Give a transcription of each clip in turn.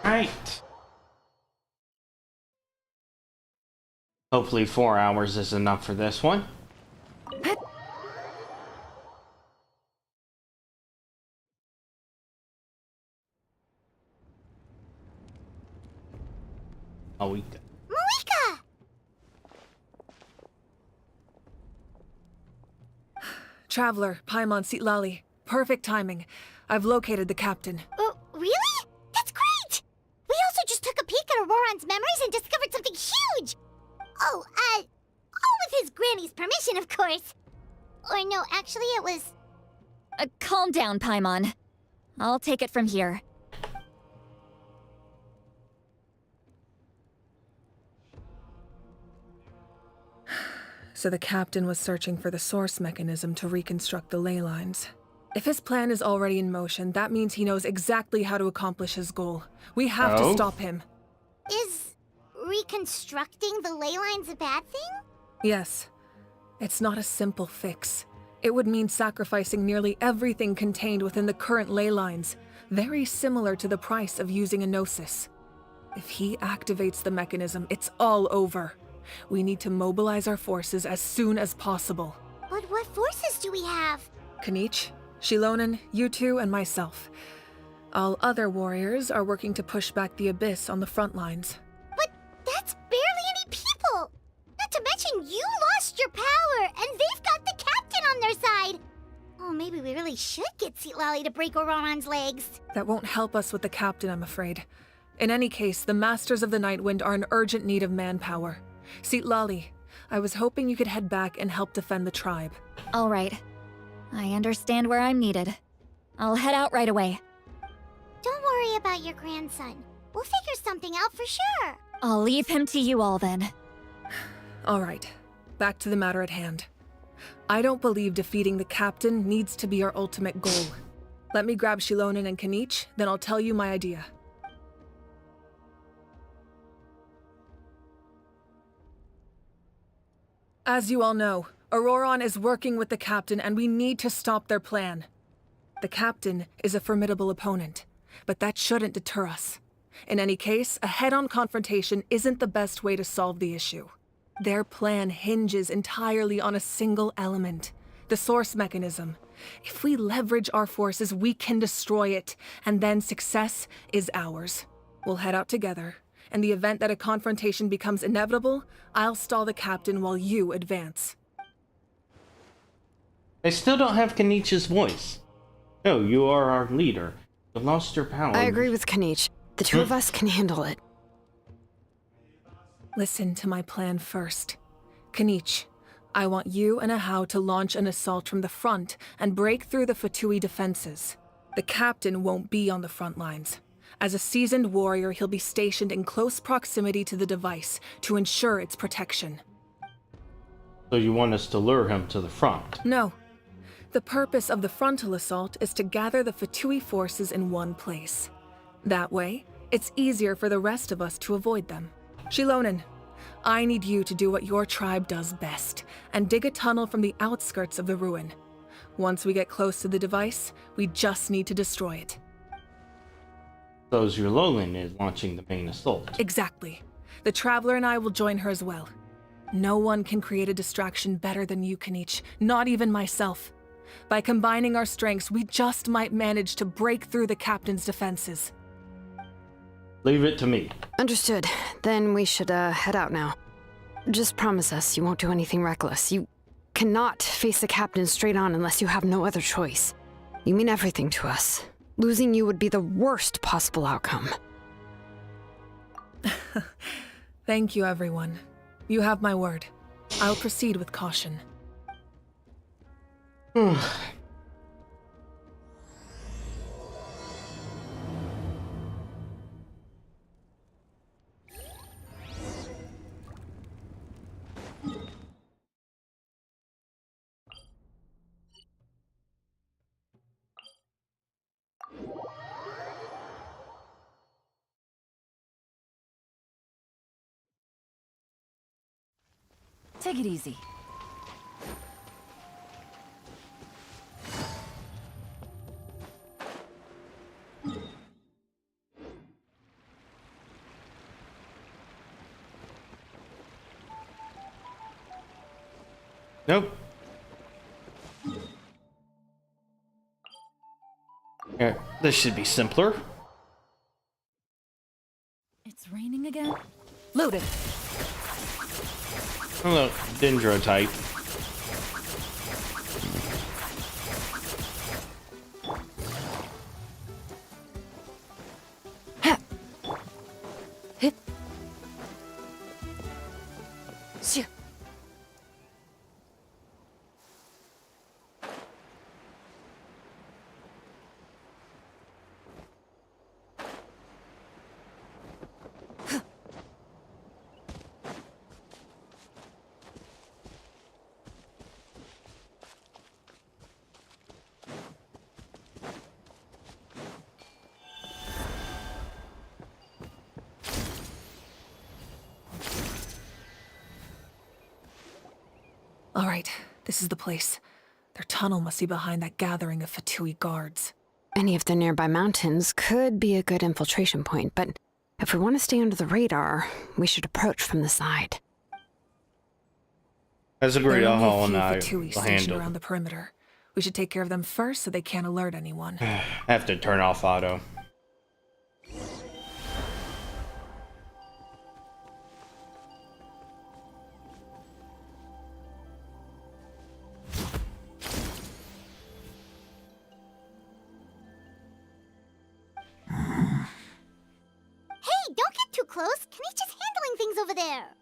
Right. Hopefully 4 hours is enough for this one. Oh, we got... Marika! Traveler, Paimon Sitlali. Perfect timing. I've located the captain. Oh, really? That's great! We also just took a peek at Auroran's memories and discovered something huge! Oh, all with his granny's permission, of course. Or no, actually it was... Calm down, Paimon. I'll take it from here. So the captain was searching for the source mechanism to reconstruct the ley lines. If his plan is already in motion, that means he knows exactly how to accomplish his goal. We have to stop him. Is reconstructing the ley lines a bad thing? Yes. It's not a simple fix. It would mean sacrificing nearly everything contained within the current ley lines, very similar to the price of using a Gnosis. If he activates the mechanism, it's all over. We need to mobilize our forces as soon as possible. But what forces do we have? Kanich, Shilonen, you two, and myself. All other warriors are working to push back the Abyss on the front lines. But that's barely any people! Not to mention you lost your power, and they've got the captain on their side! Oh, maybe we really should get Sitlali to break Auroran's legs. That won't help us with the captain, I'm afraid. In any case, the Masters of the Nightwind are in urgent need of manpower. Sitlali, I was hoping you could head back and help defend the tribe. All right. I understand where I'm needed. I'll head out right away. Don't worry about your grandson. We'll figure something out for sure. I'll leave him to you all then. All right, back to the matter at hand. I don't believe defeating the captain needs to be our ultimate goal. Let me grab Shilonen and Kanich, then I'll tell you my idea. As you all know, Auroran is working with the captain and we need to stop their plan. The captain is a formidable opponent, but that shouldn't deter us. In any case, a head-on confrontation isn't the best way to solve the issue. Their plan hinges entirely on a single element, the source mechanism. If we leverage our forces, we can destroy it, and then success is ours. We'll head out together. In the event that a confrontation becomes inevitable, I'll stall the captain while you advance. I still don't have Kanich's voice. No, you are our leader. You lost your power. I agree with Kanich. The two of us can handle it. Listen to my plan first. Kanich, I want you and Ahau to launch an assault from the front and break through the Fatui defenses. The captain won't be on the front lines. As a seasoned warrior, he'll be stationed in close proximity to the device to ensure its protection. So you want us to lure him to the front? No. The purpose of the frontal assault is to gather the Fatui forces in one place. That way, it's easier for the rest of us to avoid them. Shilonen, I need you to do what your tribe does best, and dig a tunnel from the outskirts of the ruin. Once we get close to the device, we just need to destroy it. So Shilonen is launching the main assault. Exactly. The Traveler and I will join her as well. No one can create a distraction better than you, Kanich, not even myself. By combining our strengths, we just might manage to break through the captain's defenses. Leave it to me. Understood. Then we should head out now. Just promise us you won't do anything reckless. You cannot face the captain straight on unless you have no other choice. You mean everything to us. Losing you would be the worst possible outcome. Thank you, everyone. You have my word. I'll proceed with caution. Take it easy. Nope. Yeah, this should be simpler. It's raining again? Loaded. Hello, Dendro type. Hit. Shoo. All right, this is the place. Their tunnel must be behind that gathering of Fatui guards. Any of the nearby mountains could be a good infiltration point, but if we want to stay under the radar, we should approach from the side. That's a great There are only Hollow a few Knight Fatui will stationed handle. around the perimeter. We should take care of them first so they can't alert anyone. I have to turn off auto. Hey, don't get too close. Kanichi's handling things over there.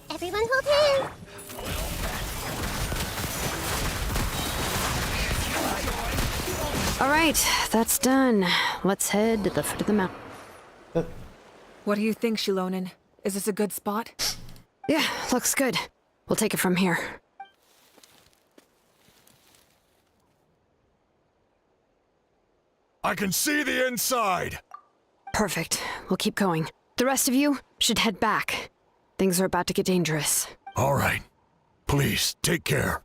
Everyone hold hands. All right, that's done. Let's head to the foot of the mountain. What do you think, Shilonen? Is this a good spot? Yeah, looks good. We'll take it from here. I can see the inside! Perfect. We'll keep going. The rest of you should head back. Things are about to get dangerous. All right. Please, take care.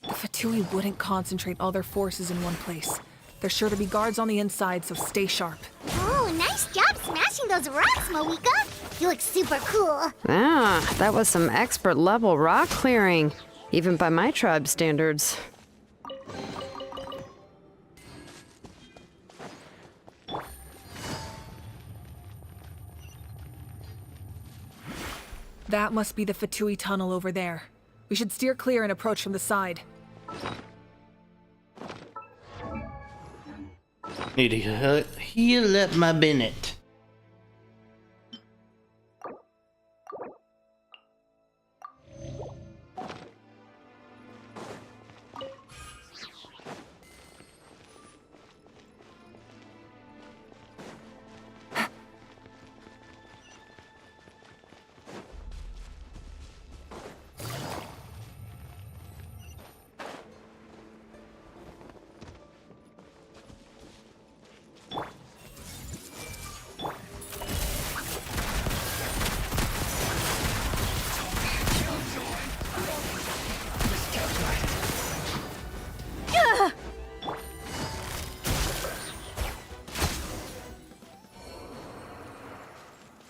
The Fatui wouldn't concentrate all their forces in one place. There's sure to be guards on the inside, so stay sharp. Oh, nice job smashing those rocks, Moeka. You look super cool. Ah, that was some expert level rock clearing, even by my tribe standards. That must be the Fatui tunnel over there. We should steer clear and approach from the side. Need to heal up my Bennett.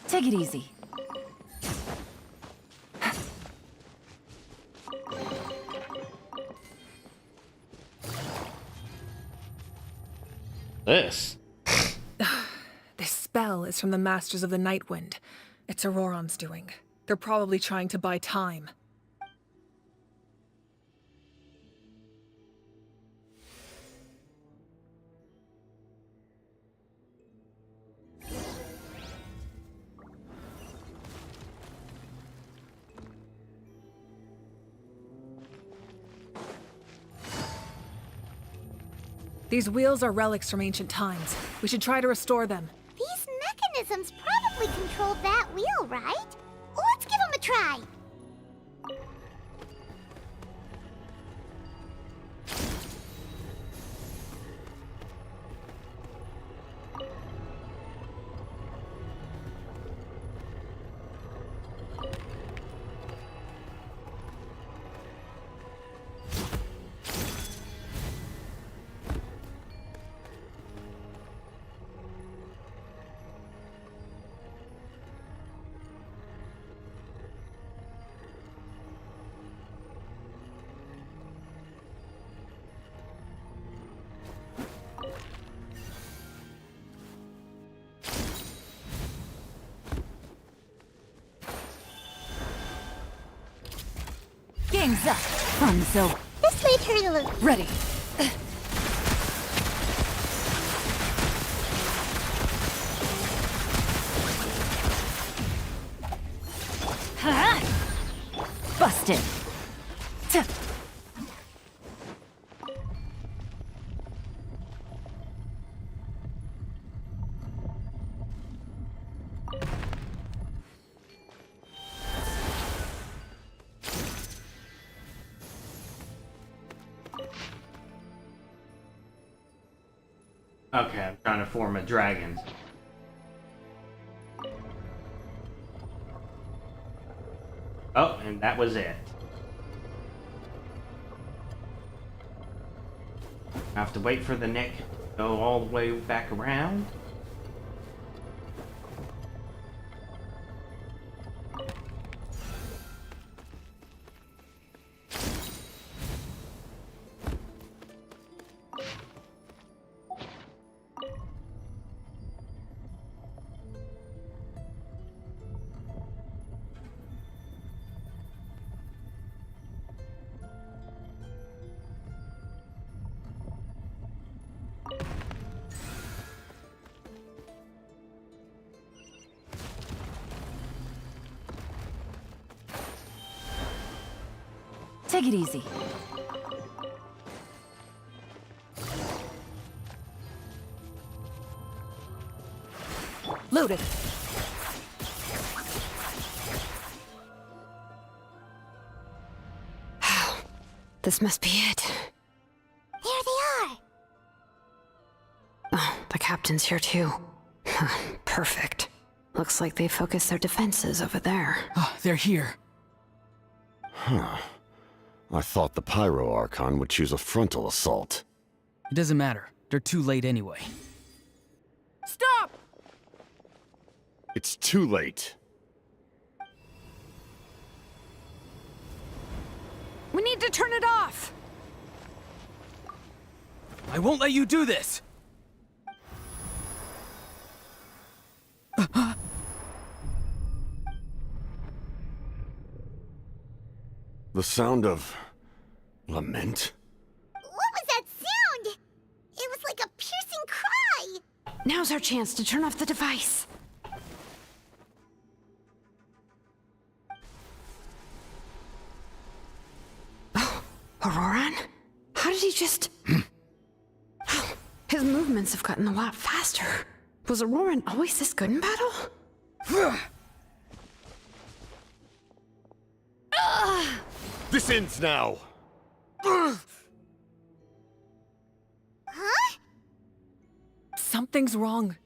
Take it easy. this? This spell is from the Masters of the Nightwind. It's Auroron's doing. They're probably trying to buy time. These wheels are relics from ancient times. We should try to restore them. These mechanisms probably control that wheel, right? Let's give them a try. Game's up. Fun's over. This way, Turtle. Ready. Busted. Okay, I'm trying to form a dragon. Oh, and that was it. I have to wait for the neck to go all the way back around. Take it easy. Loaded. This must be it. There they are. Oh, the captain's here too. Perfect. Looks like they focused their defenses over there. Oh, they're here. Huh. I thought the Pyro Archon would choose a frontal assault. It doesn't matter. They're too late anyway. Stop! It's too late. We need to turn it off! I won't let you do this! The sound of lament? What was that sound? It was like a piercing cry. Now's our chance to turn off the device. Oh, Auroron? How did he just... His movements have gotten a lot faster. Was Auroron always this good in battle? This ends now! Huh? Something's wrong.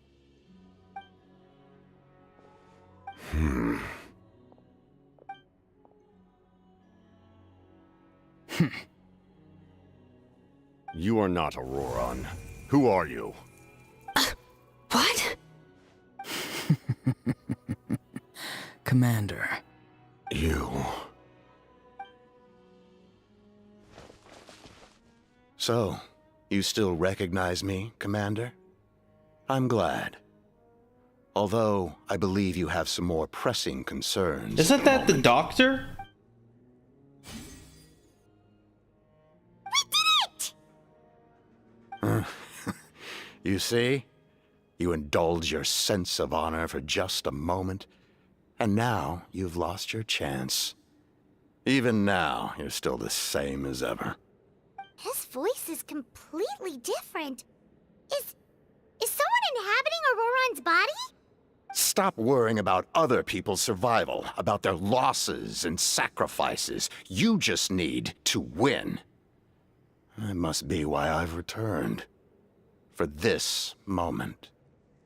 You are not Auroron. Who are you? What? Commander. You. So, you still recognize me, Commander? I'm glad. Although, I believe you have some more pressing concerns. Isn't that the doctor? You see? You indulge your sense of honor for just a moment, and now you've lost your chance. Even now, you're still the same as ever. His voice is completely different. Is someone inhabiting Auroron's body? Stop worrying about other people's survival, about their losses and sacrifices. You just need to win. That must be why I've returned. For this moment.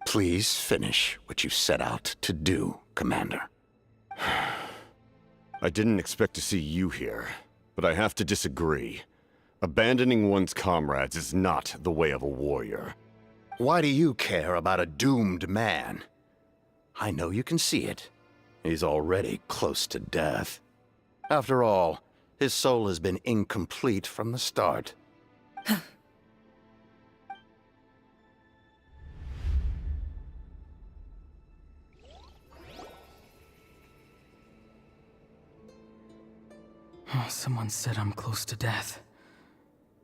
Please finish what you set out to do, Commander. I didn't expect to see you here, but I have to disagree. Abandoning one's comrades is not the way of a warrior. Why do you care about a doomed man? I know you can see it. He's already close to death. After all, his soul has been incomplete from the start. Oh, someone said I'm close to death.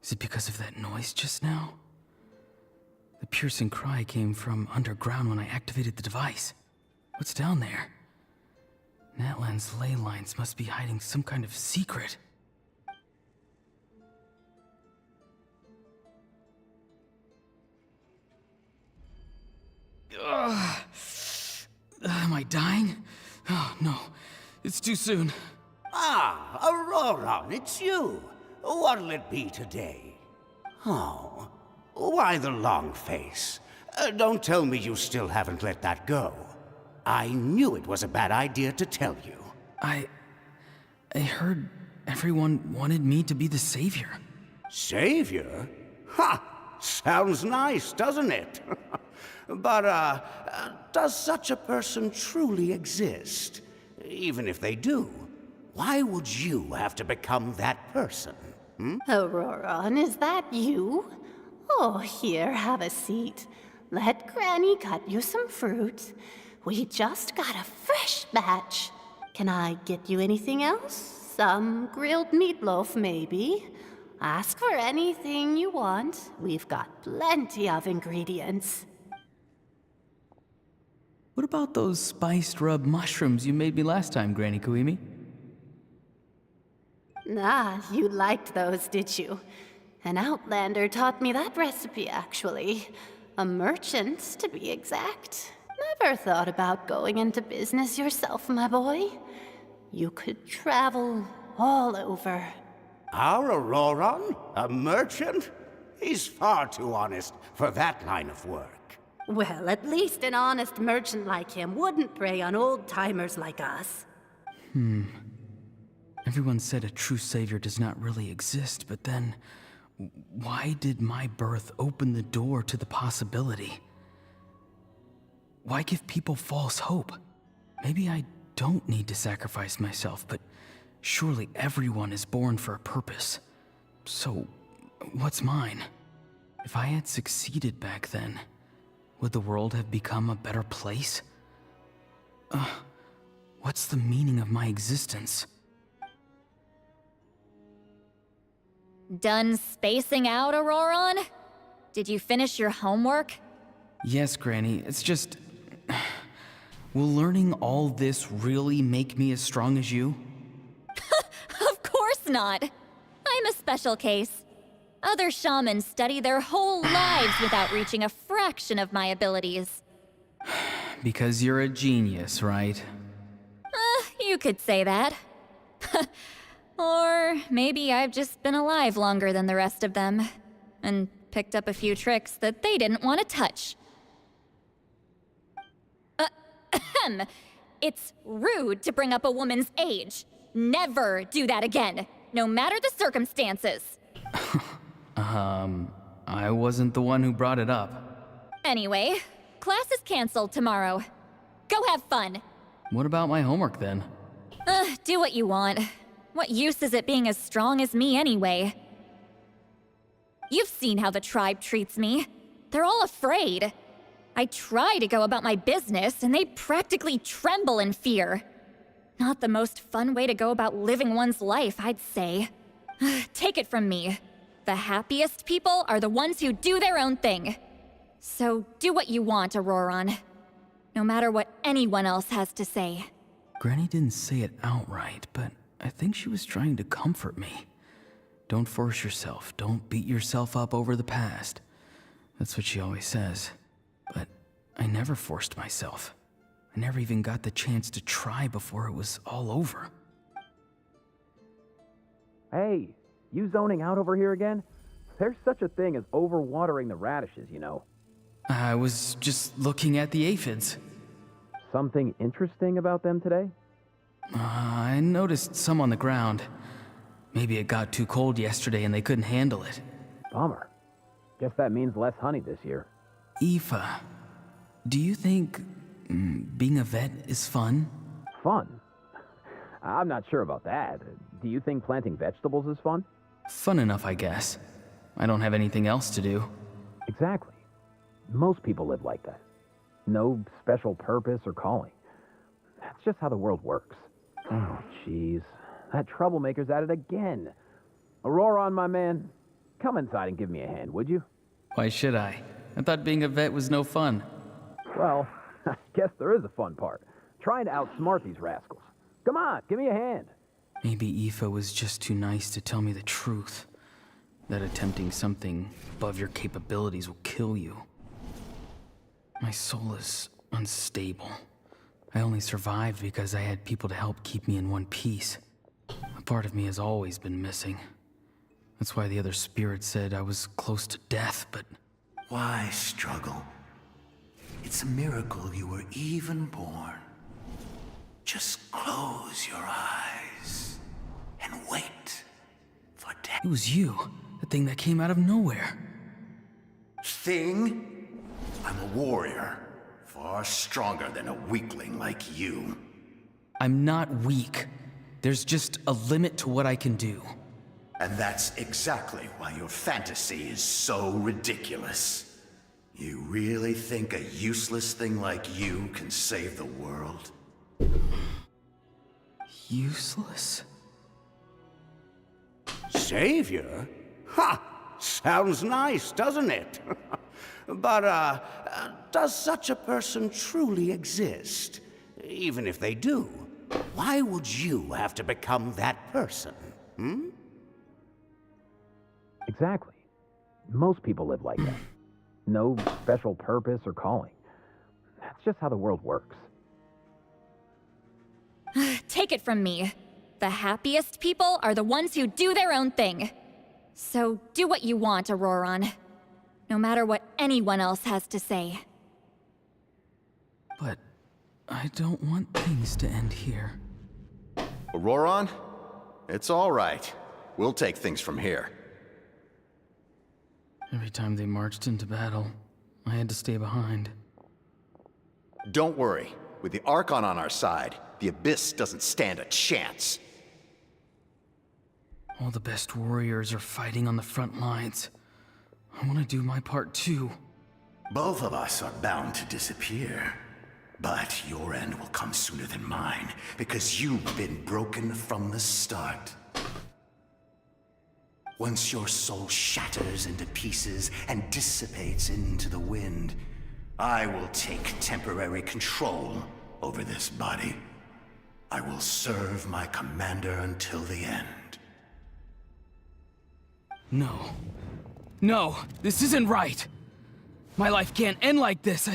Is it because of that noise just now? The piercing cry came from underground when I activated the device. What's down there? Natlan's ley lines must be hiding some kind of secret. Am I dying? Oh, no. It's too soon. Ah, Auroron, it's you. What'll it be today? Oh, why the long face? Don't tell me you still haven't let that go. I knew it was a bad idea to tell you. I heard everyone wanted me to be the savior. Savior? Ha! Sounds nice, doesn't it? But, does such a person truly exist? Even if they do, why would you have to become that person? Auroron, is that you? Oh, here, have a seat. Let Granny cut you some fruit. We just got a fresh batch. Can I get you anything else? Some grilled meatloaf, maybe? Ask for anything you want. We've got plenty of ingredients. What about those spiced rub mushrooms you made me last time, Granny Kuimi? Ah, you liked those, did you? An outlander taught me that recipe, actually. A merchant, to be exact. Never thought about going into business yourself, my boy. You could travel all over. Our Auroron? A merchant? He's far too honest for that line of work. Well, at least an honest merchant like him wouldn't prey on old-timers like us. Everyone said a true savior does not really exist, but then why did my birth open the door to the possibility? Why give people false hope? Maybe I don't need to sacrifice myself, but surely everyone is born for a purpose. So, what's mine? If I had succeeded back then, would the world have become a better place? What's the meaning of my existence? Done spacing out, Auroron? Did you finish your homework? Yes, Granny, it's just... Will learning all this really make me as strong as you? Of course not. I'm a special case. Other shamans study their whole lives without reaching a fraction of my abilities. Because you're a genius, right? You could say that. Or maybe I've just been alive longer than the rest of them, and picked up a few tricks that they didn't want to touch. It's rude to bring up a woman's age. Never do that again, no matter the circumstances. I wasn't the one who brought it up. Anyway, class is canceled tomorrow. Go have fun. What about my homework then? Do what you want. What use is it being as strong as me anyway? You've seen how the tribe treats me. They're all afraid. I try to go about my business, and they practically tremble in fear. Not the most fun way to go about living one's life, I'd say. Take it from me. The happiest people are the ones who do their own thing. So do what you want, Auroron. No matter what anyone else has to say. Granny didn't say it outright, but I think she was trying to comfort me. Don't force yourself. Don't beat yourself up over the past. That's what she always says. But I never forced myself. I never even got the chance to try before it was all over. Hey, you zoning out over here again? There's such a thing as overwatering the radishes, you know. I was just looking at the aphids. Something interesting about them today? I noticed some on the ground. Maybe it got too cold yesterday and they couldn't handle it. Bummer. Guess that means less honey this year. Aoife, do you think being a vet is fun? Fun? I'm not sure about that. Do you think planting vegetables is fun? Fun enough, I guess. I don't have anything else to do. Exactly. Most people live like that. No special purpose or calling. That's just how the world works. Oh, jeez. That troublemaker's at it again. Auroron, my man, come inside and give me a hand, would you? Why should I? I thought being a vet was no fun. Well, I guess there is a fun part. Trying to outsmart these rascals. Come on, give me a hand. Maybe Aoife was just too nice to tell me the truth. That attempting something above your capabilities will kill you. My soul is unstable. I only survived because I had people to help keep me in one piece. A part of me has always been missing. That's why the other spirits said I was close to death, but... Why struggle? It's a miracle you were even born. Just close your eyes and wait for death. It was you, the thing that came out of nowhere. Thing? I'm a warrior, far stronger than a weakling like you. I'm not weak. There's just a limit to what I can do. And that's exactly why your fantasy is so ridiculous. You really think a useless thing like you can save the world? Useless? Savior? Ha! Sounds nice, doesn't it? But, does such a person truly exist? Even if they do, why would you have to become that person? Exactly. Most people live like that. No special purpose or calling. That's just how the world works. Take it from me. The happiest people are the ones who do their own thing. So do what you want, Auroron. No matter what anyone else has to say. But I don't want things to end here. Auroron? It's all right. We'll take things from here. Every time they marched into battle, I had to stay behind. Don't worry. With the Archon on our side, the Abyss doesn't stand a chance. All the best warriors are fighting on the front lines. I want to do my part too. Both of us are bound to disappear. But your end will come sooner than mine, because you've been broken from the start. Once your soul shatters into pieces and dissipates into the wind, I will take temporary control over this body. I will serve my commander until the end. No. No, this isn't right. My life can't end like this.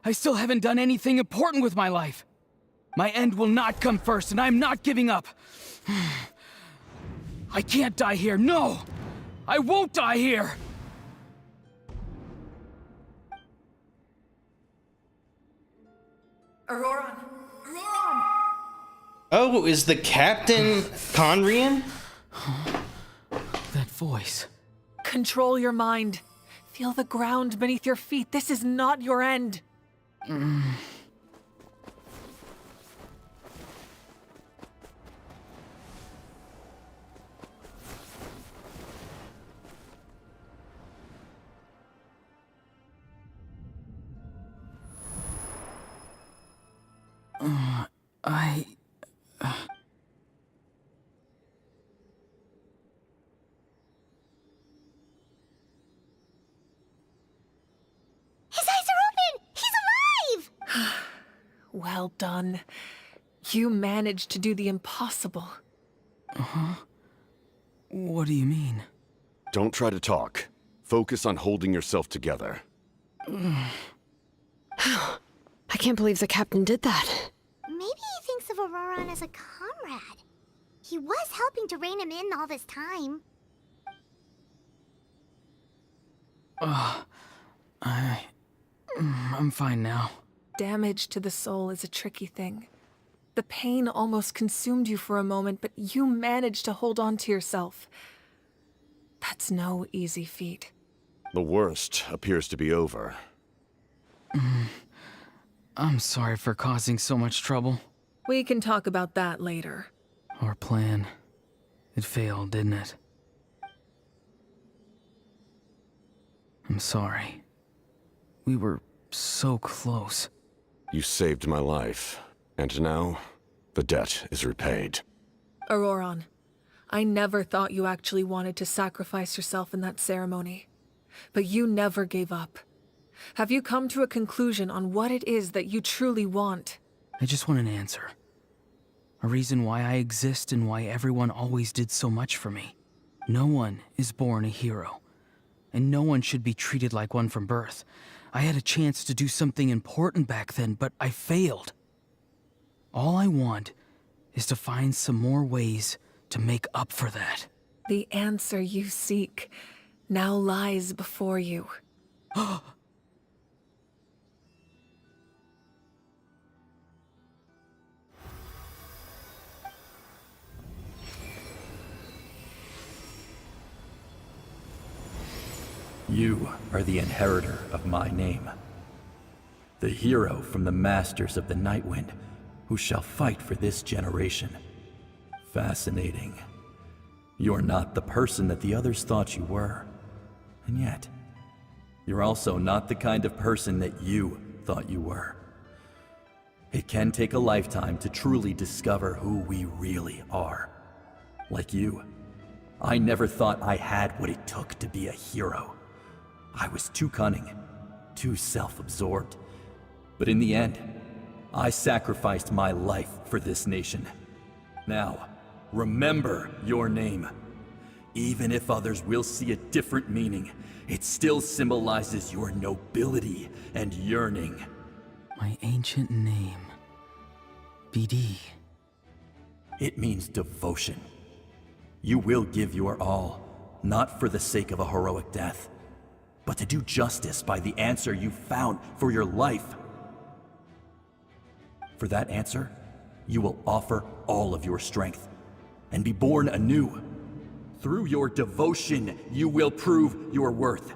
I still haven't done anything important with my life. My end will not come first, and I'm not giving up. I can't die here. No! I won't die here! Auroron! Auroron! Oh, is the captain Conrian? That voice. Control your mind. Feel the ground beneath your feet. This is not your end. Well done. You managed to do the impossible. Uh-huh. What do you mean? Don't try to talk. Focus on holding yourself together. I can't believe the captain did that. Maybe he thinks of Auroran as a comrade. He was helping to rein him in all this time. I'm fine now. Damage to the soul is a tricky thing. The pain almost consumed you for a moment, but you managed to hold on to yourself. That's no easy feat. The worst appears to be over. I'm sorry for causing so much trouble. We can talk about that later. Our plan. It failed, didn't it? I'm sorry. We were so close. You saved my life, and now the debt is repaid. Auroran, I never thought you actually wanted to sacrifice yourself in that ceremony. But you never gave up. Have you come to a conclusion on what it is that you truly want? I just want an answer. A reason why I exist and why everyone always did so much for me. No one is born a hero. And no one should be treated like one from birth. I had a chance to do something important back then, but I failed. All I want is to find some more ways to make up for that. The answer you seek now lies before you. You are the inheritor of my name. The hero from the Masters of the Nightwind, who shall fight for this generation. Fascinating. You're not the person that the others thought you were. And yet, you're also not the kind of person that you thought you were. It can take a lifetime to truly discover who we really are. Like you, I never thought I had what it took to be a hero. I was too cunning, too self-absorbed. But in the end, I sacrificed my life for this nation. Now, remember your name. Even if others will see a different meaning, it still symbolizes your nobility and yearning. My ancient name. BD. It means devotion. You will give your all, not for the sake of a heroic death, but to do justice by the answer you found for your life. For that answer, you will offer all of your strength and be born anew. Through your devotion, you will prove your worth.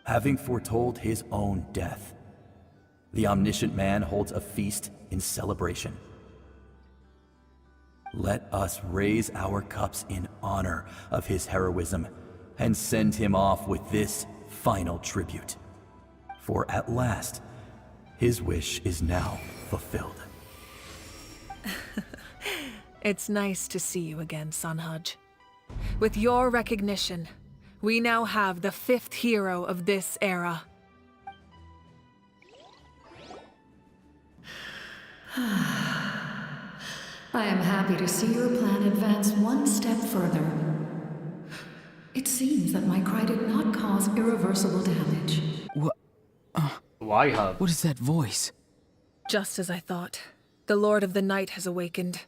Having foretold his own death, the omniscient man holds a feast in celebration. Let us raise our cups in honor of his heroism and send him off with this final tribute. For at last, his wish is now fulfilled. It's nice to see you again, Sanhaj. With your recognition, we now have the 5th hero of this era. I am happy to see your plan advance one step further. It seems that my cry did not cause irreversible damage. Why, Hub? What is that voice? Just as I thought. The Lord of the Night has awakened.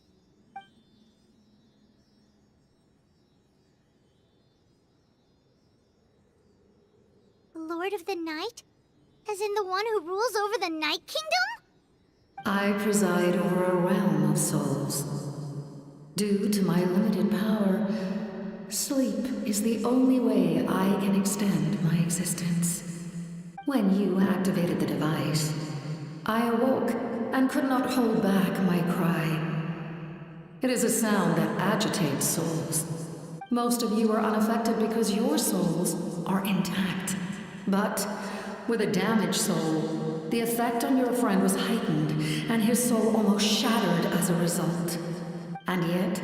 Lord of the Night? As in the one who rules over the Night Kingdom? I preside over a realm of souls. Due to my limited power, sleep is the only way I can extend my existence. When you activated the device, I awoke and could not hold back my cry. It is a sound that agitates souls. Most of you are unaffected because your souls are intact. But with a damaged soul, the effect on your friend was heightened, and his soul almost shattered as a result. And yet,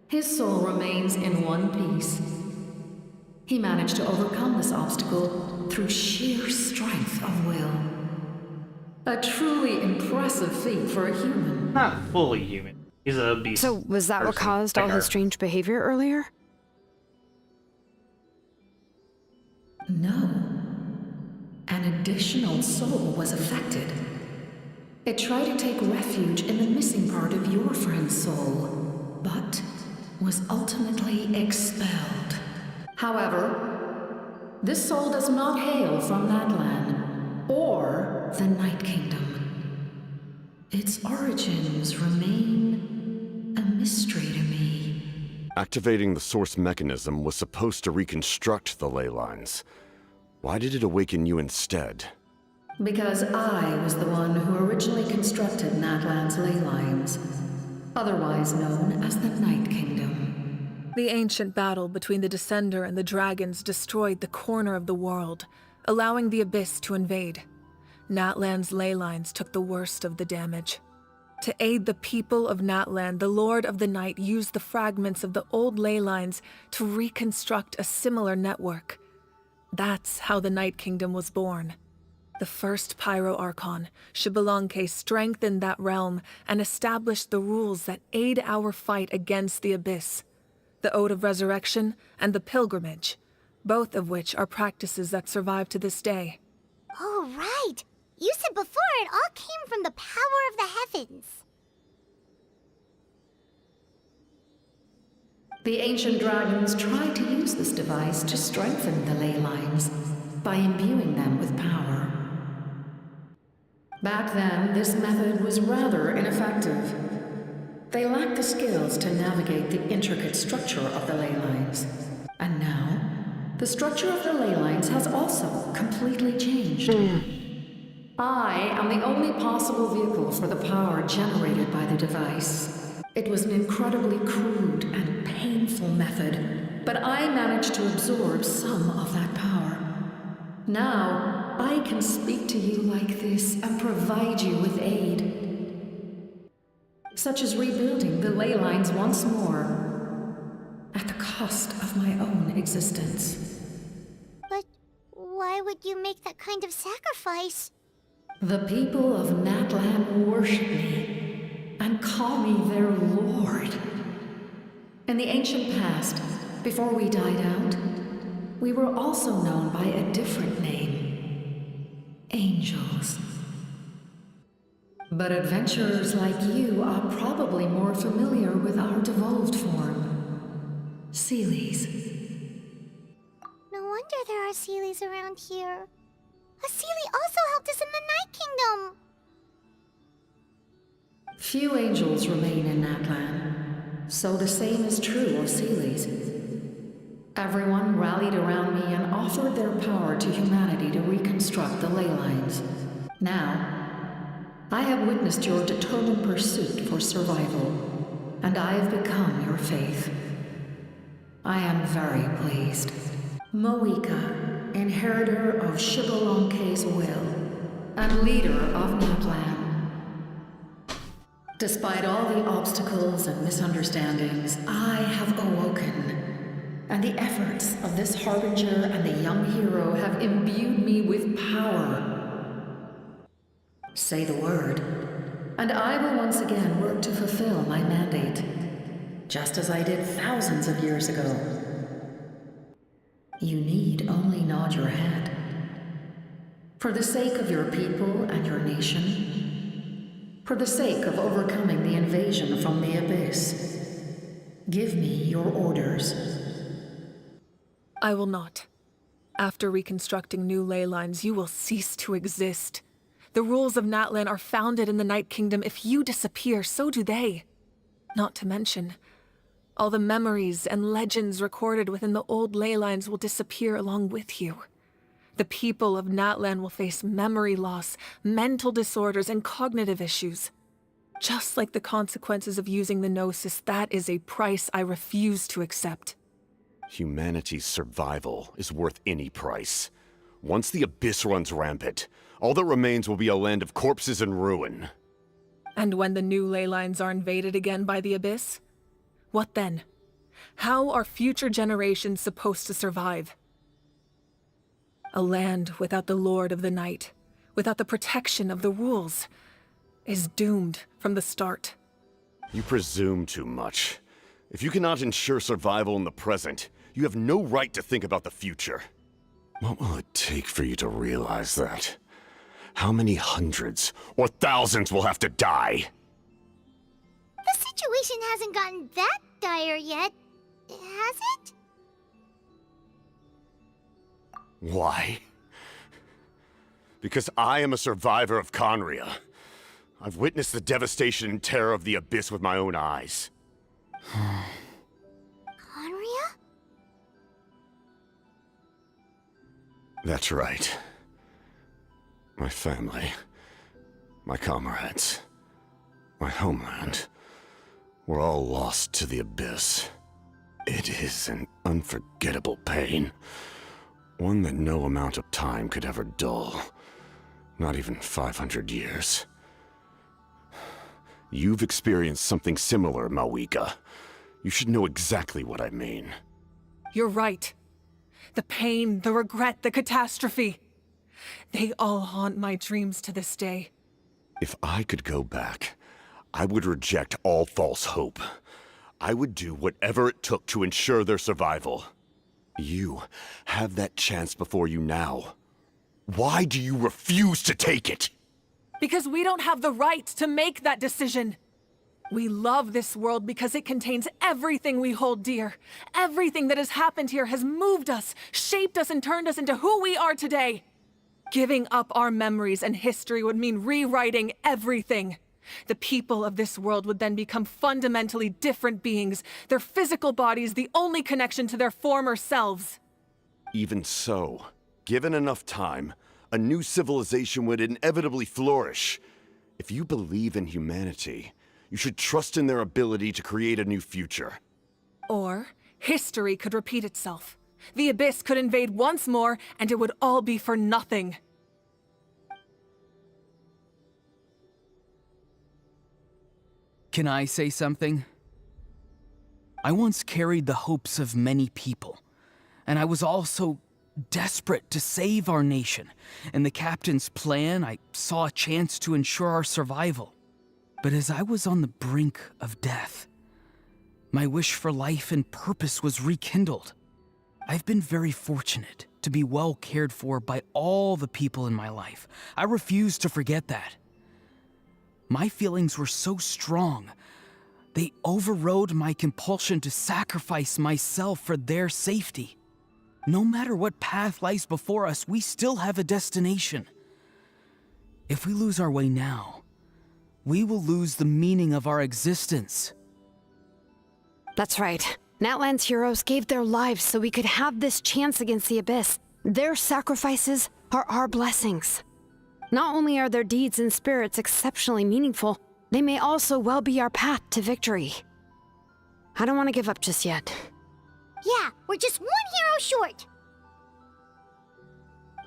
his soul remains in one piece. He managed to overcome this obstacle through sheer strength of will. A truly impressive feat for a human. Not fully human. He's a beast. So, was that what person. caused all his strange behavior earlier? No. An additional soul was affected. It tried to take refuge in the missing part of your friend's soul, but was ultimately expelled. However, this soul does not hail from Natlan or the Night Kingdom. Its origins remain a mystery to me. Activating the source mechanism was supposed to reconstruct the ley lines. Why did it awaken you instead? Because I was the one who originally constructed Natlan's ley lines, otherwise known as the Night Kingdom. The ancient battle between the Descender and the dragons destroyed the corner of the world, allowing the Abyss to invade. Natlan's ley lines took the worst of the damage. To aid the people of Natlan, the Lord of the Night used the fragments of the old ley lines to reconstruct a similar network. That's how the Night Kingdom was born. The first Pyro Archon, Xbalanque, strengthened that realm and established the rules that aid our fight against the Abyss. The Ode of Resurrection and the Pilgrimage, both of which are practices that survive to this day. Oh, right. You said before it all came from the power of the heavens. The ancient dragons tried to use this device to strengthen the ley lines by imbuing them with power. Back then, this method was rather ineffective. They lacked the skills to navigate the intricate structure of the ley lines. And now, the structure of the ley lines has also completely changed. I am the only possible vehicle for the power generated by the device. It was an incredibly crude and painful method, but I managed to absorb some of that power. Now, I can speak to you like this and provide you with aid, such as rebuilding the ley lines once more, at the cost of my own existence. But why would you make that kind of sacrifice? The people of Natlan worship me and call me their lord. In the ancient past, before we died out, we were also known by a different name: angels. But adventurers like you are probably more familiar with our devolved form, Seelies. No wonder there are Seelies around here. A Seelie also helped us in the Night Kingdom. Few angels remain in Natlan, so the same is true of Seelies. Everyone rallied around me and offered their power to humanity to reconstruct the ley lines. Now, I have witnessed your determined pursuit for survival, and I have become your faith. I am very pleased. Moika, inheritor of Xbalanque's will, and leader of Natlan. Despite all the obstacles and misunderstandings, I have awoken, and the efforts of this Harbinger and the young hero have imbued me with power. Say the word, and I will once again work to fulfill my mandate, just as I did thousands of years ago. You need only nod your head. For the sake of your people and your nation, for the sake of overcoming the invasion from the Abyss, give me your orders. I will not. After reconstructing new ley lines, you will cease to exist. The rules of Natlan are founded in the Night Kingdom. If you disappear, so do they. Not to mention, all the memories and legends recorded within the old ley lines will disappear along with you. The people of Natlan will face memory loss, mental disorders, and cognitive issues. Just like the consequences of using the Gnosis, that is a price I refuse to accept. Humanity's survival is worth any price. Once the Abyss runs rampant, all that remains will be a land of corpses and ruin. And when the new ley lines are invaded again by the Abyss? What then? How are future generations supposed to survive? A land without the Lord of the Night, without the protection of the rules, is doomed from the start. You presume too much. If you cannot ensure survival in the present, you have no right to think about the future. What will it take for you to realize that? How many hundreds or thousands will have to die? The situation hasn't gotten that dire yet, has it? Why? Because I am a survivor of Conria. I've witnessed the devastation and terror of the Abyss with my own eyes. Conria? That's right. My family, my comrades, my homeland, were all lost to the Abyss. It is an unforgettable pain. One that no amount of time could ever dull. Not even 500 years. You've experienced something similar, Mawika. You should know exactly what I mean. You're right. The pain, the regret, the catastrophe. They all haunt my dreams to this day. If I could go back, I would reject all false hope. I would do whatever it took to ensure their survival. You have that chance before you now. Why do you refuse to take it? Because we don't have the right to make that decision. We love this world because it contains everything we hold dear. Everything that has happened here has moved us, shaped us, and turned us into who we are today. Giving up our memories and history would mean rewriting everything. The people of this world would then become fundamentally different beings, their physical bodies the only connection to their former selves. Even so, given enough time, a new civilization would inevitably flourish. If you believe in humanity, you should trust in their ability to create a new future. Or, history could repeat itself. The Abyss could invade once more, and it would all be for nothing. Can I say something? I once carried the hopes of many people, and I was also desperate to save our nation. In the captain's plan, I saw a chance to ensure our survival. But as I was on the brink of death, my wish for life and purpose was rekindled. I've been very fortunate to be well cared for by all the people in my life. I refuse to forget that. My feelings were so strong, they overrode my compulsion to sacrifice myself for their safety. No matter what path lies before us, we still have a destination. If we lose our way now, we will lose the meaning of our existence. That's right. Natlan's heroes gave their lives so we could have this chance against the Abyss. Their sacrifices are our blessings. Not only are their deeds and spirits exceptionally meaningful, they may also well be our path to victory. I don't want to give up just yet. Yeah, we're just one hero short.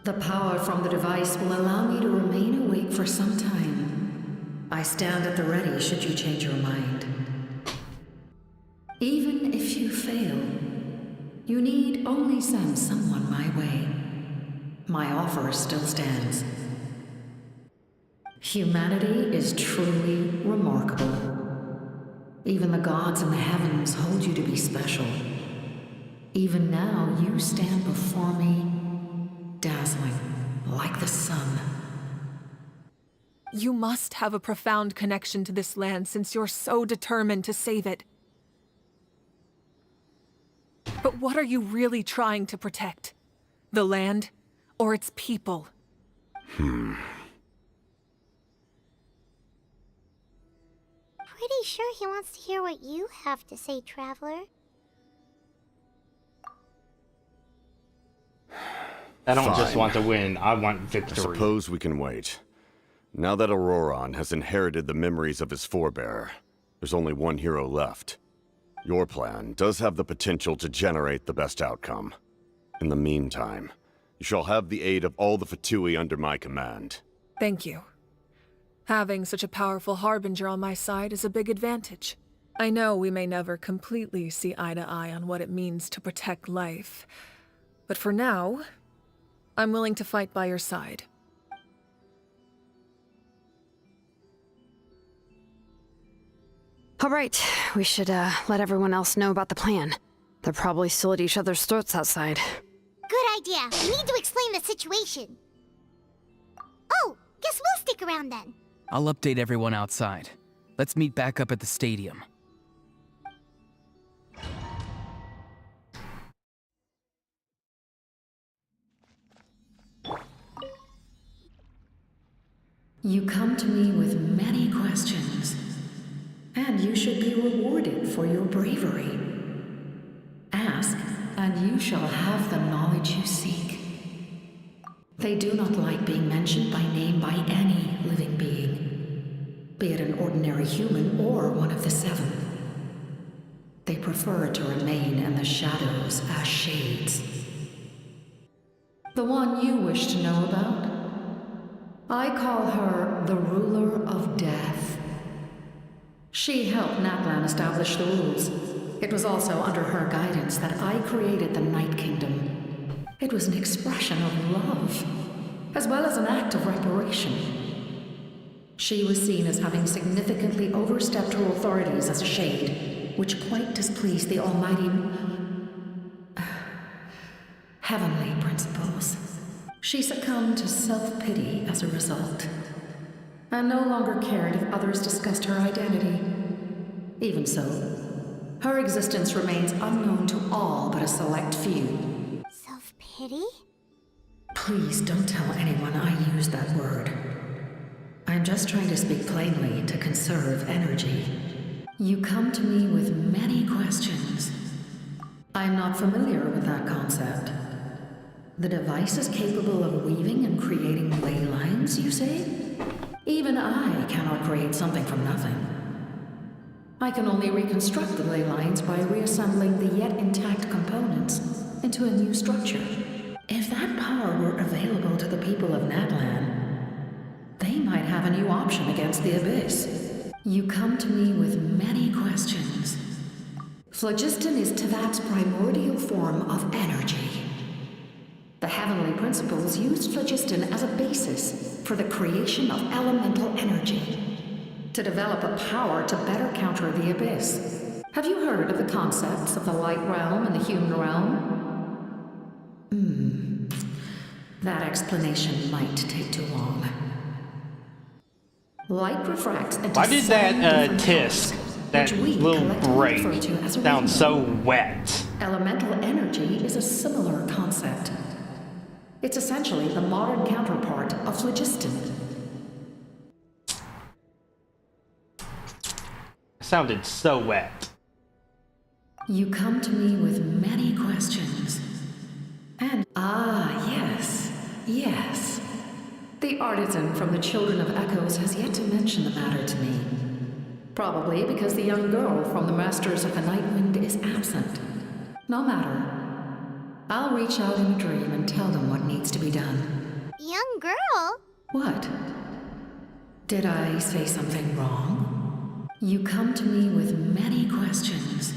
The power from the device will allow me to remain awake for some time. I stand at the ready should you change your mind. Even if you fail, you need only send someone my way. My offer still stands. Humanity is truly remarkable. Even the gods in the heavens hold you to be special. Even now, you stand before me, dazzling like the sun. You must have a profound connection to this land since you're so determined to save it. But what are you really trying to protect? The land or its people? Pretty sure he wants to hear what you have to say, Traveler. I don't just Fine. want to win, I want I victory. suppose we can wait. Now that Auroron has inherited the memories of his forebearer, there's only one hero left. Your plan does have the potential to generate the best outcome. In the meantime, you shall have the aid of all the Fatui under my command. Thank you. Having such a powerful harbinger on my side is a big advantage. I know we may never completely see eye to eye on what it means to protect life, but for now, I'm willing to fight by your side. All right, we should let everyone else know about the plan. They're probably still at each other's throats outside. Good idea. We need to explain the situation. Oh, guess we'll stick around then. I'll update everyone outside. Let's meet back up at the stadium. You come to me with many questions, and you should be rewarded for your bravery. Ask, and you shall have the knowledge you seek. They do not like being mentioned by name by any living being, be it an ordinary human or one of the seven. They prefer to remain in the shadows as shades. The one you wish to know about? I call her the Ruler of Death. She helped Natlan establish the rules. It was also under her guidance that I created the Night Kingdom. It was an expression of love, as well as an act of reparation. She was seen as having significantly overstepped her authorities as a shade, which quite displeased the almighty heavenly principles. She succumbed to self-pity as a result, and no longer cared if others discussed her identity. Even so, her existence remains unknown to all but a select few. Self-pity? Please don't tell anyone I used that word. I'm just trying to speak plainly to conserve energy. You come to me with many questions. I'm not familiar with that concept. The device is capable of weaving and creating ley lines, you say? Even I cannot create something from nothing. I can only reconstruct the ley lines by reassembling the yet intact components into a new structure. If that power were available to the people of Natlan, they might have a new option against the Abyss. You come to me with many questions. Phlogiston is Teyvat's primordial form of energy. The heavenly principles used phlogiston as a basis for the creation of elemental energy, to develop a power to better counter the Abyss. Have you heard of the concepts of the light realm and the human realm? That explanation might take too long. Light refracts into Why did seven that different tisk, colors, that which we little collectively refer break, to as a sound rainbow. so wet? Elemental energy is a similar concept. It's essentially the modern counterpart of phlogiston. Sounded so wet. You come to me with many questions. And yes. The artisan from the Children of Echoes has yet to mention the matter to me. Probably because the young girl from the Masters of the Nightwind is absent. No matter. I'll reach out in a dream and tell them what needs to be done. Young girl? What? Did I say something wrong? You come to me with many questions.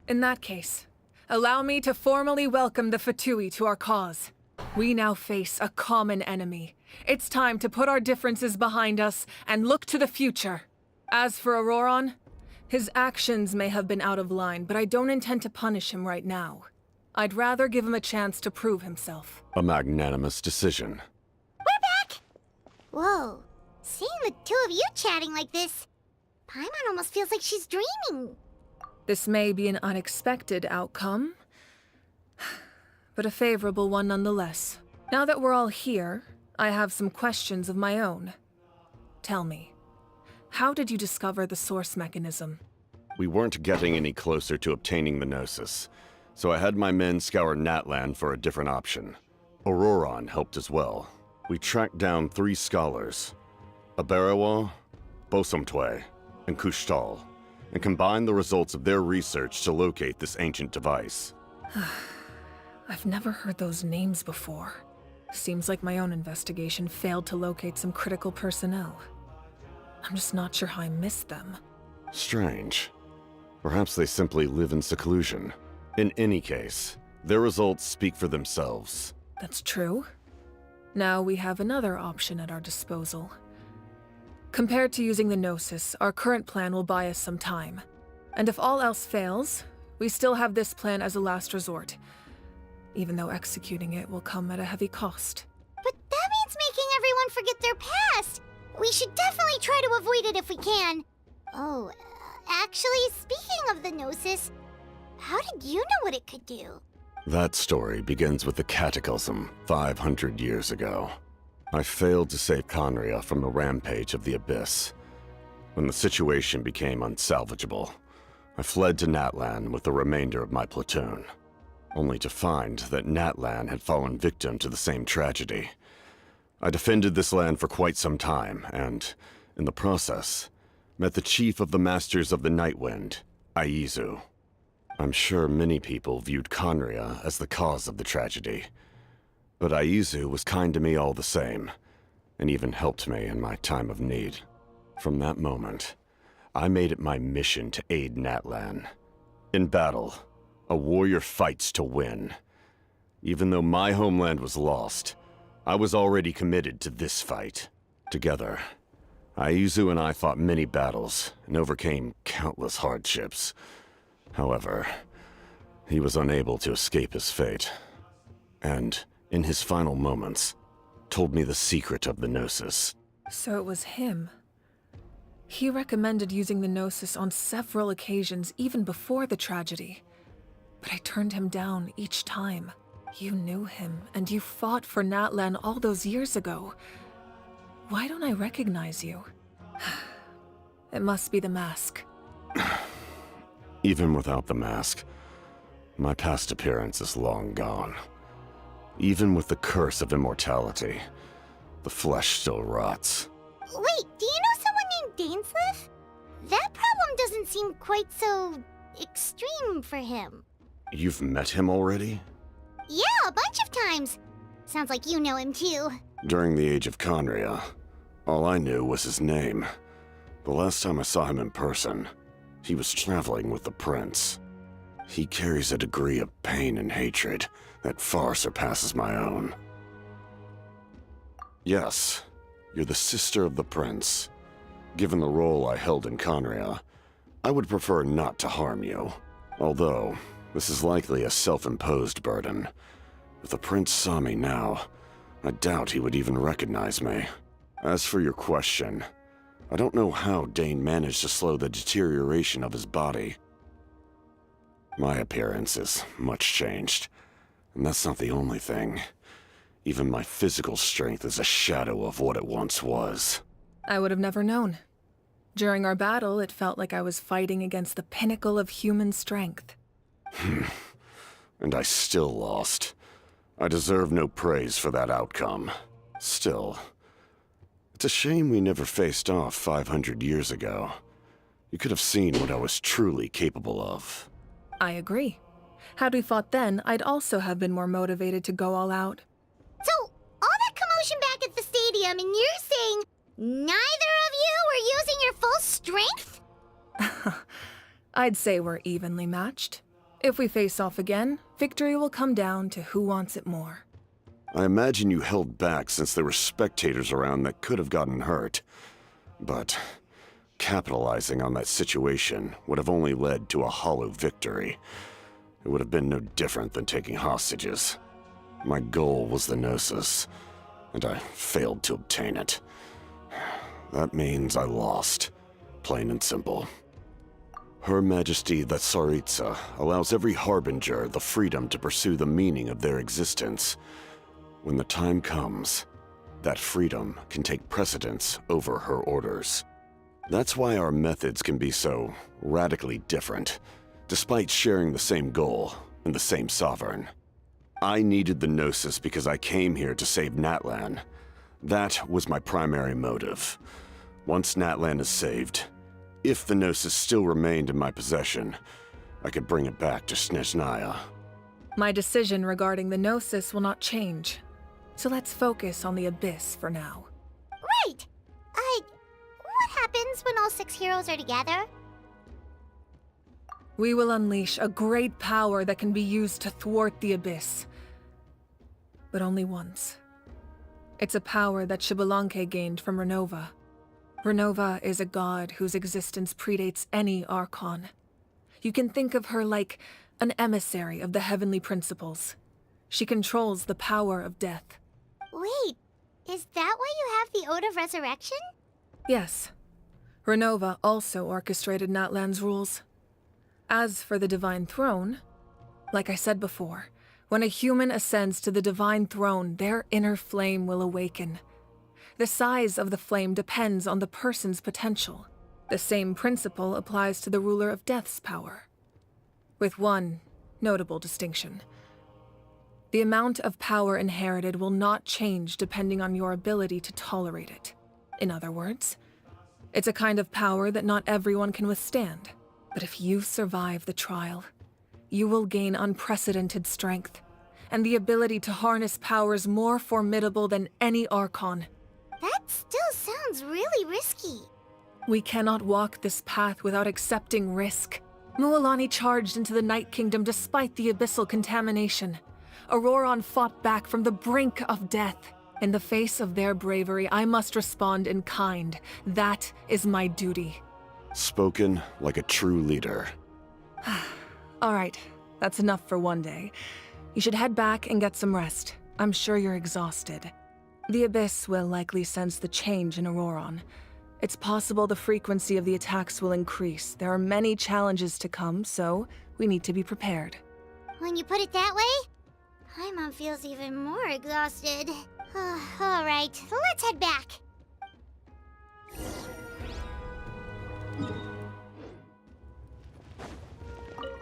In that case, allow me to formally welcome the Fatui to our cause. We now face a common enemy. It's time to put our differences behind us and look to the future. As for Auroron, his actions may have been out of line, but I don't intend to punish him right now. I'd rather give him a chance to prove himself. A magnanimous decision. We're back! Whoa, seeing the two of you chatting like this, Paimon almost feels like she's dreaming. This may be an unexpected outcome, but a favorable one nonetheless. Now that we're all here, I have some questions of my own. Tell me, how did you discover the source mechanism? We weren't getting any closer to obtaining the Gnosis, so I had my men scour Natlan for a different option. Auroron helped as well. We tracked down 3 scholars, Aberawa, Bosomtwe, and Kushtal, and combined the results of their research to locate this ancient device. I've never heard those names before. Seems like my own investigation failed to locate some critical personnel. I'm just not sure how I missed them. Strange. Perhaps they simply live in seclusion. In any case, their results speak for themselves. That's true. Now we have another option at our disposal. Compared to using the Gnosis, our current plan will buy us some time. And if all else fails, we still have this plan as a last resort, even though executing it will come at a heavy cost. But that means making everyone forget their past! We should definitely try to avoid it if we can. Oh, actually, speaking of the Gnosis, how did you know what it could do? That story begins with the Cataclysm 500 years ago. I failed to save Conria from the rampage of the Abyss. When the situation became unsalvageable, I fled to Natlan with the remainder of my platoon, only to find that Natlan had fallen victim to the same tragedy. I defended this land for quite some time, and, in the process, met the chief of the Masters of the Nightwind, Aizu. I'm sure many people viewed Conria as the cause of the tragedy, but Aizu was kind to me all the same, and even helped me in my time of need. From that moment, I made it my mission to aid Natlan. In battle, a warrior fights to win. Even though my homeland was lost, I was already committed to this fight. Together, Aizu and I fought many battles and overcame countless hardships. However, he was unable to escape his fate, and, in his final moments, told me the secret of the Gnosis. So it was him. He recommended using the Gnosis on several occasions, even before the tragedy. But I turned him down each time. You knew him, and you fought for Natlan all those years ago. Why don't I recognize you? It must be the mask. Even without the mask, my past appearance is long gone. Even with the curse of immortality, the flesh still rots. Wait, do you know someone named Dainsleif? That problem doesn't seem quite so extreme for him. You've met him already? Yeah, a bunch of times. Sounds like you know him too. During the Age of Conria, all I knew was his name. The last time I saw him in person, he was traveling with the prince. He carries a degree of pain and hatred that far surpasses my own. Yes, you're the sister of the prince. Given the role I held in Conria, I would prefer not to harm you. Although, this is likely a self-imposed burden. If the prince saw me now, I doubt he would even recognize me. As for your question, I don't know how Dane managed to slow the deterioration of his body. My appearance is much changed, and that's not the only thing. Even my physical strength is a shadow of what it once was. I would have never known. During our battle, it felt like I was fighting against the pinnacle of human strength. And I still lost. I deserve no praise for that outcome. Still, it's a shame we never faced off 500 years ago. You could have seen what I was truly capable of. I agree. Had we fought then, I'd also have been more motivated to go all out. So, all that commotion back at the stadium, and you're saying neither of you were using your full strength? I'd say we're evenly matched. If we face off again, victory will come down to who wants it more. I imagine you held back since there were spectators around that could have gotten hurt. But capitalizing on that situation would have only led to a hollow victory. It would have been no different than taking hostages. My goal was the Gnosis, and I failed to obtain it. That means I lost, plain and simple. Her Majesty the Tsaritsa allows every Harbinger the freedom to pursue the meaning of their existence. When the time comes, that freedom can take precedence over her orders. That's why our methods can be so radically different. Despite sharing the same goal, and the same Sovereign. I needed the Gnosis because I came here to save Natlan. That was my primary motive. Once Natlan is saved, if the Gnosis still remained in my possession, I could bring it back to Snezhnaya. My decision regarding the Gnosis will not change. So let's focus on the Abyss for now. Right! What happens when all 6 heroes are together? We will unleash a great power that can be used to thwart the Abyss. But only once. It's a power that Xbalanque gained from Renova. Renova is a god whose existence predates any Archon. You can think of her like an emissary of the heavenly principles. She controls the power of death. Wait, is that why you have the Ode of Resurrection? Yes. Renova also orchestrated Natlan's rules. As for the Divine Throne, like I said before, when a human ascends to the Divine Throne, their inner flame will awaken. The size of the flame depends on the person's potential. The same principle applies to the Ruler of Death's power. With one notable distinction. The amount of power inherited will not change depending on your ability to tolerate it. In other words, it's a kind of power that not everyone can withstand. But if you survive the trial, you will gain unprecedented strength, and the ability to harness powers more formidable than any Archon. That still sounds really risky. We cannot walk this path without accepting risk. Mualani charged into the Night Kingdom despite the abyssal contamination. Auroron fought back from the brink of death. In the face of their bravery, I must respond in kind. That is my duty. Spoken like a true leader. All right, that's enough for one day. You should head back and get some rest. I'm sure you're exhausted. The Abyss will likely sense the change in Auroron. It's possible the frequency of the attacks will increase. There are many challenges to come, so we need to be prepared. When you put it that way, Paimon feels even more exhausted. All right, let's head back.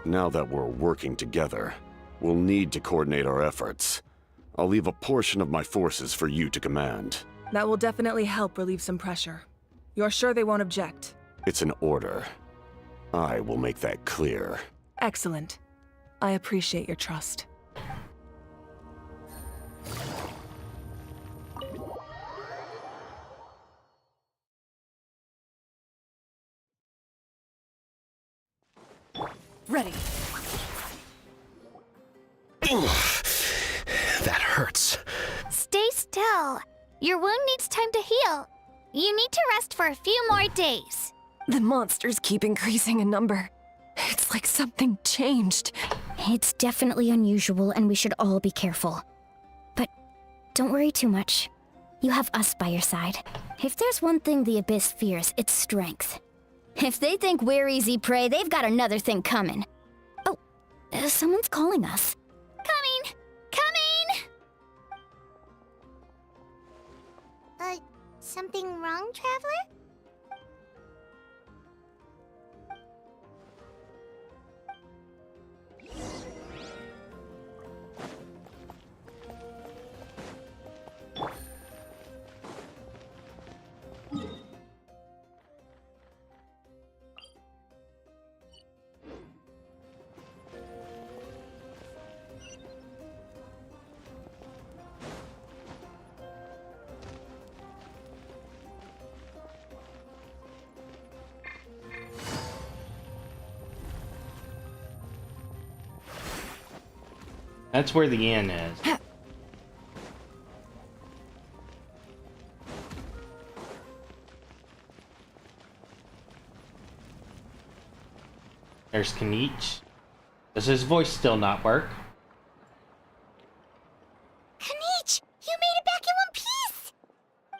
Now that we're working together, we'll need to coordinate our efforts. I'll leave a portion of my forces for you to command. That will definitely help relieve some pressure. You're sure they won't object? It's an order. I will make that clear. Excellent. I appreciate your trust. Ready. That hurts. Stay still. Your wound needs time to heal. You need to rest for a few more days. The monsters keep increasing in number. It's like something changed. It's definitely unusual, and we should all be careful. But don't worry too much. You have us by your side. If there's one thing the Abyss fears, it's strength. If they think we're easy prey, they've got another thing coming. Oh, someone's calling us. Coming! Coming! Something wrong, Traveler? That's where the inn is. There's Kanich. Does his voice still not work? Kanich! You made it back in one piece!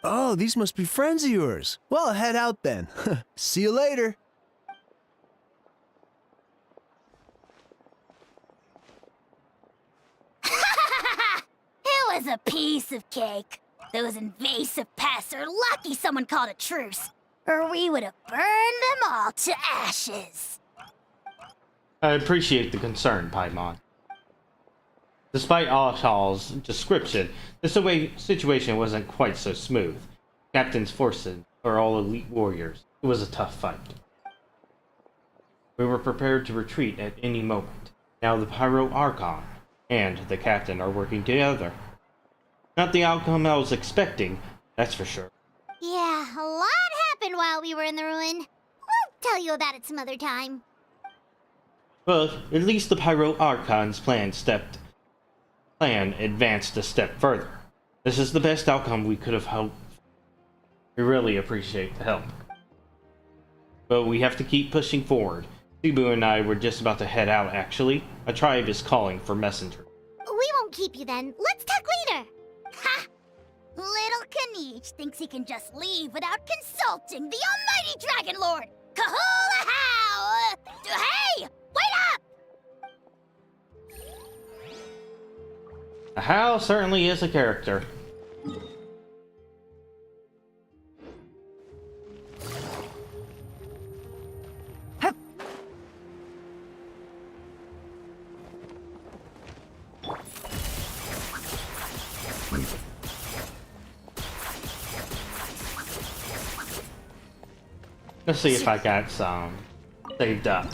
Oh, these must be friends of yours. Well, head out then. See you later. It was a piece of cake. Those invasive pests are lucky someone called a truce, or we would have burned them all to ashes. I appreciate the concern, Paimon. Despite Ashall's description, the situation wasn't quite so smooth. Captain's forces are all elite warriors. It was a tough fight. We were prepared to retreat at any moment. Now the Pyro Archon and the captain are working together. Not the outcome I was expecting, that's for sure. Yeah, a lot happened while we were in the ruin. We'll tell you about it some other time. Well, at least the Pyro Archon's plan advanced a step further. This is the best outcome we could have hoped. We really appreciate the help. But we have to keep pushing forward. Cebu and I were just about to head out, actually. A tribe is calling for messenger. We won't keep you then. Let's talk later. Ha! Little Kanich thinks he can just leave without consulting the almighty Dragon Lord. Kahula how! Hey! Wait up! Hal certainly is a character. Let's see if I got some saved up.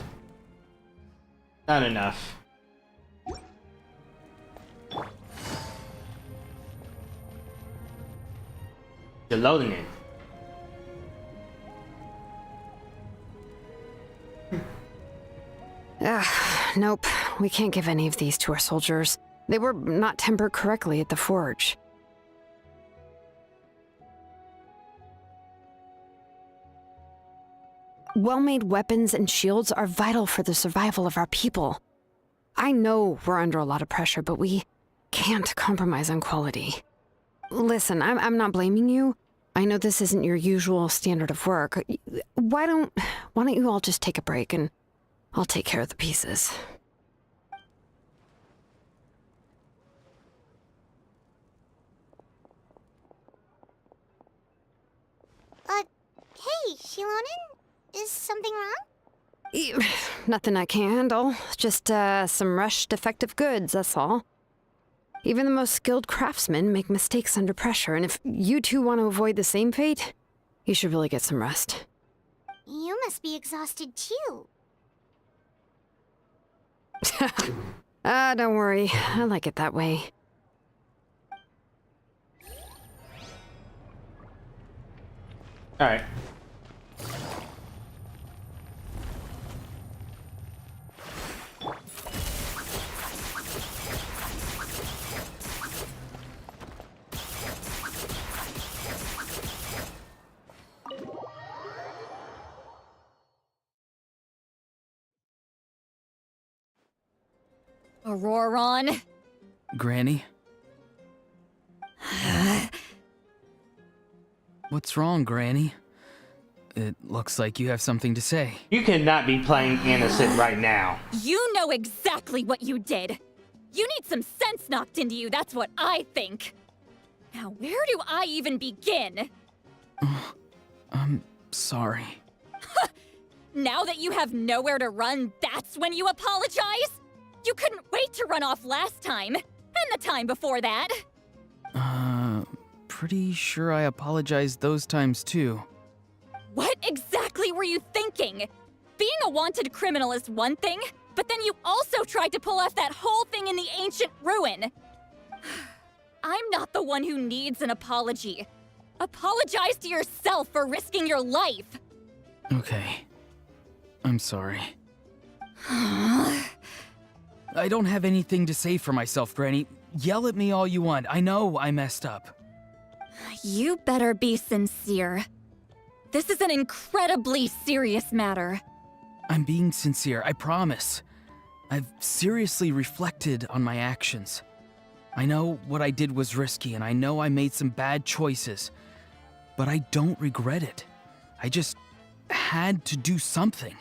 Not enough. You're loading it. Nope. We can't give any of these to our soldiers. They were not tempered correctly at the forge. Well-made weapons and shields are vital for the survival of our people. I know we're under a lot of pressure, but we can't compromise on quality. Listen, I'm not blaming you. I know this isn't your usual standard of work. Why don't you all just take a break and I'll take care of the pieces. Hey, Shilonen? Is something wrong? Nothing I can handle. Just, some rushed defective goods, that's all. Even the most skilled craftsmen make mistakes under pressure, and if you two want to avoid the same fate, you should really get some rest. You must be exhausted too. Don't worry. I like it that way. Alright. Auroron? Granny? What's wrong, Granny? It looks like you have something to say. You cannot be playing innocent right now. You know exactly what you did. You need some sense knocked into you, that's what I think. Now, where do I even begin? I'm sorry. Now that you have nowhere to run, that's when you apologize? You couldn't wait to run off last time, and the time before that. Pretty sure I apologized those times too. What exactly were you thinking? Being a wanted criminal is one thing, but then you also tried to pull off that whole thing in the ancient ruin. I'm not the one who needs an apology. Apologize to yourself for risking your life. Okay. I'm sorry. I don't have anything to say for myself, Granny. Yell at me all you want. I know I messed up. You better be sincere. This is an incredibly serious matter. I'm being sincere, I promise. I've seriously reflected on my actions. I know what I did was risky, and I know I made some bad choices. But I don't regret it. I just had to do something.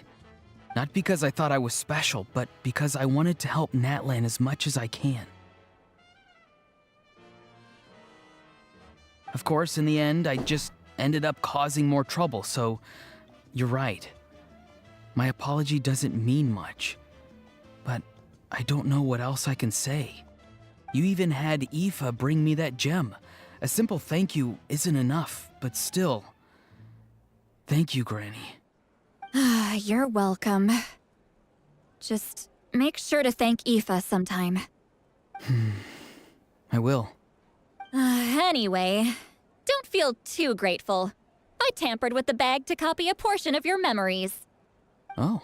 Not because I thought I was special, but because I wanted to help Natlan as much as I can. Of course, in the end, I just ended up causing more trouble, so you're right. My apology doesn't mean much, but I don't know what else I can say. You even had Aoife bring me that gem. A simple thank you isn't enough, but still. Thank you, Granny. You're welcome. Just make sure to thank Aoife sometime. I will. Anyway, don't feel too grateful. I tampered with the bag to copy a portion of your memories. Oh,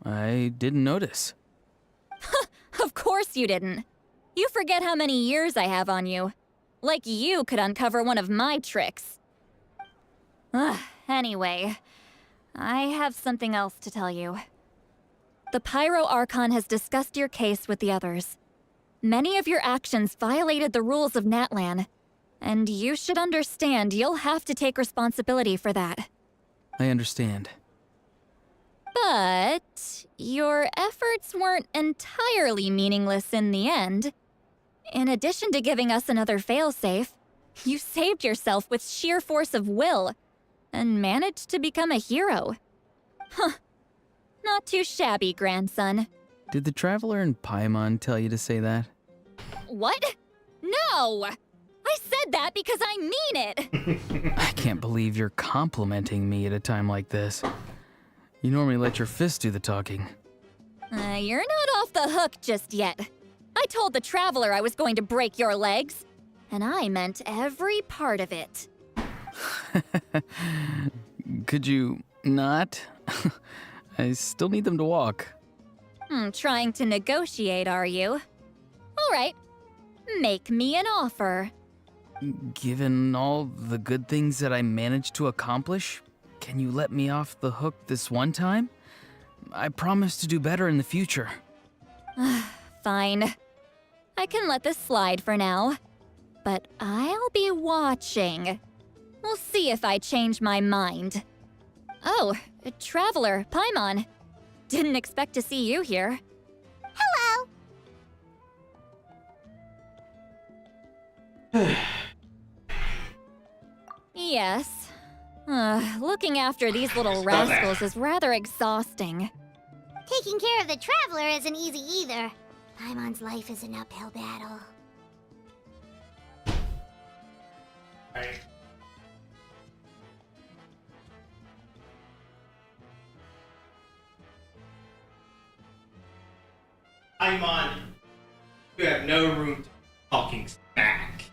I didn't notice. Of course you didn't. You forget how many years I have on you. Like you could uncover one of my tricks. Anyway, I have something else to tell you. The Pyro Archon has discussed your case with the others. Many of your actions violated the rules of Natlan, and you should understand you'll have to take responsibility for that. I understand. But your efforts weren't entirely meaningless in the end. In addition to giving us another failsafe, you saved yourself with sheer force of will and managed to become a hero. Huh. Not too shabby, grandson. Did the Traveler in Paimon tell you to say that? What? No! I said that because I mean it! I can't believe you're complimenting me at a time like this. You normally let your fists do the talking. You're not off the hook just yet. I told the Traveler I was going to break your legs, and I meant every part of it. Could you not? I still need them to walk. Trying to negotiate, are you? All right. Make me an offer. Given all the good things that I managed to accomplish, can you let me off the hook this one time? I promise to do better in the future. Fine. I can let this slide for now. But I'll be watching. We'll see if I change my mind. Oh, Traveler, Paimon. Didn't expect to see you here. Hello! Yes. Looking after these little rascals is rather exhausting. Taking care of the Traveler isn't easy either. Paimon's life is an uphill battle. Paimon, you have no room to talking smack.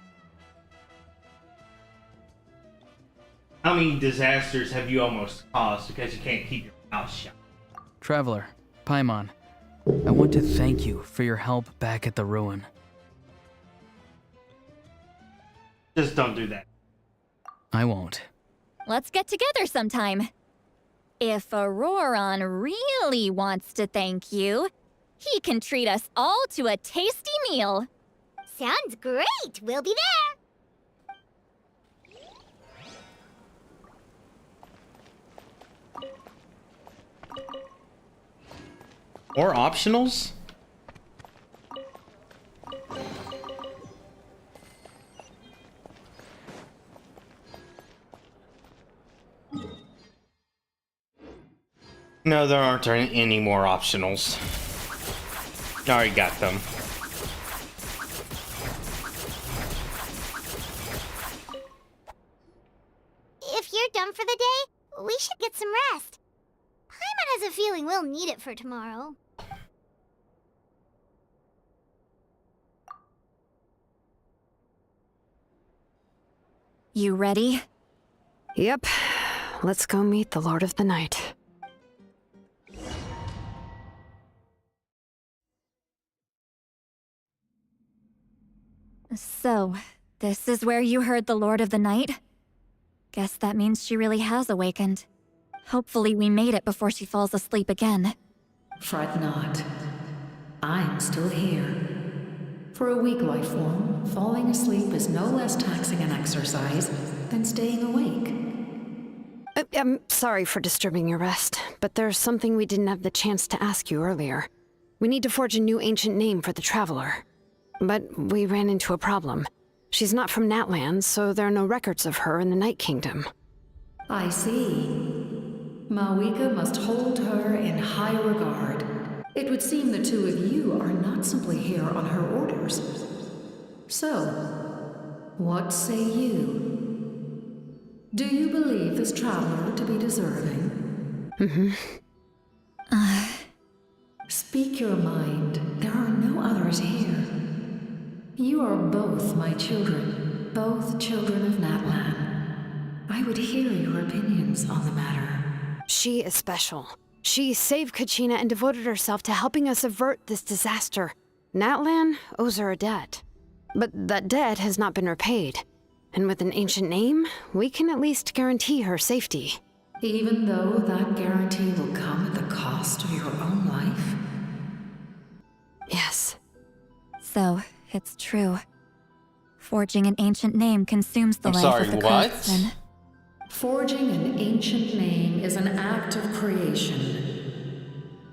How many disasters have you almost caused because you can't keep your mouth shut? Traveler, Paimon, I want to thank you for your help back at the ruin. Just don't do that. I won't. Let's get together sometime. If Auroron really wants to thank you, he can treat us all to a tasty meal. Sounds great! We'll be there! More optionals? No, there aren't any more optionals. I already got them. If you're done for the day, we should get some rest. Paimon has a feeling we'll need it for tomorrow. You ready? Yep. Let's go meet the Lord of the Night. So, this is where you heard the Lord of the Night? Guess that means she really has awakened. Hopefully we made it before she falls asleep again. Fret not. I'm still here. For a weak life form, falling asleep is no less taxing an exercise than staying awake. I'm sorry for disturbing your rest, but there's something we didn't have the chance to ask you earlier. We need to forge a new ancient name for the Traveler. But we ran into a problem. She's not from Natlan, so there are no records of her in the Night Kingdom. I see. Mawika must hold her in high regard. It would seem the two of you are not simply here on her orders. So, what say you? Do you believe this traveler to be deserving? Speak your mind. There are no others here. You are both my children, both children of Natlan. I would hear your opinions on the matter. She is special. She saved Kachina and devoted herself to helping us avert this disaster. Natlan owes her a debt. But that debt has not been repaid. And with an ancient name, we can at least guarantee her safety. Even though that guarantee will come at the cost of your own life? Yes. So, it's true. Forging an ancient name consumes the life of the craftsman. Forging an ancient name is an act of creation.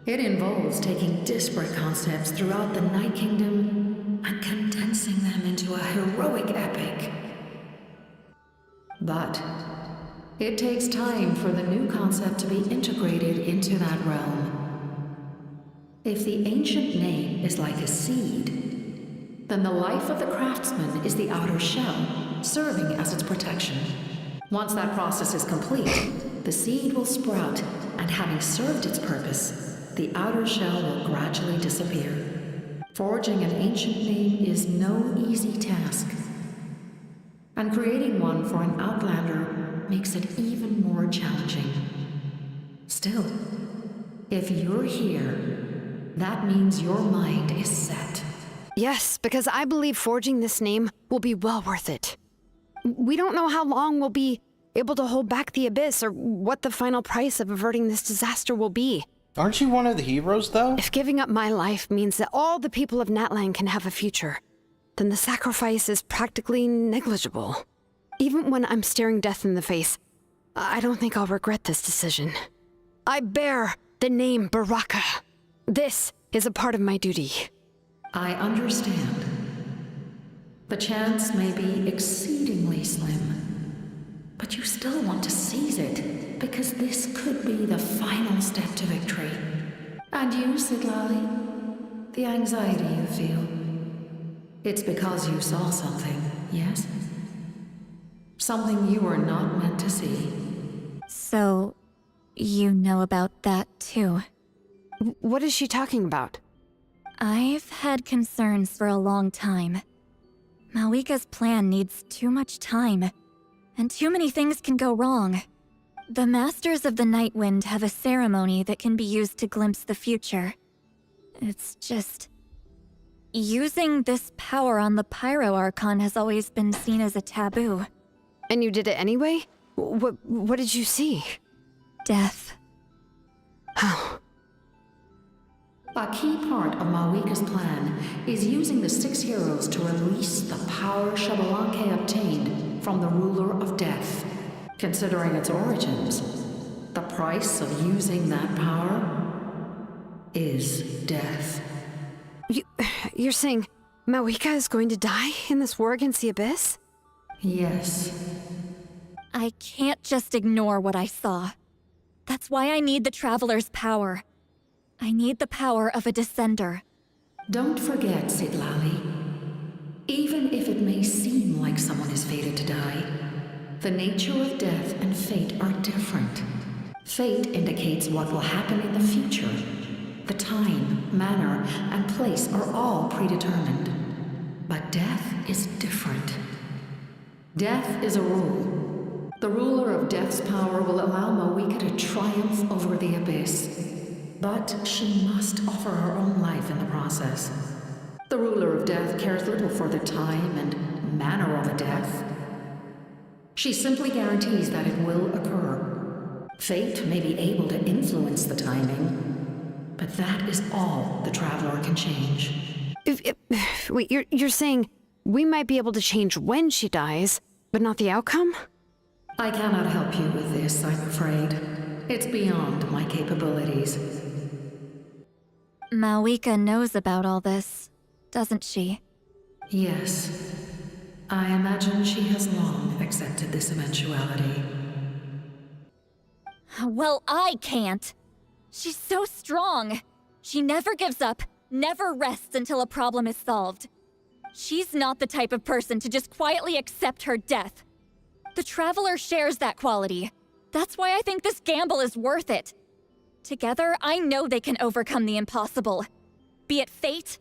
It involves taking disparate concepts throughout the Night Kingdom and condensing them into a heroic epic. But it takes time for the new concept to be integrated into that realm. If the ancient name is like a seed, then the life of the craftsman is the outer shell, serving as its protection. Once that process is complete, the seed will sprout, and having served its purpose, the outer shell will gradually disappear. Forging an ancient name is no easy task. And creating one for an outlander makes it even more challenging. Still, if you're here, that means your mind is set. Yes, because I believe forging this name will be well worth it. We don't know how long we'll be able to hold back the Abyss or what the final price of averting this disaster will be. Aren't you one of the heroes, though? If giving up my life means that all the people of Natlan can have a future, then the sacrifice is practically negligible. Even when I'm staring death in the face, I don't think I'll regret this decision. I bear the name Baraka. This is a part of my duty. I understand. The chance may be exceedingly slim, but you still want to seize it, because this could be the final step to victory. And you, Siglali, the anxiety you feel, it's because you saw something, yes? Something you were not meant to see. So, you know about that too. What is she talking about? I've had concerns for a long time. Malika's plan needs too much time, and too many things can go wrong. The Masters of the Nightwind have a ceremony that can be used to glimpse the future. It's just... using this power on the Pyro Archon has always been seen as a taboo. And you did it anyway? What did you see? Death. How? A key part of Malika's plan is using the 6 heroes to release the power Xbalanque obtained from the Ruler of Death. Considering its origins, the price of using that power is death. You're saying Malika is going to die in this war against the Abyss? Yes. I can't just ignore what I saw. That's why I need the Traveler's power. I need the power of a Descender. Don't forget, Siglali. Even if it may seem like someone is fated to die, the nature of death and fate are different. Fate indicates what will happen in the future. The time, manner, and place are all predetermined. But death is different. Death is a rule. The ruler of Death's power will allow Mawika to triumph over the Abyss. But she must offer her own life in the process. The ruler of Death cares little for the time and manner of a death. She simply guarantees that it will occur. Fate may be able to influence the timing, but that is all the Traveler can change. Wait, you're saying we might be able to change when she dies, but not the outcome? I cannot help you with this, I'm afraid. It's beyond my capabilities. Malika knows about all this, doesn't she? Yes. I imagine she has long accepted this eventuality. Well, I can't. She's so strong. She never gives up, never rests until a problem is solved. She's not the type of person to just quietly accept her death. The Traveler shares that quality. That's why I think this gamble is worth it. Together, I know they can overcome the impossible. Be it fate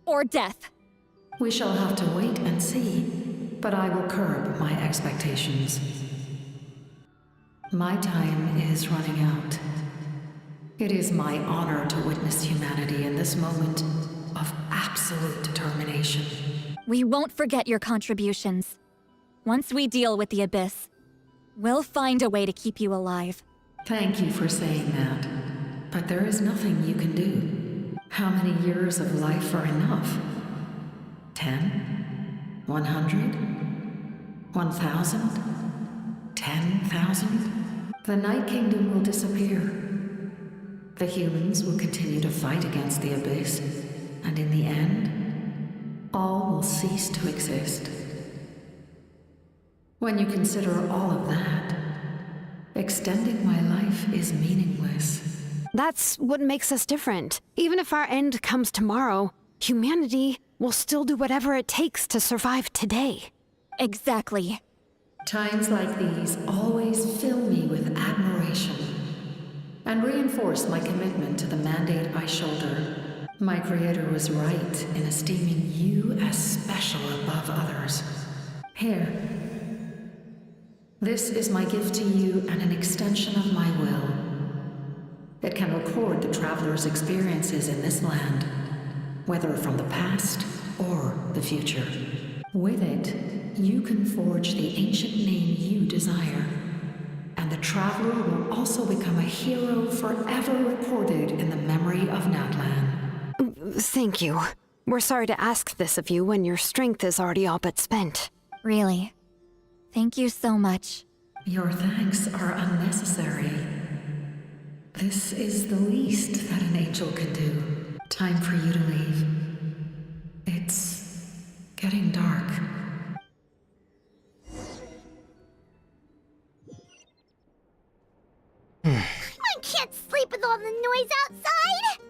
or death. We shall have to wait and see, but I will curb my expectations. My time is running out. It is my honor to witness humanity in this moment of absolute determination. We won't forget your contributions. Once we deal with the Abyss, we'll find a way to keep you alive. Thank you for saying that, but there is nothing you can do. How many years of life are enough? 10? 100? 1,000? 10,000? The Night Kingdom will disappear. The humans will continue to fight against the Abyss, and in the end, all will cease to exist. When you consider all of that, extending my life is meaningless. That's what makes us different. Even if our end comes tomorrow, humanity will still do whatever it takes to survive today. Exactly. Times like these always fill me with admiration and reinforce my commitment to the mandate I shoulder. My creator was right in esteeming you as special above others. Here. This is my gift to you and an extension of my will. It can record the traveler's experiences in this land, whether from the past or the future. With it, you can forge the ancient name you desire, and the traveler will also become a hero forever recorded in the memory of Natlan. Thank you. We're sorry to ask this of you when your strength is already all but spent. Really. Thank you so much. Your thanks are unnecessary. This is the least that an angel can do. Time for you to leave. It's getting dark. I can't sleep with all the noise outside.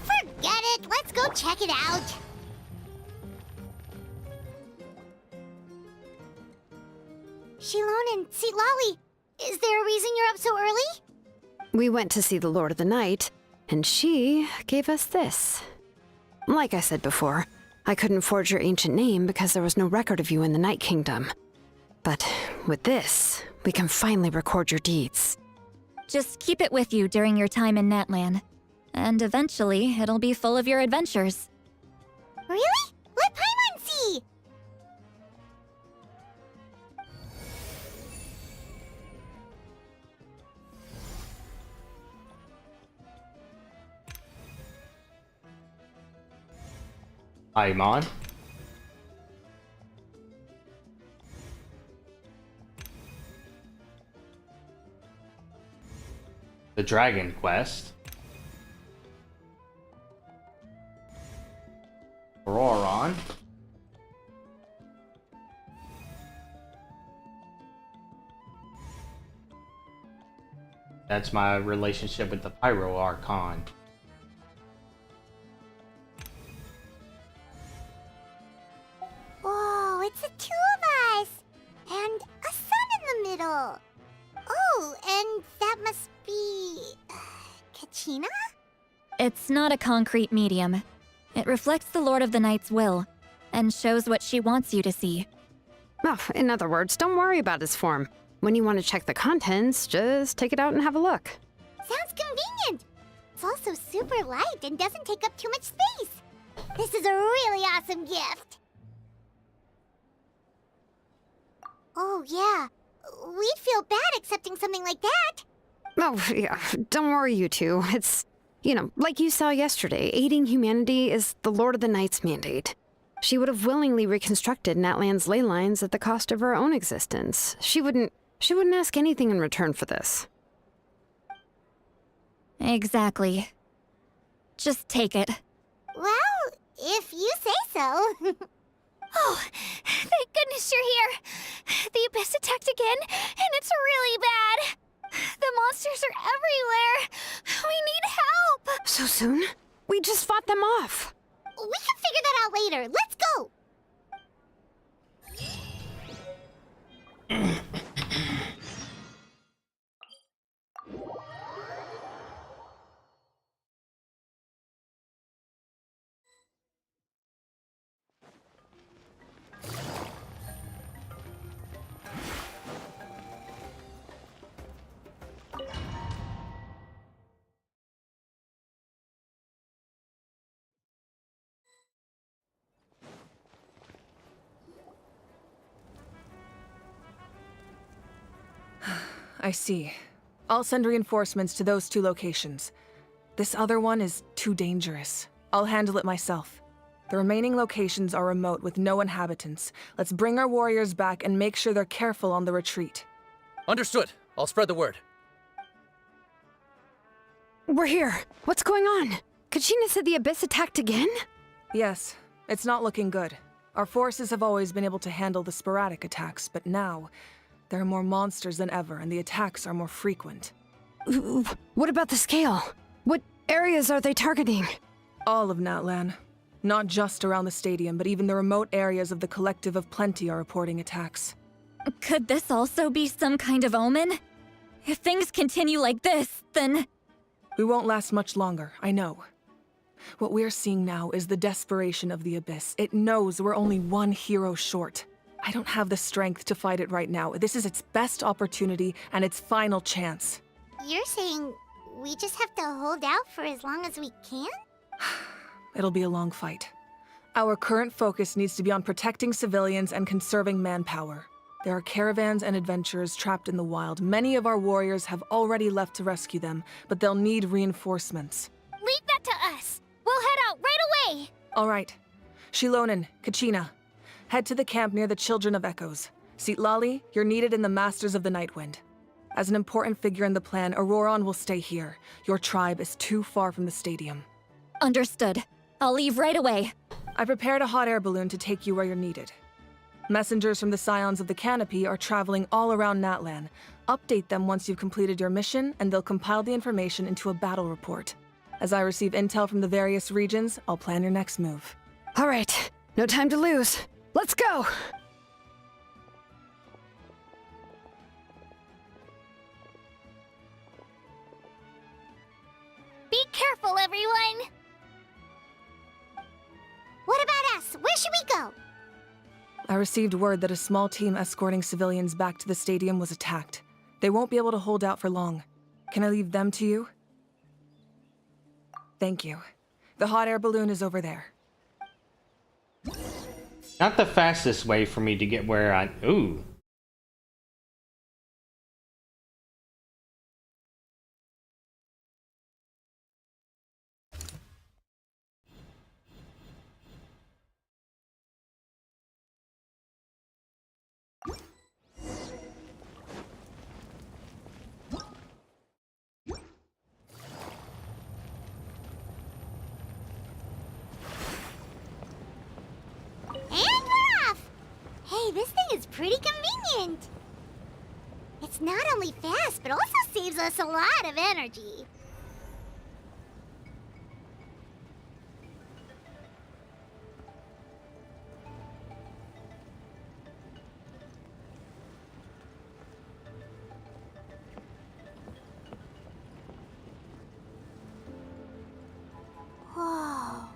Forget it. Let's go check it out. Shilon and Sitlali, is there a reason you're up so early? We went to see the Lord of the Night, and she gave us this. Like I said before, I couldn't forge your ancient name because there was no record of you in the Night Kingdom. But with this, we can finally record your deeds. Just keep it with you during your time in Natlan. And eventually, it'll be full of your adventures. Really? Let Paimon see! Paimon. The Dragon Quest. Auroron. That's my relationship with the Pyro Archon. Whoa, it's the two of us! And a sun in the middle! Oh, and that must be... Kachina? It's not a concrete medium. It reflects the Lord of the Night's will, and shows what she wants you to see. Oh, in other words, don't worry about his form. When you want to check the contents, just take it out and have a look. Sounds convenient! It's also super light and doesn't take up too much space. This is a really awesome gift. Oh, yeah. We'd feel bad accepting something like that. Oh, yeah, don't worry, you two. It's, like you saw yesterday, aiding humanity is the Lord of the Night's mandate. She would have willingly reconstructed Natlan's ley lines at the cost of her own existence. She wouldn't ask anything in return for this. Exactly. Just take it. Well, if you say so. Oh, thank goodness you're here. The Abyss attacked again, and it's really bad. The monsters are everywhere. We need help. So soon? We just fought them off. We can figure that out later. Let's go! I see. I'll send reinforcements to those 2 locations. This other one is too dangerous. I'll handle it myself. The remaining locations are remote with no inhabitants. Let's bring our warriors back and make sure they're careful on the retreat. Understood. I'll spread the word. We're here. What's going on? Kachina said the Abyss attacked again? Yes, it's not looking good. Our forces have always been able to handle the sporadic attacks, but now there are more monsters than ever, and the attacks are more frequent. What about the scale? What areas are they targeting? All of Natlan. Not just around the stadium, but even the remote areas of the Collective of Plenty are reporting attacks. Could this also be some kind of omen? If things continue like this, then... We won't last much longer, I know. What we're seeing now is the desperation of the Abyss. It knows we're only 1 hero short. I don't have the strength to fight it right now. This is its best opportunity and its final chance. You're saying we just have to hold out for as long as we can? It'll be a long fight. Our current focus needs to be on protecting civilians and conserving manpower. There are caravans and adventurers trapped in the wild. Many of our warriors have already left to rescue them, but they'll need reinforcements. Leave that to us! We'll head out right away! All right. Shilonen, Kachina, head to the camp near the Children of Echoes. Citlali, you're needed in the Masters of the Nightwind. As an important figure in the plan, Auroron will stay here. Your tribe is too far from the stadium. Understood. I'll leave right away. I prepared a hot air balloon to take you where you're needed. Messengers from the Scions of the Canopy are traveling all around Natlan. Update them once you've completed your mission, and they'll compile the information into a battle report. As I receive intel from the various regions, I'll plan your next move. All right, no time to lose. Let's go! Be careful, everyone! What about us? Where should we go? I received word that a small team escorting civilians back to the stadium was attacked. They won't be able to hold out for long. Can I leave them to you? Thank you. The hot air balloon is over there. Not the fastest way for me to get where I... Ooh. This thing is pretty convenient. It's not only fast, but also saves us a lot of energy. Whoa.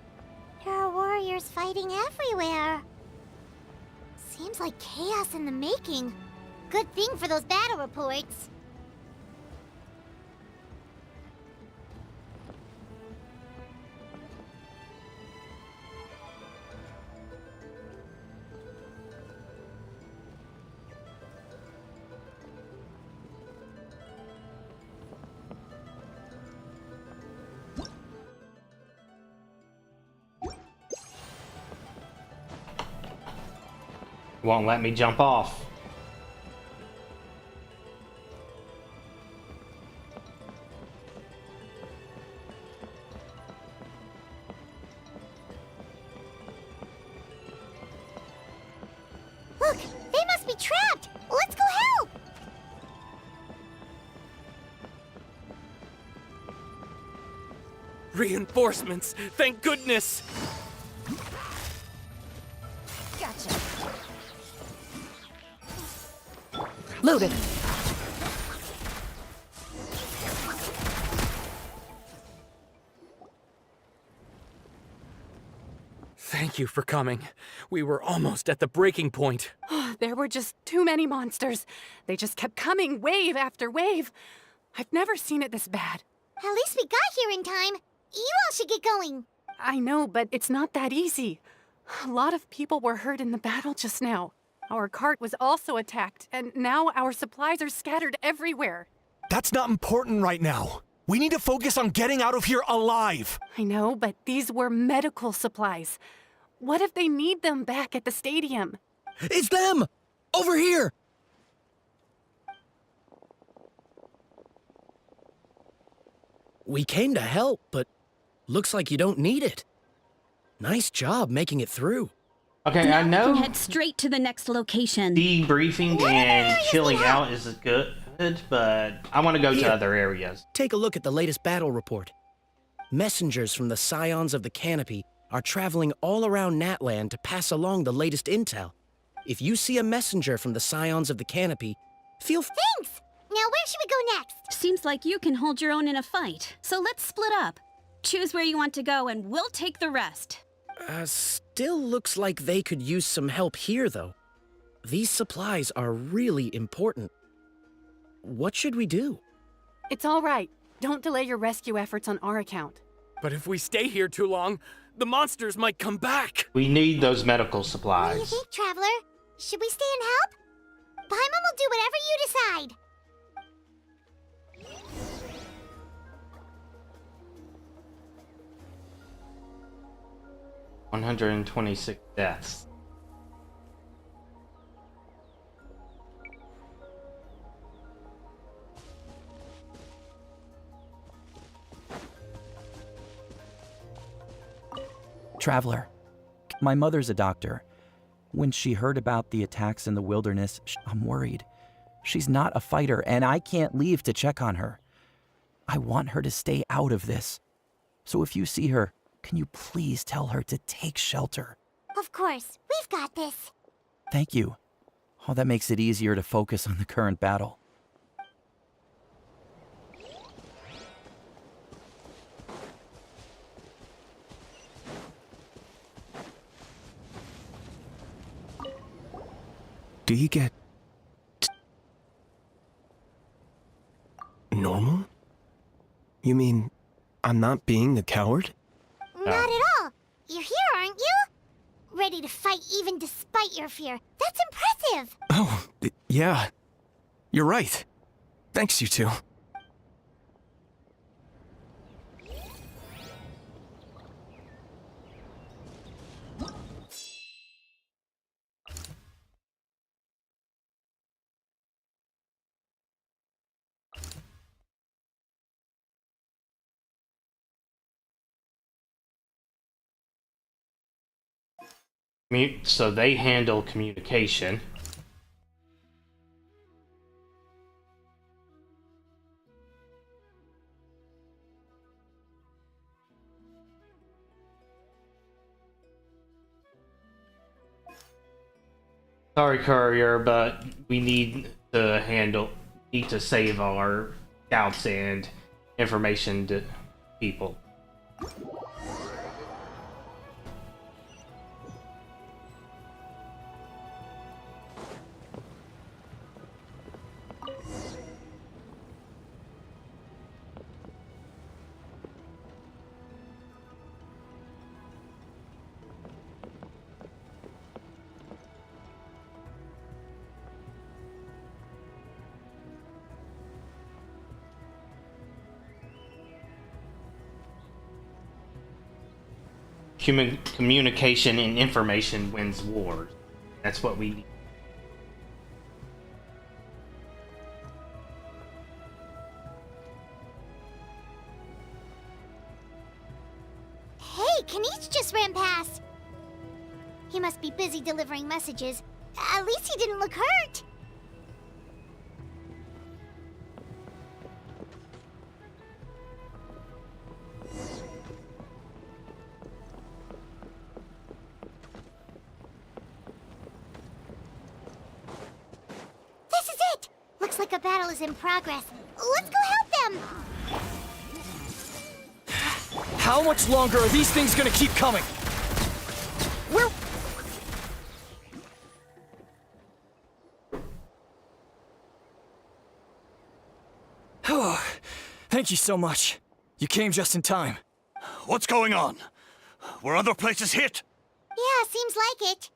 There are warriors fighting everywhere. Seems like chaos in the making. Good thing for those battle reports. Won't let me jump off. Look, they must be trapped. Let's go help. Reinforcements! Thank goodness! Loaded. Thank you for coming. We were almost at the breaking point. There were just too many monsters. They just kept coming, wave after wave. I've never seen it this bad. At least we got here in time. You all should get going. I know, but it's not that easy. A lot of people were hurt in the battle just now. Our cart was also attacked, and now our supplies are scattered everywhere. That's not important right now. We need to focus on getting out of here alive. I know, but these were medical supplies. What if they need them back at the stadium? It's them! Over here! We came to help, but looks like you don't need it. Nice job making it through. Okay, I know. We can head straight to the next location. Debriefing and chilling out is good, but I want to go to other areas. Take a look at the latest battle report. Messengers from the Scions of the Canopy are traveling all around Natland to pass along the latest intel. If you see a messenger from the Scions of the Canopy, feel Thanks! Now where should we go next? Seems like you can hold your own in a fight, so let's split up. Choose where you want to go and we'll take the rest. Still looks like they could use some help here, though. These supplies are really important. What should we do? It's all right. Don't delay your rescue efforts on our account. But if we stay here too long, the monsters might come back. We need those medical What do you supplies. think, Traveler? Should we stay and help? Paimon will do whatever you decide. 126 deaths. Traveler, my mother's a doctor. When she heard about the attacks in the wilderness, I'm worried. She's not a fighter, and I can't leave to check on her. I want her to stay out of this. So if you see her, can you please tell her to take shelter? Of course, we've got this. Thank you. Oh, that makes it easier to focus on the current battle. Do you get... normal? You mean I'm not being a coward? Not at all. You're here, aren't you? Ready to fight even despite your fear. That's impressive. Oh, yeah. You're right. Thanks, you two. So they handle communication. Sorry, courier, but we need to save our scouts and information to people. Human communication and information wins wars. That's what we need. Hey, Kanish just ran past. He must be busy delivering messages. At least he didn't look hurt. This is it! Looks like a battle is in progress. Let's go help them! How much longer are these things gonna keep coming? We're... Thank you so much. You came just in time. What's going on? Were other places hit? Yeah, seems like it.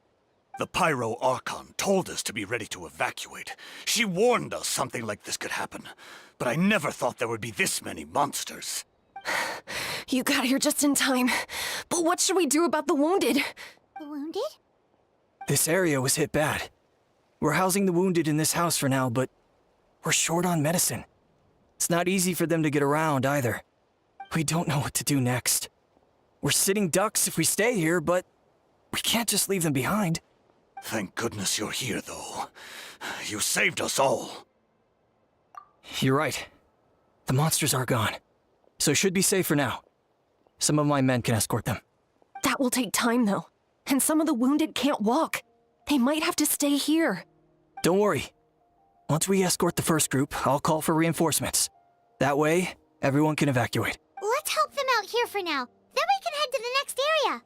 The Pyro Archon told us to be ready to evacuate. She warned us something like this could happen. But I never thought there would be this many monsters. You got here just in time. But what should we do about the wounded? The wounded? This area was hit bad. We're housing the wounded in this house for now, but we're short on medicine. It's not easy for them to get around either. We don't know what to do next. We're sitting ducks if we stay here, but we can't just leave them behind. Thank goodness you're here, though. You saved us all. You're right. The monsters are gone, so it should be safe for now. Some of my men can escort them. That will take time, though. And some of the wounded can't walk. They might have to stay here. Don't worry. Once we escort the first group, I'll call for reinforcements. That way, everyone can evacuate. Let's help them out here for now. Then we can head to the next area.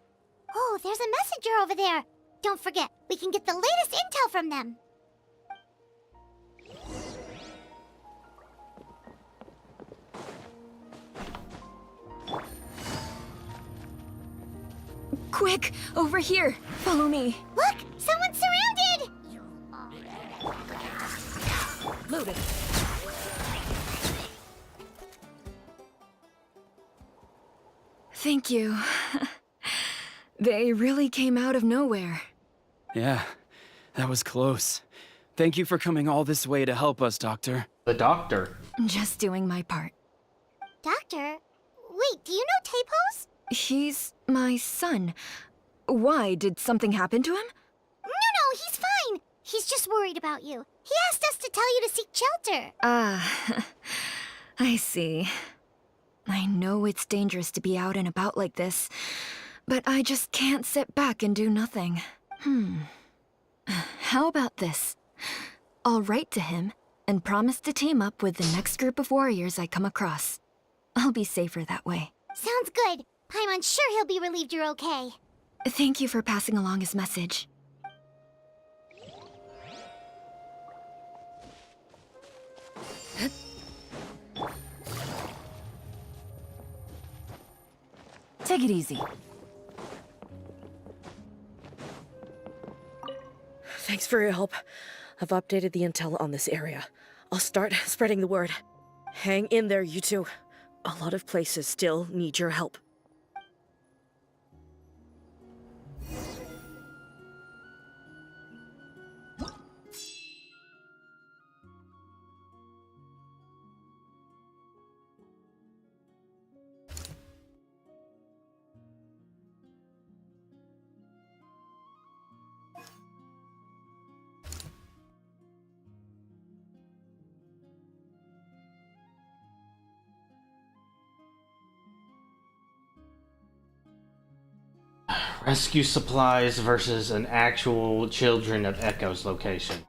Oh, there's a messenger over there. Don't forget, we can get the latest intel from them. Quick, over here. Follow me. Look, someone's surrounded! Loaded. Thank you. They really came out of nowhere. Yeah, that was close. Thank you for coming all this way to help us, Doctor. The Doctor? Just doing my part. Doctor? Wait, do you know Tapos? He's my son. Why? Did something happen to him? No, he's fine. He's just worried about you. He asked us to tell you to seek shelter. Ah, I see. I know it's dangerous to be out and about like this, but I just can't sit back and do nothing. How about this? I'll write to him and promise to team up with the next group of warriors I come across. I'll be safer that way. Sounds good. Paimon's sure he'll be relieved you're okay. Thank you for passing along his message. Take it easy. Thanks for your help. I've updated the intel on this area. I'll start spreading the word. Hang in there, you two. A lot of places still need your help. Rescue supplies versus an actual Children of Echoes location.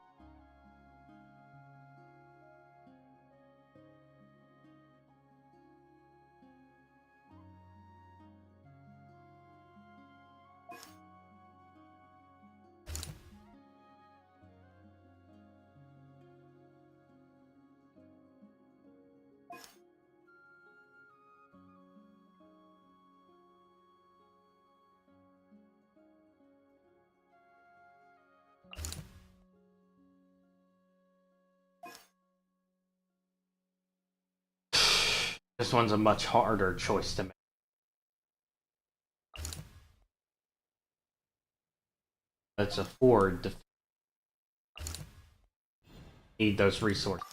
This one's a much harder choice to make. Let's afford to need those resources.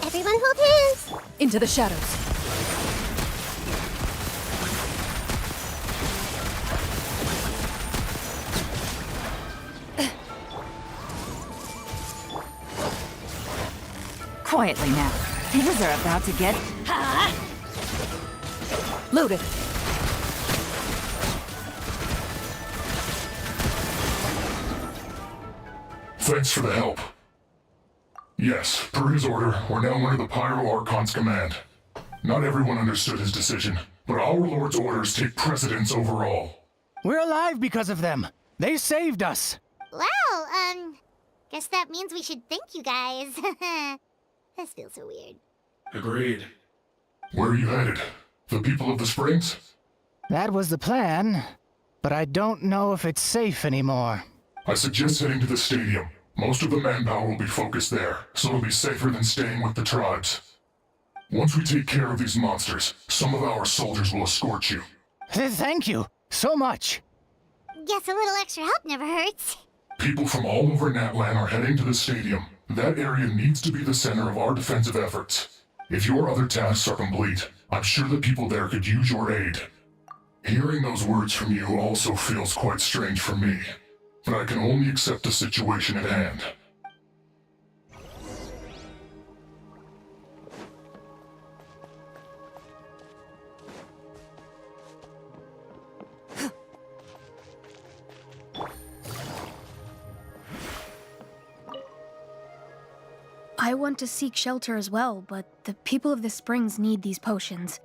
Everyone hold hands! Into the shadows. Quietly now. Things are about to get... Loaded. Thanks for the help. Yes, per his order, we're now under the Pyro Archon's command. Not everyone understood his decision, but our Lord's orders take precedence over all. We're alive because of them. They saved us. Well, guess that means we should thank you guys. This feels so weird. Agreed. Where are you headed? The people of the Springs? That was the plan, but I don't know if it's safe anymore. I suggest heading to the stadium. Most of the manpower will be focused there, so it'll be safer than staying with the tribes. Once we take care of these monsters, some of our soldiers will escort you. Thank you so much. Guess a little extra help never hurts. People from all over Natlan are heading to the stadium. That area needs to be the center of our defensive efforts. If your other tasks are complete, I'm sure the people there could use your aid. Hearing those words from you also feels quite strange for me, but I can only accept the situation at hand. I want to seek shelter as well, but the people of the Springs need these potions.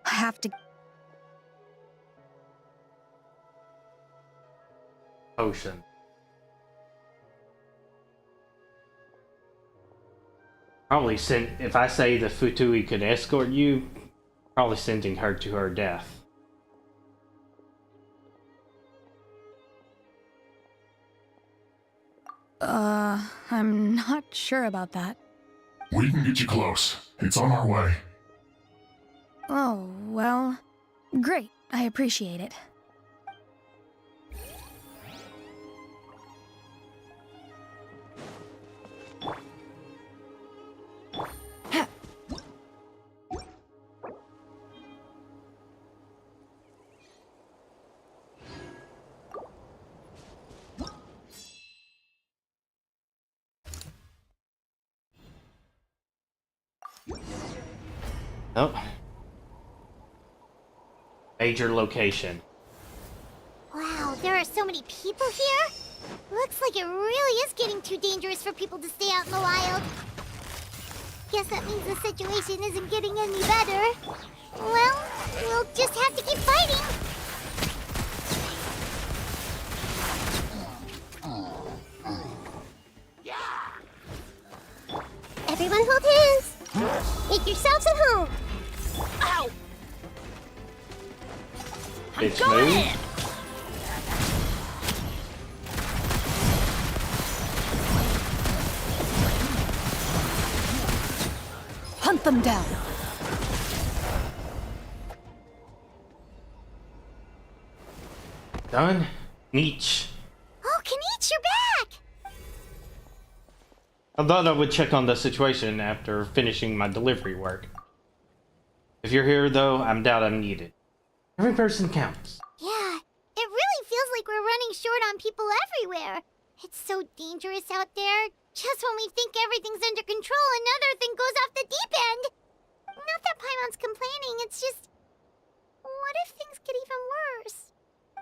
I have to... Potion. Probably send, if I say the Futui could escort you, probably sending her to her death. I'm not sure about that. We can get you close. It's on our way. Oh, well, great. I appreciate it. Oh. Major location. Wow, there are so many people here? Looks like it really is getting too dangerous for people to stay out in the wild. Guess that means the situation isn't getting any better. Well, we'll just have to keep fighting. Everyone hold hands. Make yourselves at home. Ow! Bitch move. Hunt them down. Done? Nietzsche. Oh, Kanich, you're back! I thought I would check on the situation after finishing my delivery work. If you're here, though, I doubt I'm needed. Every person counts. Yeah, it really feels like we're running short on people everywhere. It's so dangerous out there. Just when we think everything's under control, another thing goes off the deep end. Not that Paimon's complaining, it's just... What if things get even worse?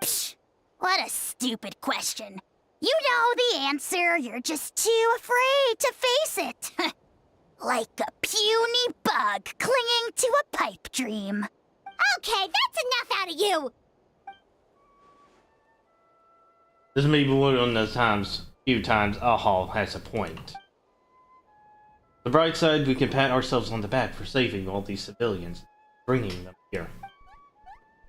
Psh, what a stupid question. You know the answer, you're just too afraid to face it. Like a puny bug clinging to a pipe dream. Okay, that's enough out of you! This may be one of those few times Ahal has a point. The bright side, we can pat ourselves on the back for saving all these civilians, bringing them here.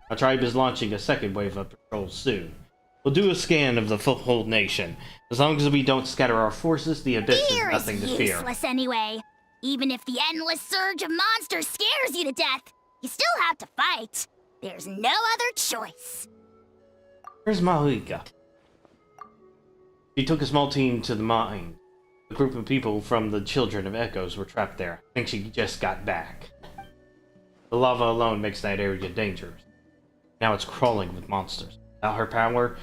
Our tribe is launching a second wave of patrols soon. We'll do a scan of the whole nation. As long as we don't scatter our forces, the Abyss is nothing to fear. Useless anyway. Even if the endless surge of monsters scares you to death, you still have to fight. There's no other choice. Where's Mahika? She took a small team to the mine. A group of people from the Children of Echoes were trapped there. I think she just got back. The lava alone makes that area dangerous. Now it's crawling with monsters. Without her power,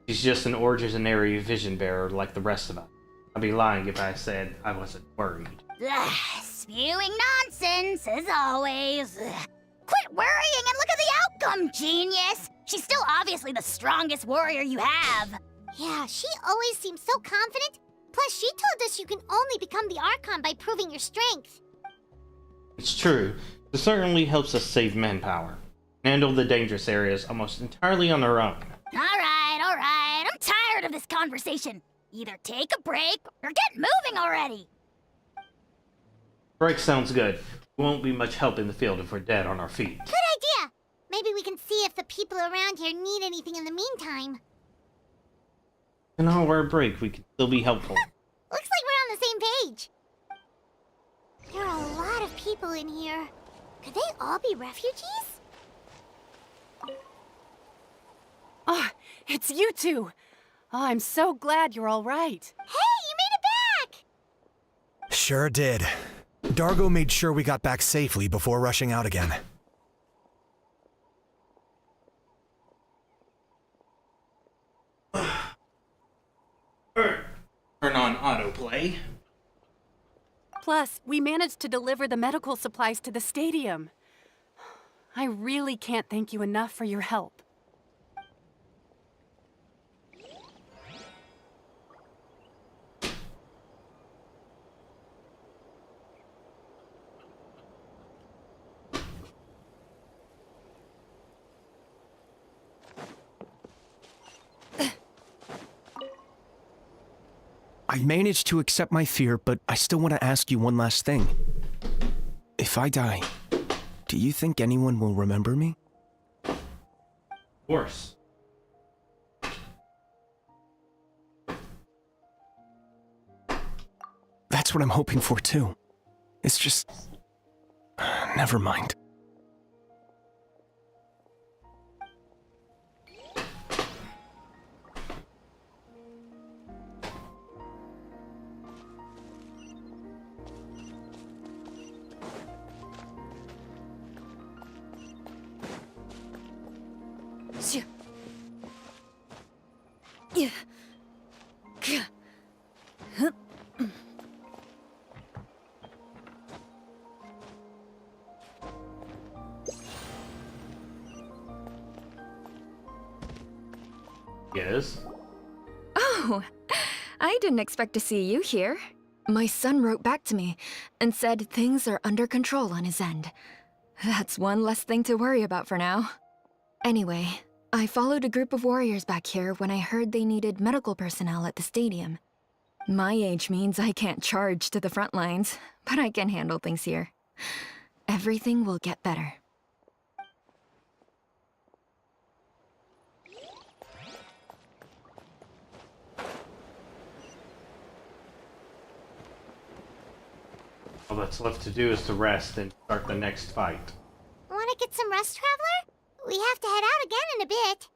she's just an ordinary vision bearer like the rest of us. I'd be lying if I said I wasn't worried. Ugh, spewing nonsense, as always. Ugh. Quit worrying and look at the outcome, genius! She's still obviously the strongest warrior you have. Yeah, she always seems so confident. Plus, she told us you can only become the Archon by proving your strength. It's true. This certainly helps us save manpower. Handle the dangerous areas almost entirely on our own. Alright. I'm tired of this conversation. Either take a break or get moving already. Break sounds good. We won't be much help in the field if we're dead on our feet. Good idea! Maybe we can see if the people around here need anything in the meantime. In our break, we can still be helpful. Looks like we're on the same page. There are a lot of people in here. Could they all be refugees? Oh, it's you two. Oh, I'm so glad you're all right. Hey, you made it back! Sure did. Dargo made sure we got back safely before rushing out again. Turn on autoplay. Plus, we managed to deliver the medical supplies to the stadium. I really can't thank you enough for your help. I managed to accept my fear, but I still want to ask you one last thing. If I die, do you think anyone will remember me? Of course. That's what I'm hoping for too. It's just... never mind. Yes? Oh, I didn't expect to see you here. My son wrote back to me and said things are under control on his end. That's one less thing to worry about for now. Anyway, I followed a group of warriors back here when I heard they needed medical personnel at the stadium. My age means I can't charge to the front lines, but I can handle things here. Everything will get better. All that's left to do is to rest and start the next fight. Want to get some rest, Traveler? We have to head out again in a bit.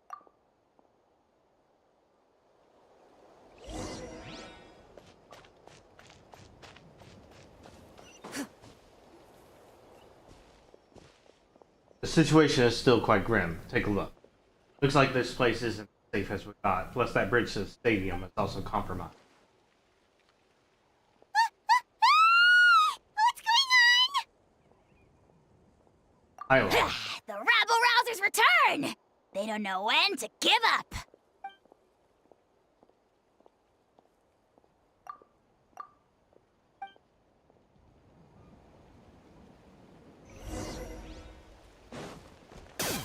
The situation is still quite grim. Take a look. Looks like this place isn't as safe as we thought. Plus that bridge to the stadium is also compromised. The rabble-rousers return! They don't know when to give up!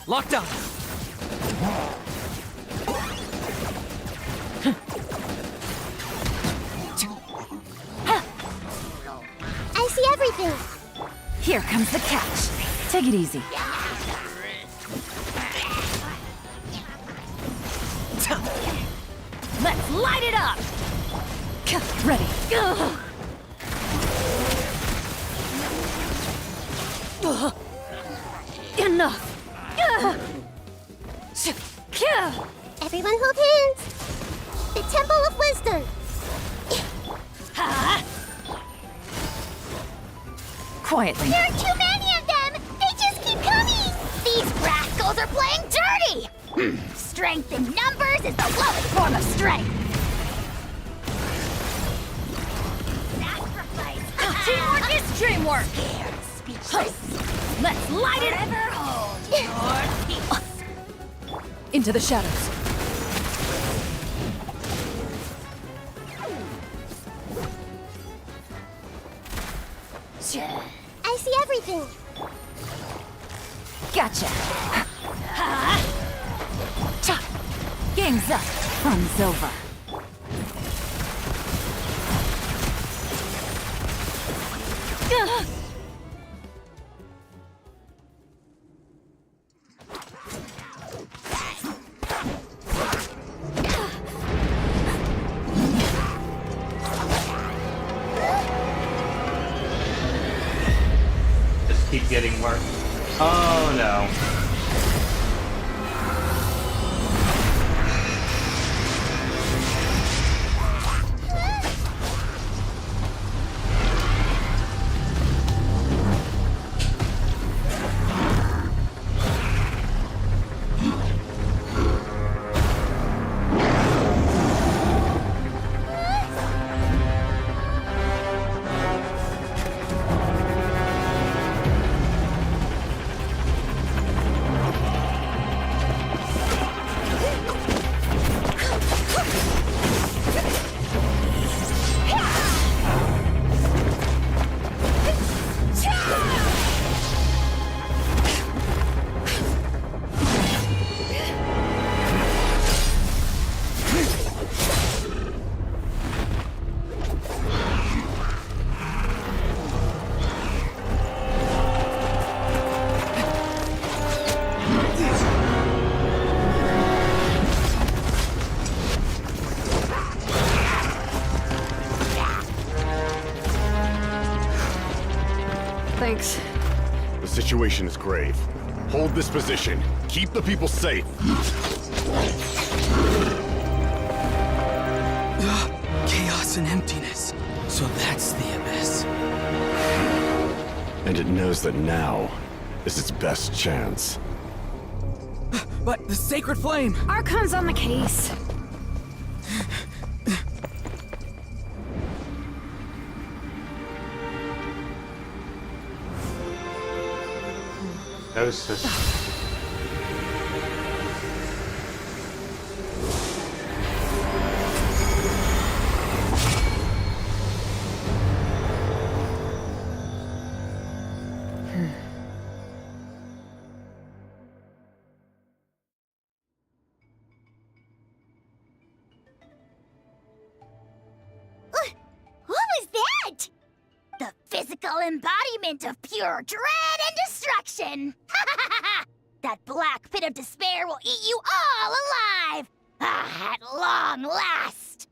Lockdown! I see everything. Here comes the catch. Take it easy. Let's light it up! Ready. Enough! Everyone hold hands. The Temple of Wisdom. Quietly. There are too many of them! They just keep coming! These rascals are playing dirty! Strength in numbers is the lowest form of strength! Teamwork is dreamwork! Let's light it! Into the shadows. I see everything. Gotcha. Game's up. Fun's over. Just keep getting worse. Oh no. Thanks. The situation is grave. Hold this position. Keep the people safe. Chaos and emptiness. So that's the abyss. And it knows that now is its best chance. But the sacred flame! Archon's on the case. Gnosis. What was that? The physical embodiment of pure dread and destruction! That black pit of despair will eat you all alive! At long last!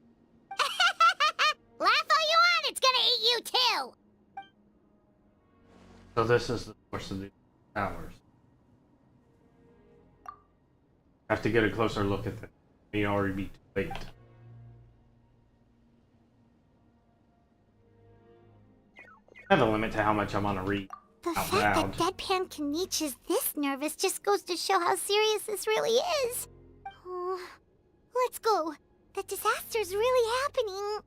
Laugh all you want, it's gonna eat you too! So this is the source of the powers. I have to get a closer look at that. May already be too late. I have a limit to how much I want to read The out fact loud. that Deadpan Kaniche is this nervous just goes to show how serious this really is. Oh, let's go. The disaster's really happening.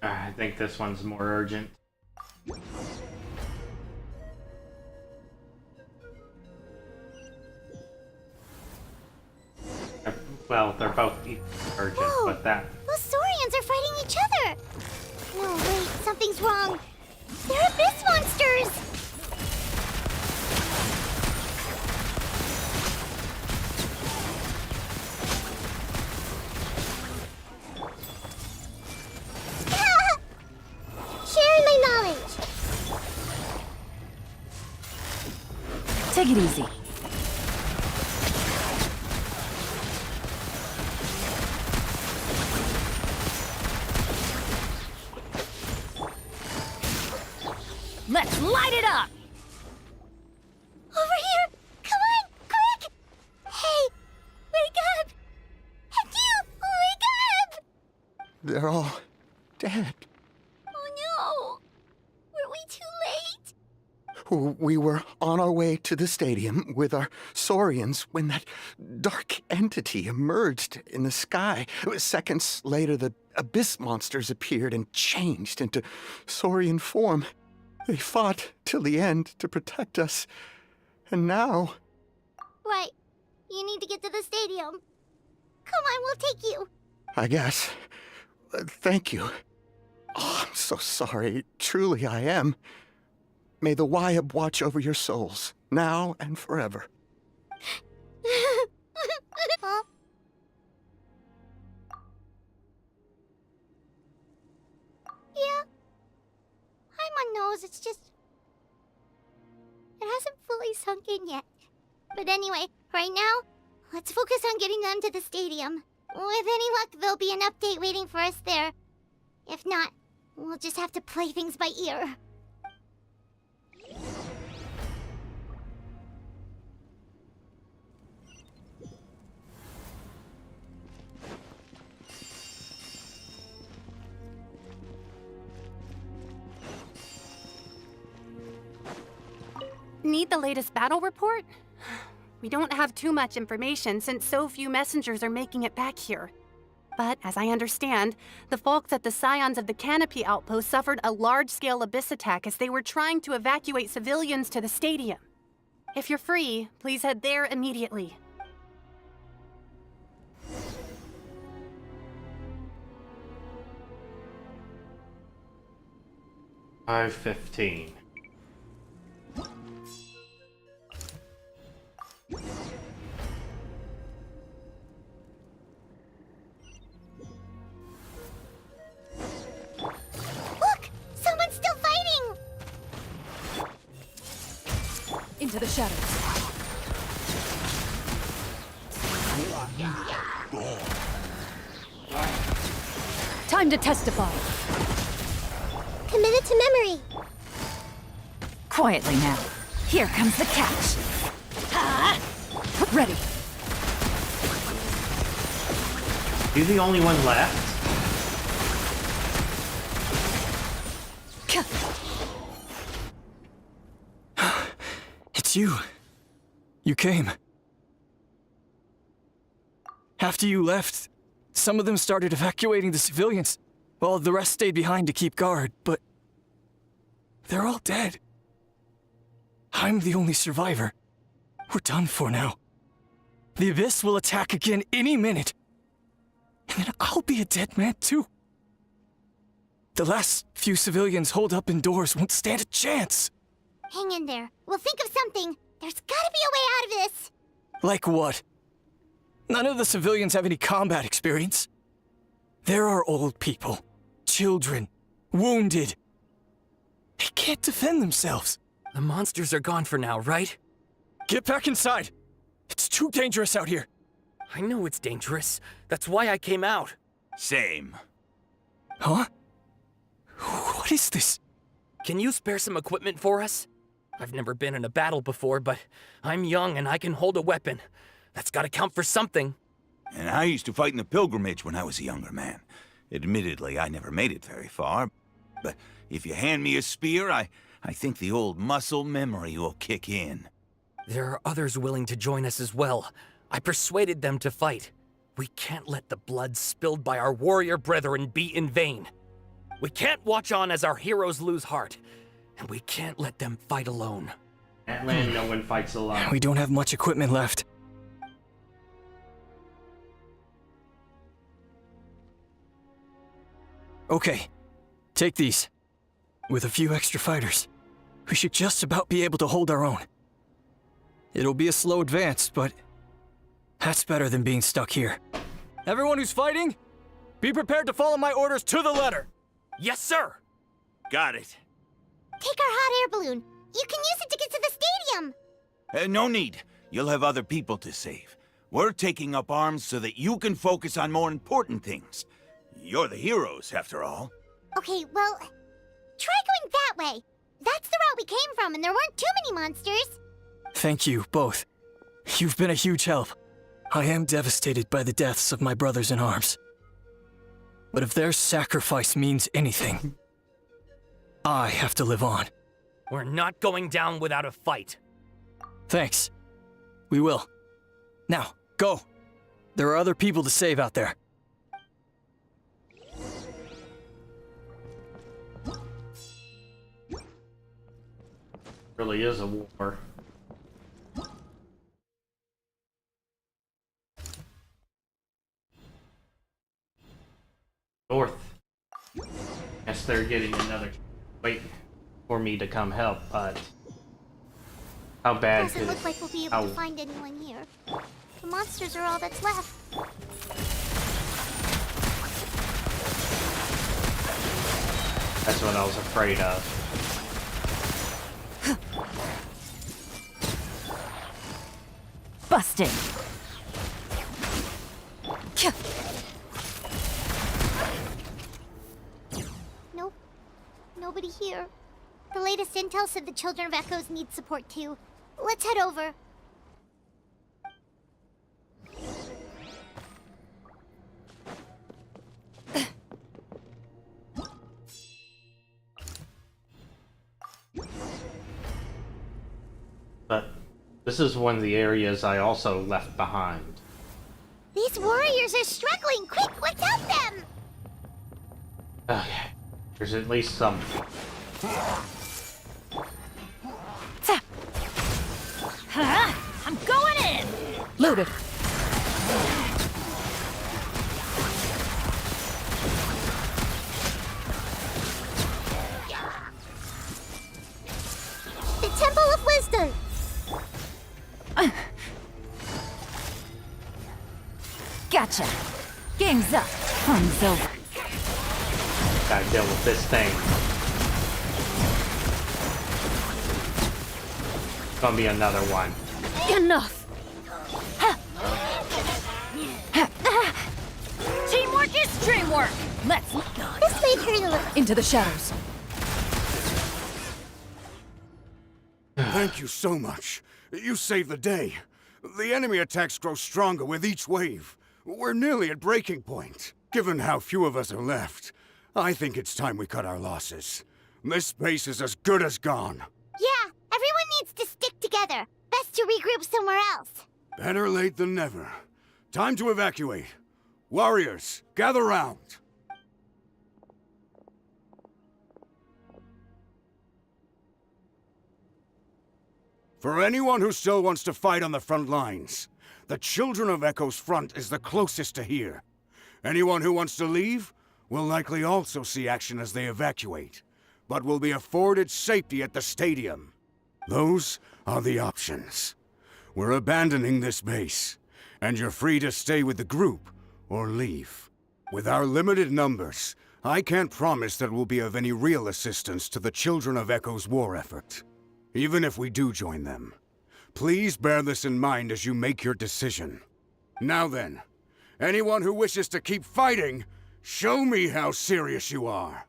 I think this one's more urgent. Well, they're both urgent, Whoa, but that... those Saurians are fighting each other! No, wait, something's wrong. They're abyss monsters! Sharing my knowledge. Take it easy. Let's light it up! Over here! Come on, quick! Hey, wake up! And you, wake up! They're all dead. Oh no! Were we too late? We were on our way to the stadium with our Saurians when that dark entity emerged in the sky. Seconds later, the abyss monsters appeared and changed into Saurian form. They fought till the end to protect us. And now... Right. You need to get to the stadium. Come on, we'll take you. I guess. Thank you. Oh, I'm so sorry. Truly I am. May the Wyab watch over your souls, now and forever. Huh? Yeah. I'm on nose, it's just... It hasn't fully sunk in yet. But anyway, right now, let's focus on getting them to the stadium. With any luck, there'll be an update waiting for us there. If not, we'll just have to play things by ear. Need the latest battle report? We don't have too much information since so few messengers are making it back here. But as I understand, the folks at the Scions of the Canopy outpost suffered a large-scale abyss attack as they were trying to evacuate civilians to the stadium. If you're free, please head there immediately. $5:15. Look! Someone's still fighting! Into the shadows. Time to testify. Committed to memory. Quietly now. Here comes the catch. Ready. You the only one left? It's you. You came. After you left, some of them started evacuating the civilians, while the rest stayed behind to keep guard, but they're all dead. I'm the only survivor. We're done for now. The Abyss will attack again any minute. And then I'll be a dead man too. The last few civilians holed up indoors won't stand a chance. Hang in there. We'll think of something. There's gotta be a way out of this. Like what? None of the civilians have any combat experience. There are old people, children, wounded. They can't defend themselves. The monsters are gone for now, right? Get back inside. It's too dangerous out here. I know it's dangerous. That's why I came out. Same. Huh? What is this? Can you spare some equipment for us? I've never been in a battle before, but I'm young and I can hold a weapon. That's gotta count for something. And I used to fight in the pilgrimage when I was a younger man. Admittedly, I never made it very far. But if you hand me a spear, I think the old muscle memory will kick in. There are others willing to join us as well. I persuaded them to fight. We can't let the blood spilled by our warrior brethren be in vain. We can't watch on as our heroes lose heart. And we can't let them fight alone. At land, no one fights alone. We don't have much equipment left. Okay, take these. With a few extra fighters, we should just about be able to hold our own. It'll be a slow advance, but that's better than being stuck here. Everyone who's fighting, be prepared to follow my orders to the letter. Yes, sir! Got it. Take our hot air balloon. You can use it to get to the stadium. No need. You'll have other people to save. We're taking up arms so that you can focus on more important things. You're the heroes, after all. Okay, well, try going that way. That's the route we came from, and there weren't too many monsters. Thank you, both. You've been a huge help. I am devastated by the deaths of my brothers in arms. But if their sacrifice means anything, I have to live on. We're not going down without a fight. Thanks. We will. Now, go. There are other people to save out there. Really is a war. North. Guess they're getting another wait for me to come help, but how bad Doesn't could look like we'll be able to find anyone here. The monsters are all that's left. That's what I was afraid of. Busted. Nope. Nobody here. The latest intel said the Children of Echoes need support too. Let's head over. But this is one of the areas I also left behind. These warriors are struggling. Quick, let's help them! Okay. There's at least some. I'm going in! Loaded. The Temple of Wisdom! Gotcha. Game's up. Fun's over. Gotta deal with this thing. Gonna be another one. Enough. Teamwork is dreamwork. Let's This made her look. into the shadows. Thank you so much. You saved the day. The enemy attacks grow stronger with each wave. We're nearly at breaking point. Given how few of us are left, I think it's time we cut our losses. This base is as good as gone. Yeah, everyone needs to stick together. Best to regroup somewhere else. Better late than never. Time to evacuate. Warriors, gather round. For anyone who still wants to fight on the front lines, the Children of Echo's front is the closest to here. Anyone who wants to leave will likely also see action as they evacuate, but will be afforded safety at the stadium. Those are the options. We're abandoning this base, and you're free to stay with the group or leave. With our limited numbers, I can't promise that we'll be of any real assistance to the Children of Echo's war effort. Even if we do join them, please bear this in mind as you make your decision. Now then, anyone who wishes to keep fighting, show me how serious you are.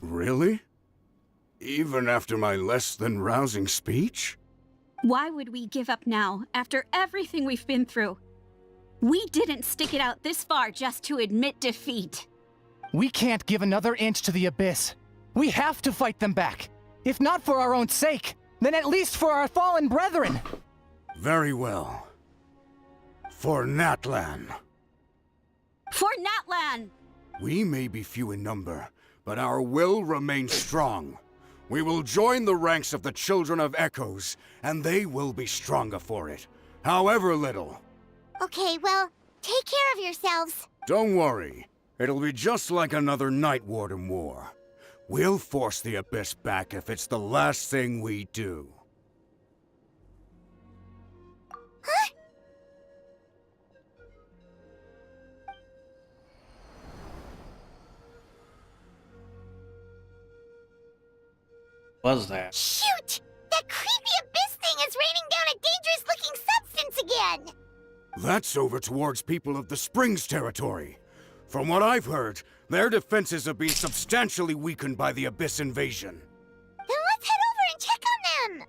Really? Even after my less than rousing speech? Why would we give up now, after everything we've been through? We didn't stick it out this far just to admit defeat. We can't give another inch to the Abyss. We have to fight them back. If not for our own sake, then at least for our fallen brethren. Very well. For Natlan. For Natlan! We may be few in number, but our will remains strong. We will join the ranks of the Children of Echoes, and they will be stronger for it, however little. Okay, well, take care of yourselves. Don't worry. It'll be just like another Night Warden war. We'll force the Abyss back if it's the last thing we do. Huh? Was that? Shoot! That creepy Abyss thing is raining down a dangerous-looking substance again! That's over towards people of the Springs territory. From what I've heard, their defenses have been substantially weakened by the Abyss invasion. Then let's head over and check on them!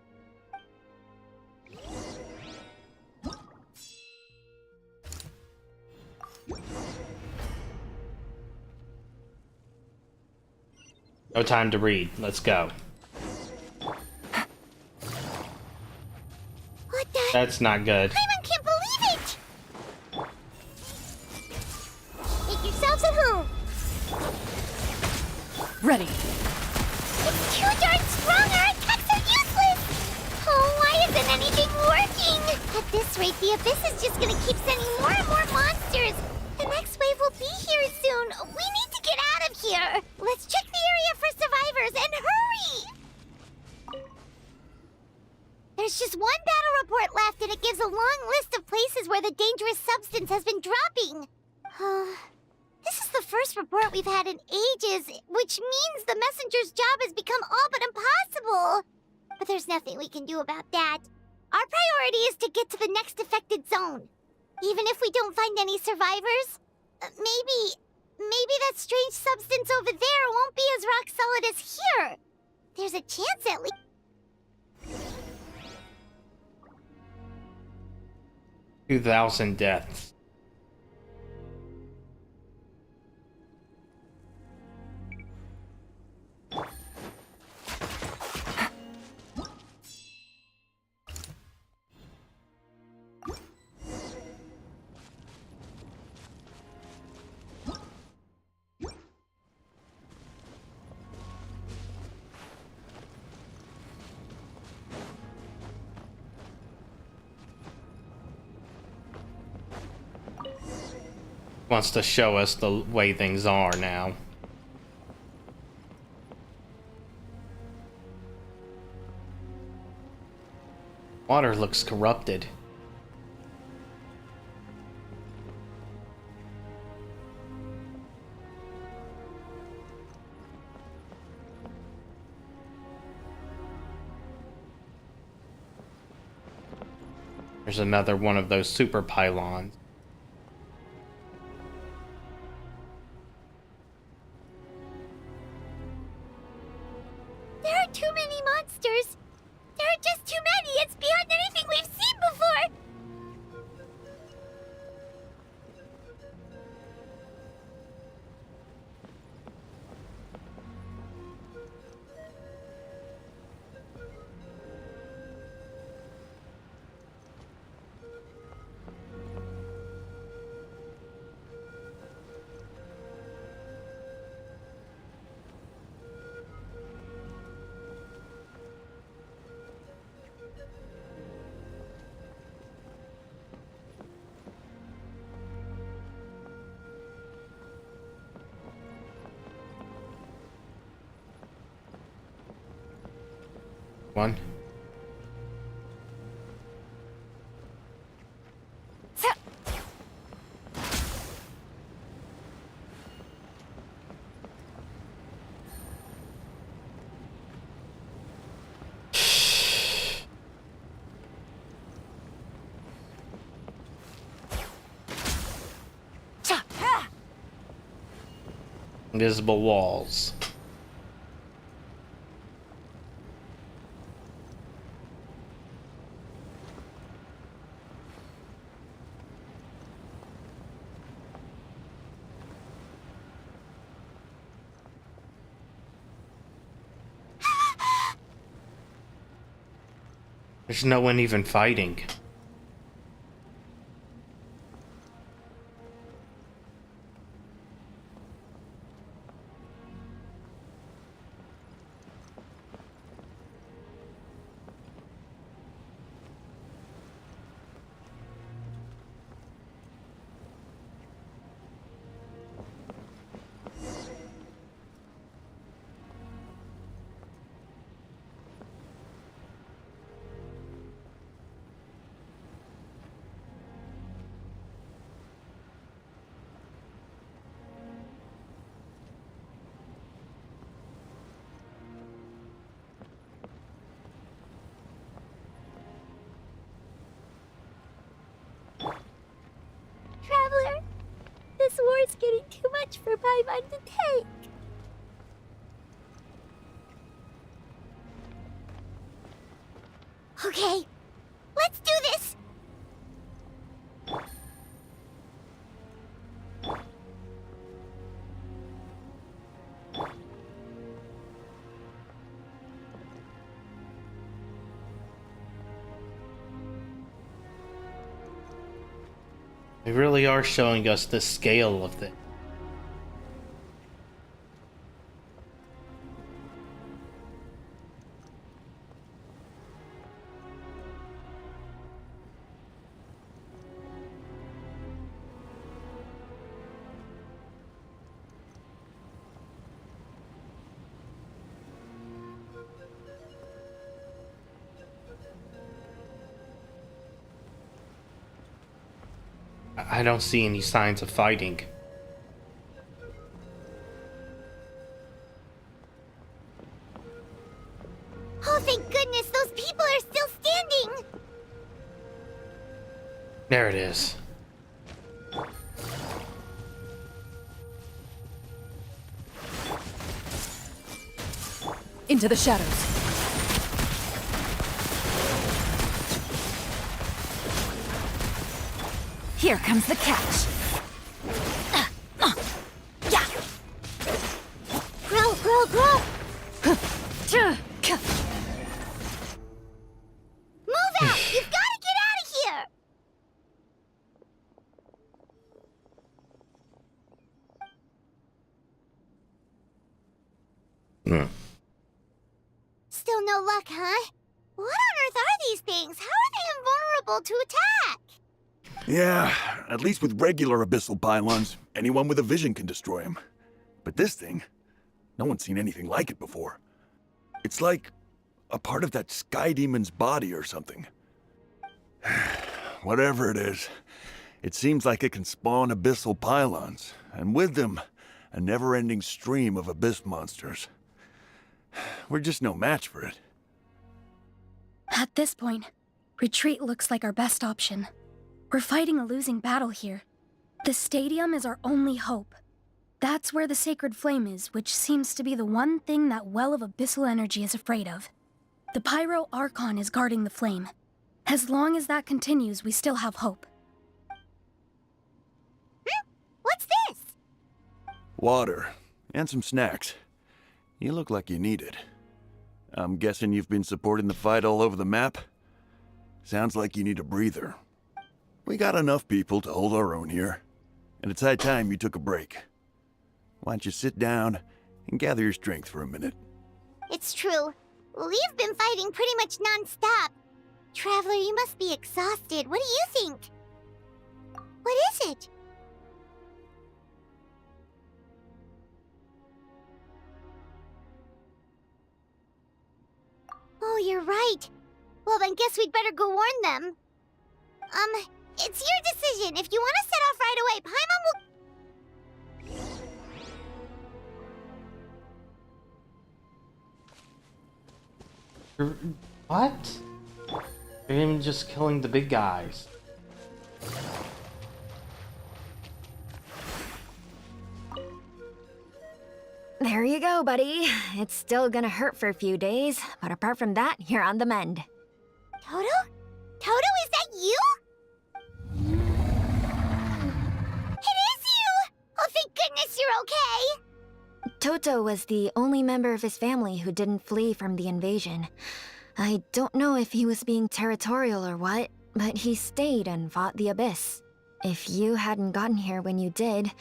No time to read. Let's go. What the? That's not good. Paimon can't believe it! Make yourselves at home. Ready. It's too darn strong! Our attacks are useless! Oh, why isn't anything working? At this rate, the Abyss is just gonna keep sending more and more monsters! The next wave will be here soon! We need to get out of here! Let's check the area for survivors, and hurry! There's just one battle report left, and it gives a long list of places where the dangerous substance has been dropping. This is the first report we've had in ages, which means the messenger's job has become all but impossible. But there's nothing we can do about that. Our priority is to get to the next affected zone. Even if we don't find any survivors, maybe that strange substance over there won't be as rock solid as here. There's a chance at least. 2,000 deaths. Wants to show us the way things are now. Water looks corrupted. There's another one of those super pylons. There are too many monsters. There are just too many. It's beyond anything we've seen before. One. Invisible walls. There's no one even fighting. war's getting too much for Paimon to take. Okay, let's do this! They really are showing us the scale of it. I don't see any signs of fighting. Oh, thank goodness, those people are still standing! There it is. Into the shadows. Here comes the catch. Yeah! Grow, grow, grow! Move out! You've got to get out of here! Still no luck, huh? What on earth are these things? How are they invulnerable to attack? Yeah, at least with regular abyssal pylons, anyone with a vision can destroy them. But this thing, no one's seen anything like it before. It's like a part of that sky demon's body or something. Whatever it is, it seems like it can spawn abyssal pylons, and with them, a never-ending stream of abyss monsters. We're just no match for it. At this point, retreat looks like our best option. We're fighting a losing battle here. The stadium is our only hope. That's where the sacred flame is, which seems to be the one thing that well of abyssal energy is afraid of. The Pyro Archon is guarding the flame. As long as that continues, we still have hope. What's this? Water, and some snacks. You look like you need it. I'm guessing you've been supporting the fight all over the map? Sounds like you need a breather. We got enough people to hold our own here, and it's high time you took a break. Why don't you sit down and gather your strength for a minute? It's true. We've been fighting pretty much non-stop. Traveler, you must be exhausted. What do you think? What is it? Oh, you're right. Well, then guess we'd better go warn them. It's your decision. If you want to set off right away, Paimon will... What? They're even just killing the big guys. There you go, buddy. It's still gonna hurt for a few days, but apart from that, you're on the mend. Toto? Toto, is that you? It is you! Oh, thank goodness you're okay! Toto was the only member of his family who didn't flee from the invasion. I don't know if he was being territorial or what, but he stayed and fought the Abyss. If you hadn't gotten here when you did,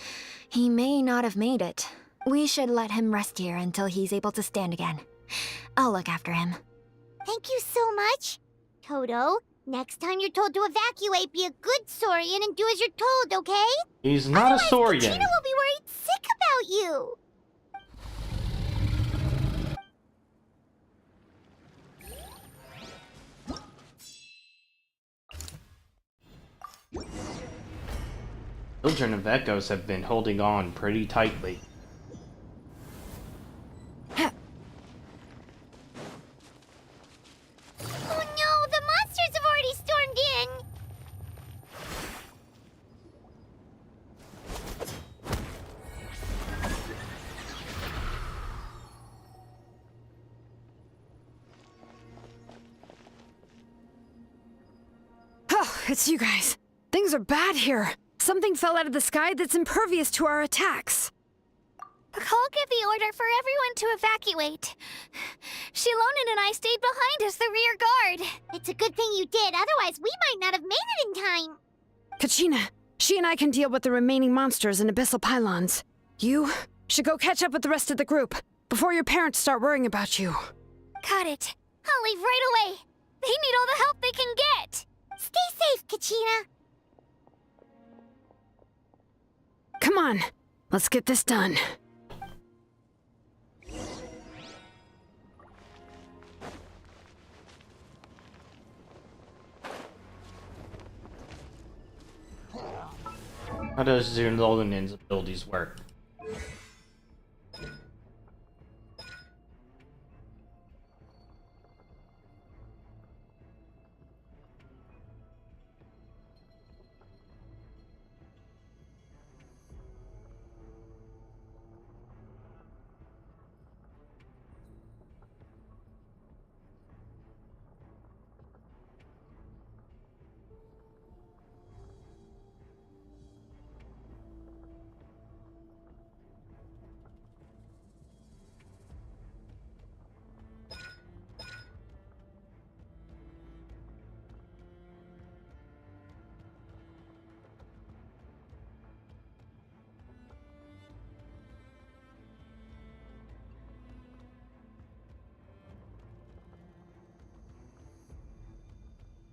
he may not have made it. We should let him rest here until he's able to stand again. I'll look after him. Thank you so much. Toto, next time you're told to evacuate, be a good Saurian and do as you're told, okay? He's not a Saurian. Katrina will be worried sick about you. Children of Echoes have been holding on pretty tightly. Oh no, the monsters have already stormed in! It's you guys. Things are bad here. Something fell out of the sky that's impervious to our attacks. Cole gave the order for everyone to evacuate. Shilonen and I stayed behind as the rear guard. It's a good thing you did, otherwise we might not have made it in time. Kachina, she and I can deal with the remaining monsters and abyssal pylons. You should go catch up with the rest of the group before your parents start worrying about you. Got it. I'll leave right away. They need all the help they can get. Stay safe, Kachina. Come on, let's get this done. How does Zunlolinen's abilities work?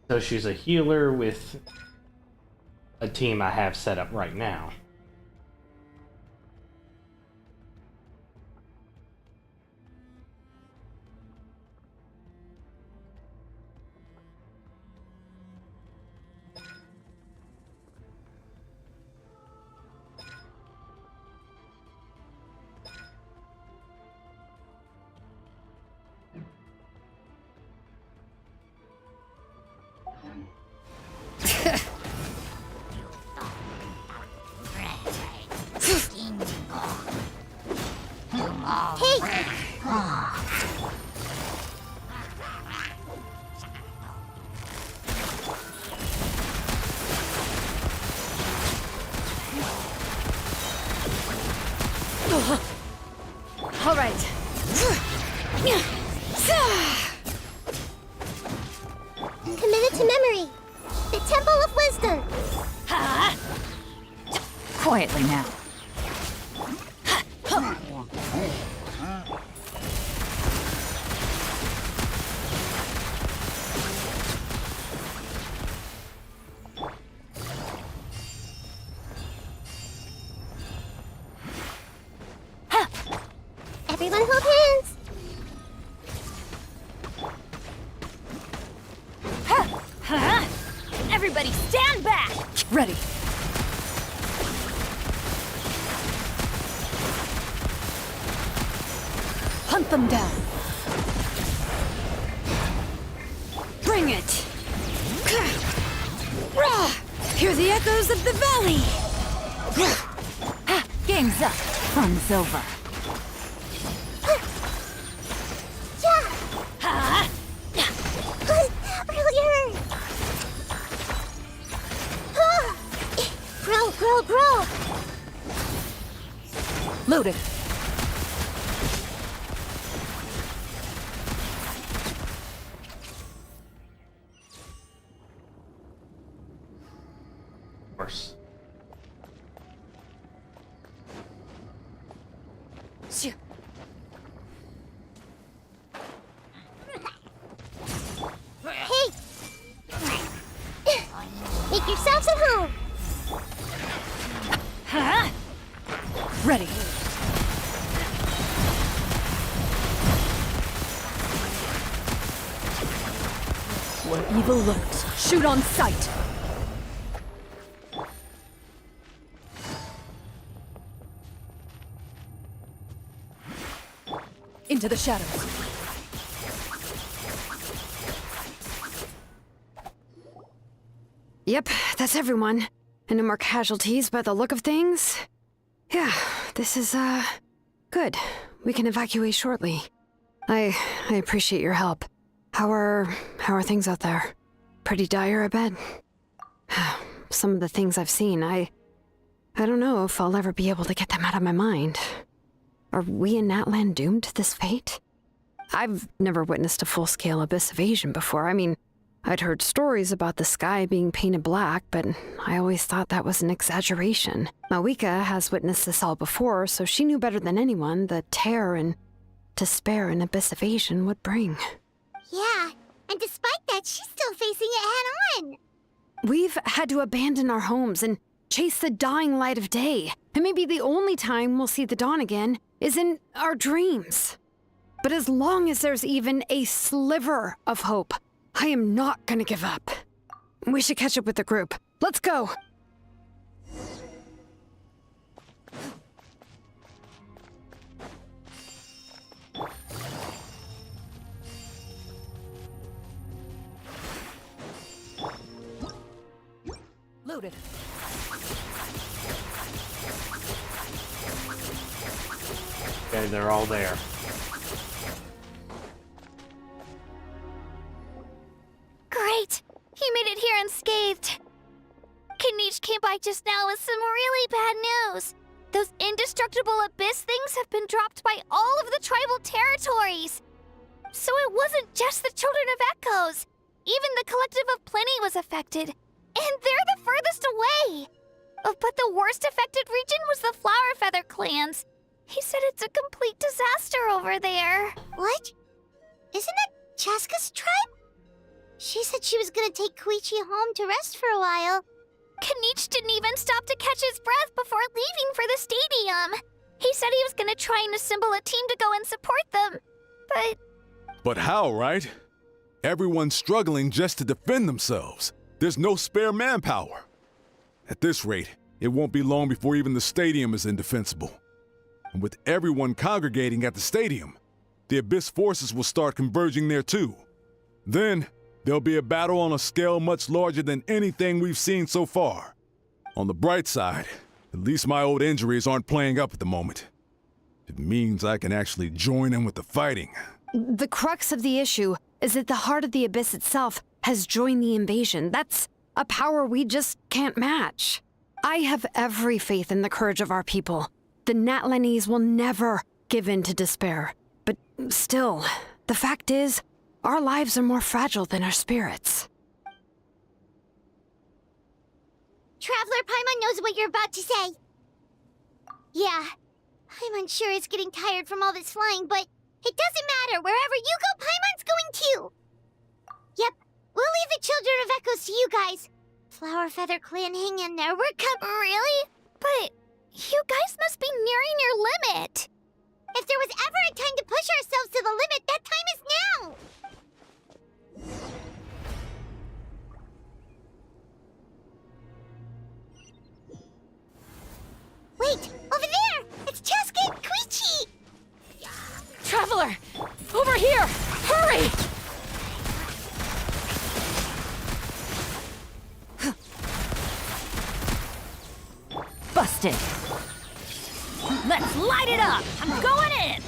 So she's a healer with a team I have set up right now. All right. Committed to memory. The Temple of Wisdom. Quietly now. Everyone hold hands. Everybody stand back! Ready. Hunt them down. Bring it. Hear the echoes of the valley. Game's up. Fun's over. Earlier. Grow. Loaded. Of course. Hey! Make yourselves at home. Ready. Where evil lurks, shoot on sight. Into the shadows. Yep, that's everyone. And no more casualties by the look of things. Yeah, this is, good. We can evacuate shortly. I appreciate your help. How are things out there? Pretty dire, I bet. some of the things I've seen, I don't know if I'll ever be able to get them out of my mind. Are we in Natlan doomed to this fate? I've never witnessed a full-scale abyss invasion before. I mean, I'd heard stories about the sky being painted black, but I always thought that was an exaggeration. Mawika has witnessed this all before, so she knew better than anyone the terror and despair an abyss invasion would bring. Yeah, and despite that, she's still facing it head-on. We've had to abandon our homes and chase the dying light of day. And maybe the only time we'll see the dawn again is in our dreams. But as long as there's even a sliver of hope, I am not gonna give up. We should catch up with the group. Let's go! Loaded. Okay, they're all there. Great! He made it here unscathed. Kanich came by just now with some really bad news. Those indestructible abyss things have been dropped by all of the tribal territories. So it wasn't just the Children of Echoes. Even the Collective of Plenty was affected. And they're the furthest away. But the worst affected region was the Flower Feather clans. He said it's a complete disaster over there. What? Isn't it Chaska's tribe? She said she was gonna take Koichi home to rest for a while. Kanich didn't even stop to catch his breath before leaving for the stadium. He said he was gonna try and assemble a team to go and support them. But how, right? Everyone's struggling just to defend themselves. There's no spare manpower. At this rate, it won't be long before even the stadium is indefensible. And with everyone congregating at the stadium, the Abyss forces will start converging there too. Then, there'll be a battle on a scale much larger than anything we've seen so far. On the bright side, at least my old injuries aren't playing up at the moment. It means I can actually join in with the fighting. The crux of the issue is that the heart of the Abyss itself has joined the invasion. That's a power we just can't match. I have every faith in the courage of our people. The Natlanese will never give in to despair. But still, the fact is, our lives are more fragile than our spirits. Traveler Paimon knows what you're about to say. Yeah, Paimon's sure is getting tired from all this flying, but it doesn't matter. Wherever you go, Paimon's going too. Yep, we'll leave the Children of Echoes to you guys. Flower Feather Clan, hang in there. We're Really? But you guys must be nearing your limit. If there was ever a time to push ourselves to the limit, that time is now. Wait, over there! It's Chaska and Koichi! Traveler! Over here! Hurry! Busted! Let's light it up! I'm going in!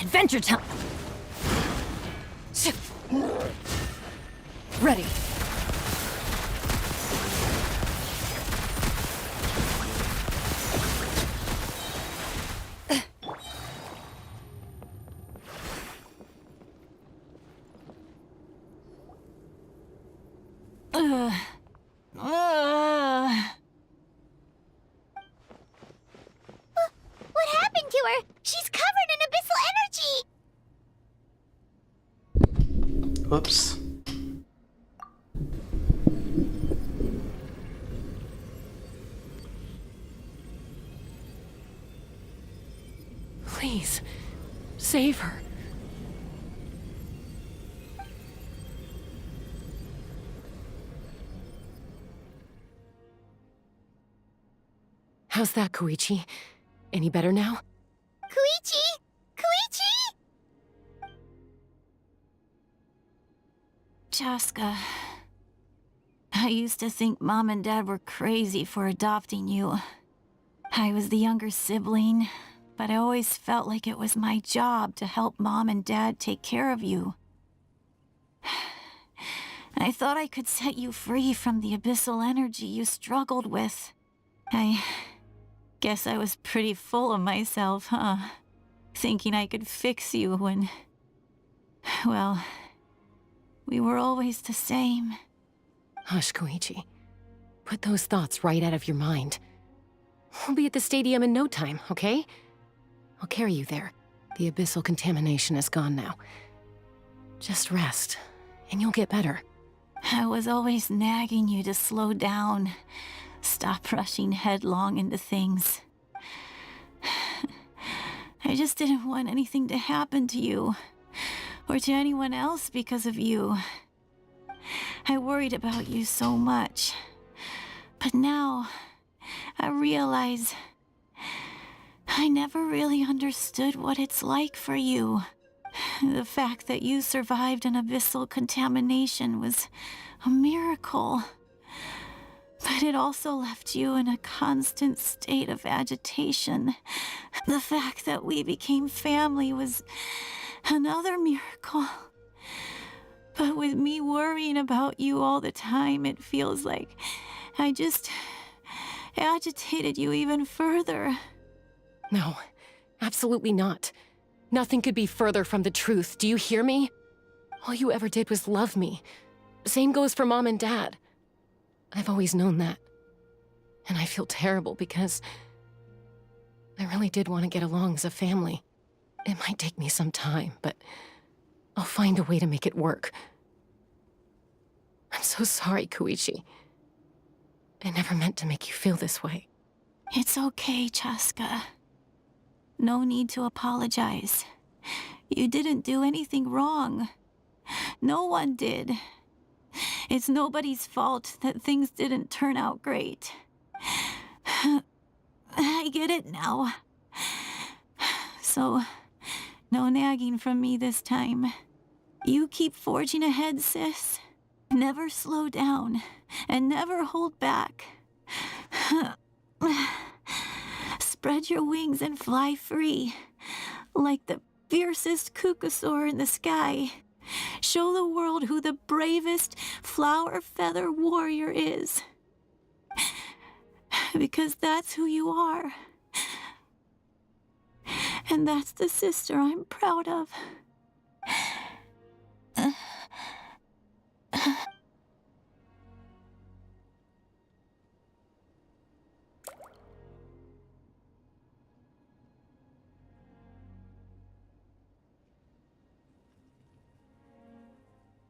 Adventure time! Ready. What happened to her? She's covered in abyssal energy! Whoops. Please, save her. How's that, Koichi? Any better now? Koichi! Koichi! Chaska, I used to think Mom and Dad were crazy for adopting you. I was the younger sibling, but I always felt like it was my job to help Mom and Dad take care of you. I thought I could set you free from the abyssal energy you struggled with. I guess I was pretty full of myself, huh? Thinking I could fix you when... well, we were always the same. Hush, Koichi. Put those thoughts right out of your mind. We'll be at the stadium in no time, okay? I'll carry you there. The abyssal contamination is gone now. Just rest, and you'll get better. I was always nagging you to slow down. Stop rushing headlong into things. I just didn't want anything to happen to you, or to anyone else because of you. I worried about you so much. But now, I realize I never really understood what it's like for you. The fact that you survived an abyssal contamination was a miracle. But it also left you in a constant state of agitation. The fact that we became family was another miracle. But with me worrying about you all the time, it feels like I just agitated you even further. No, absolutely not. Nothing could be further from the truth, do you hear me? All you ever did was love me. Same goes for Mom and Dad. I've always known that. And I feel terrible because I really did want to get along as a family. It might take me some time, but I'll find a way to make it work. I'm so sorry, Koichi. I never meant to make you feel this way. It's okay, Chaska. No need to apologize. You didn't do anything wrong. No one did. It's nobody's fault that things didn't turn out great. I get it now. So, no nagging from me this time. You keep forging ahead, sis. Never slow down, and never hold back. Spread your wings and fly free, like the fiercest Kukusaur in the sky. Show the world who the bravest flower feather warrior is. Because that's who you are. And that's the sister I'm proud of.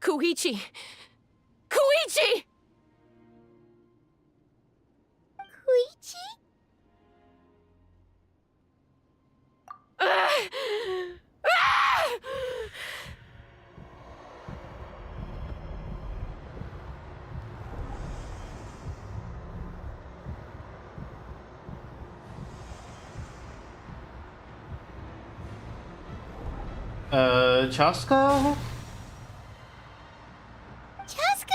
Koichi! Koichi! Koichi? Chaska? Chaska?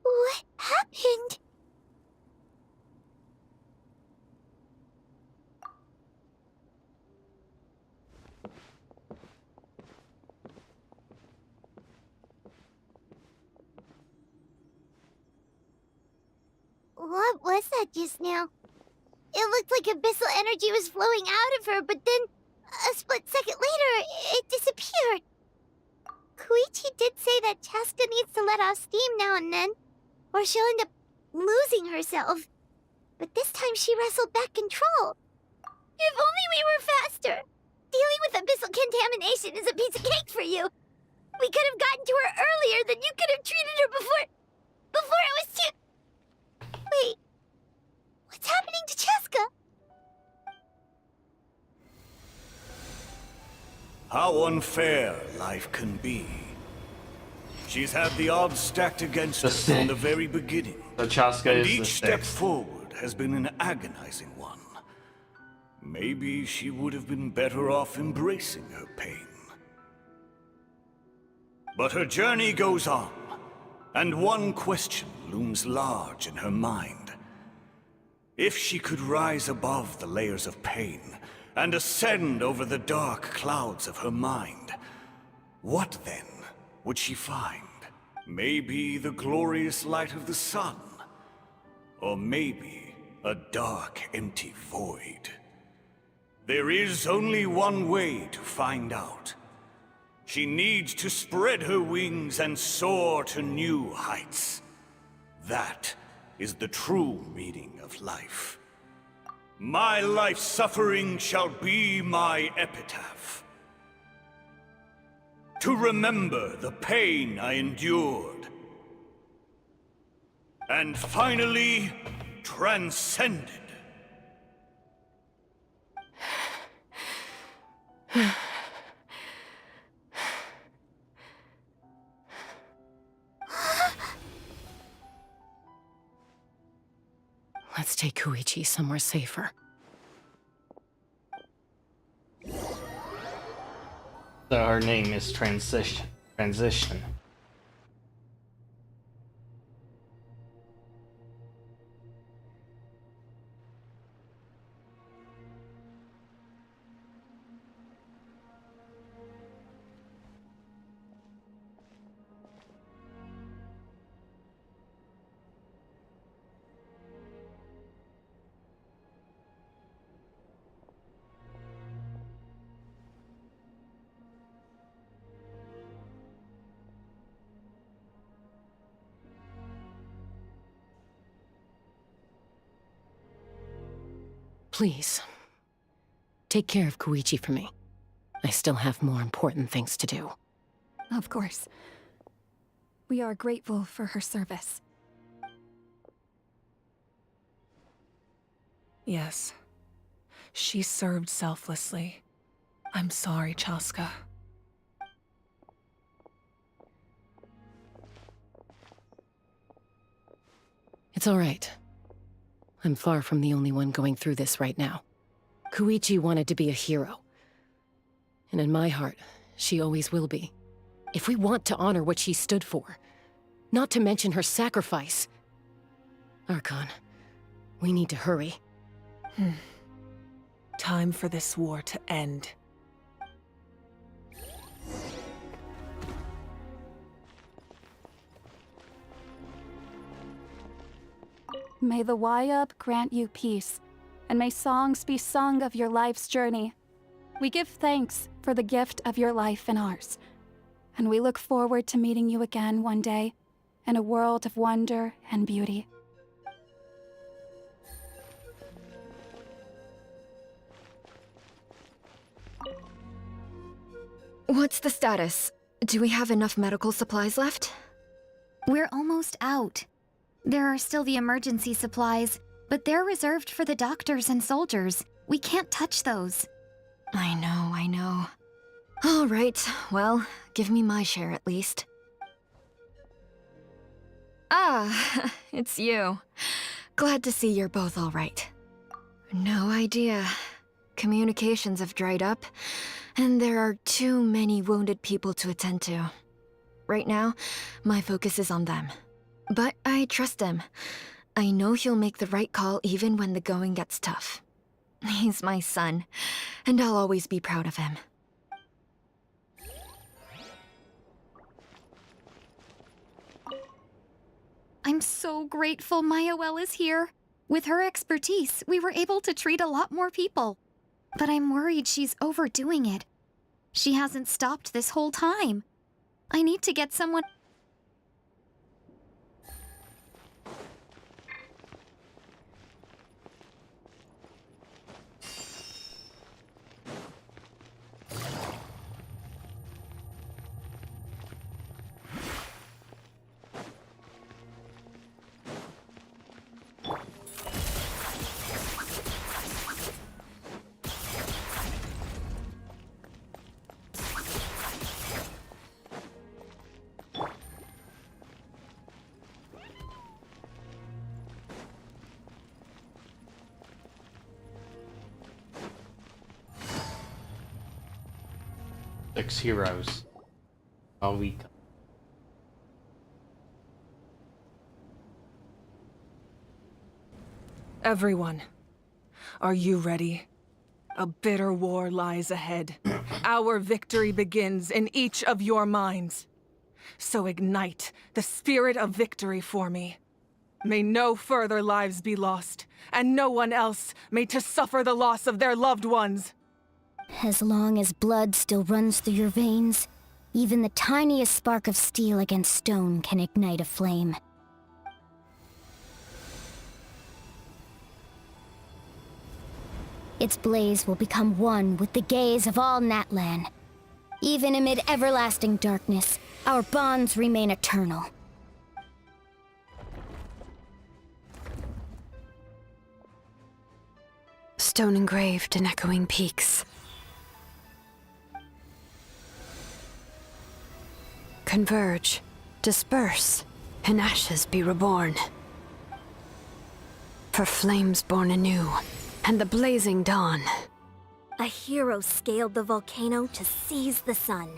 What happened? What was that just now? It looked like abyssal energy was flowing out of her, but then a split second later, it disappeared. Koichi did say that Chaska needs to let off steam now and then, or she'll end up losing herself. But this time she wrestled back control. If only we were faster! Dealing with abyssal contamination is a piece of cake for you. We could have gotten to her earlier, then you could have treated her before it was too... Wait, what's happening to Chaska? How unfair life can be. She's had the odds stacked against her from the very beginning. So Chaska and is each the step sixth. forward has been an agonizing one. maybe she would have been better off embracing her pain. But her journey goes on, and one question looms large in her mind. If she could rise above the layers of pain and ascend over the dark clouds of her mind, what then would she find? Maybe the glorious light of the sun, or maybe a dark, empty void. There is only one way to find out. She needs to spread her wings and soar to new heights. That is the true meaning of life. My life's suffering shall be my epitaph. To remember the pain I endured. And finally, transcended. Let's take Koichi somewhere safer. So her name is Transition. Please, take care of Koichi for me. I still have more important things to do. Of course. We are grateful for her service. Yes. She served selflessly. I'm sorry, Chaska. It's all right. I'm far from the only one going through this right now. Koichi wanted to be a hero. And in my heart, she always will be. If we want to honor what she stood for, not to mention her sacrifice. Archon, we need to hurry. Time for this war to end. May the Wayub grant you peace, and may songs be sung of your life's journey. We give thanks for the gift of your life and ours, and we look forward to meeting you again one day in a world of wonder and beauty. What's the status? Do we have enough medical supplies left? We're almost out. There are still the emergency supplies, but they're reserved for the doctors and soldiers. We can't touch those. I know. All right, well, give me my share at least. Ah, it's you. Glad to see you're both all right. No idea. Communications have dried up, and there are too many wounded people to attend to. Right now, my focus is on them. But I trust him. I know he'll make the right call even when the going gets tough. He's my son, and I'll always be proud of him. I'm so grateful Mayoel is here. With her expertise, we were able to treat a lot more people. But I'm worried she's overdoing it. She hasn't stopped this whole time. I need to get someone... 6 heroes. All week. Everyone, are you ready? A bitter war lies ahead. Our victory begins in each of your minds. So ignite the spirit of victory for me. May no further lives be lost, and no one else may to suffer the loss of their loved ones. As long as blood still runs through your veins, even the tiniest spark of steel against stone can ignite a flame. Its blaze will become one with the gaze of all Natlan. Even amid everlasting darkness, our bonds remain eternal. Stone engraved in echoing peaks. Converge, disperse, in ashes be reborn. For flames born anew, and the blazing dawn. A hero scaled the volcano to seize the sun.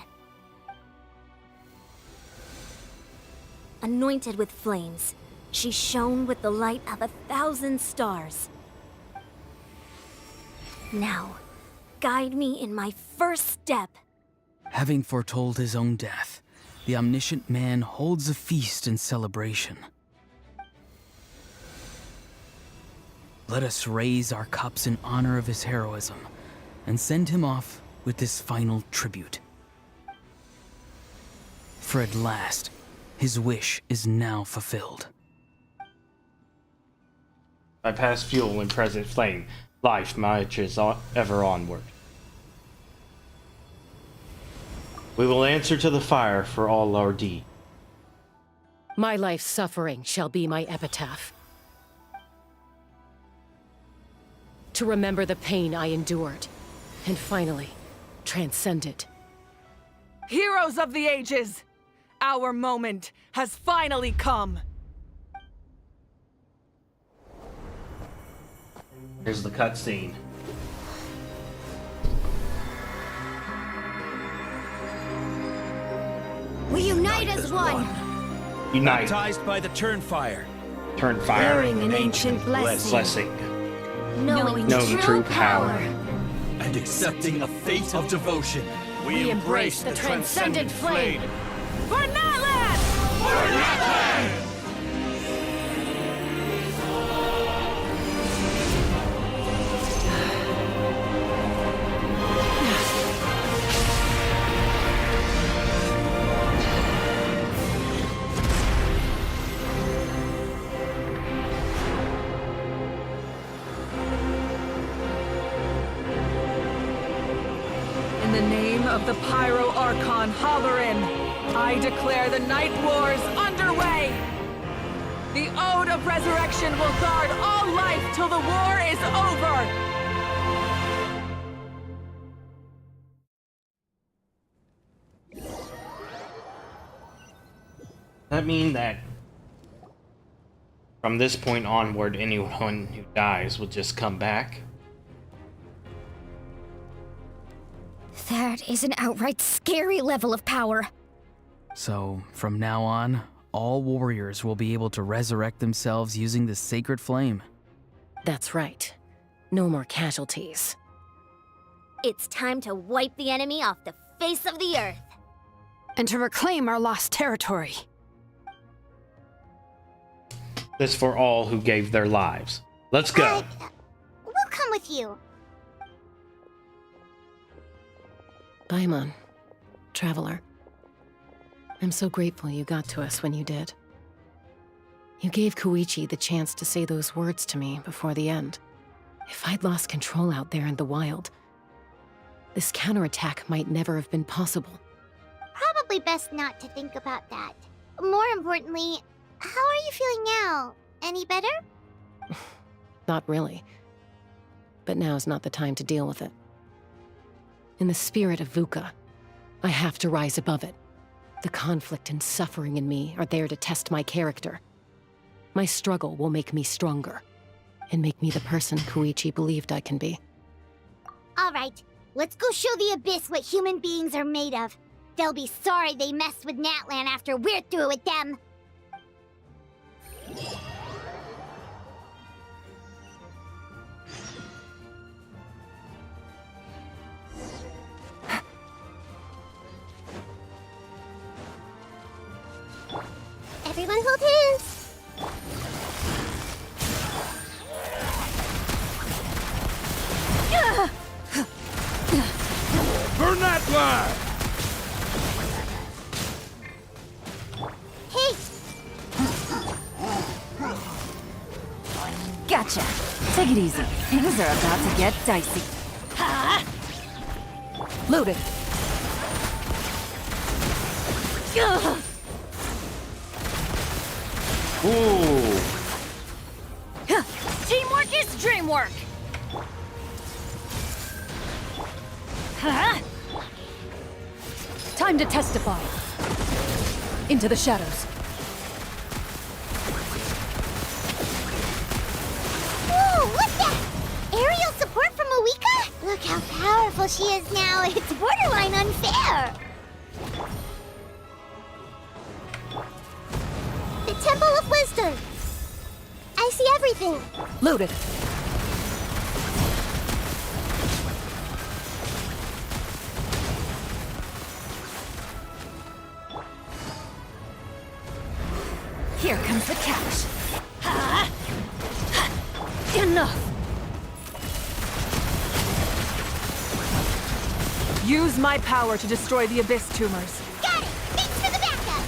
Anointed with flames, she shone with the light of 1,000 stars. Now, guide me in my first step. Having foretold his own death, the omniscient man holds a feast in celebration. Let us raise our cups in honor of his heroism and send him off with this final tribute. For at last, his wish is now fulfilled. By past fuel and present flame, life marches ever onward. We will answer to the fire for all our deed. My life's suffering shall be my epitaph. To remember the pain I endured, and finally, transcend it. Heroes of the ages! Our moment has finally come! Here's the cutscene. We unite as one! Unite. Baptized by the Turnfire. Turnfire. Bearing an ancient blessing. Knowing true power. And accepting a fate of devotion. We embrace the transcendent flame. For Natlan! For Natlan! In the name of the Pyro Archon Halloran, I declare the Night Wars underway! The Ode of Resurrection will guard all life till the war is over! That mean that from this point onward, anyone who dies will just come back? That is an outright scary level of power. So, from now on, all warriors will be able to resurrect themselves using the sacred flame. That's right. No more casualties. It's time to wipe the enemy off the face of the earth. And to reclaim our lost territory. This for all who gave their lives. Let's go. We'll come with you. Paimon, Traveler. I'm so grateful you got to us when you did. You gave Koichi the chance to say those words to me before the end. If I'd lost control out there in the wild, this counterattack might never have been possible. Probably best not to think about that. More importantly, how are you feeling now? Any better? Not really. But now's not the time to deal with it. In the spirit of VUCA, I have to rise above it. The conflict and suffering in me are there to test my character. My struggle will make me stronger, and make me the person Koichi believed I can be. All right. Let's go show the Abyss what human beings are made of. They'll be sorry they messed with Natlan after we're through with them. Everyone hold hands. Burn that flag! Hey! Gotcha. Take it easy. Things are about to get dicey. Ha! Loaded. Ooh. Teamwork is dreamwork. Huh? Time to testify. Into the shadows. Whoa, what's that? Aerial support from Moika? Look how powerful she is now. It's borderline unfair. The Temple of Wisdom. I see everything. Loaded. Here comes the catch. Ha! Enough! Use my power to destroy the Abyss tumors. Got it! Thanks for the backup!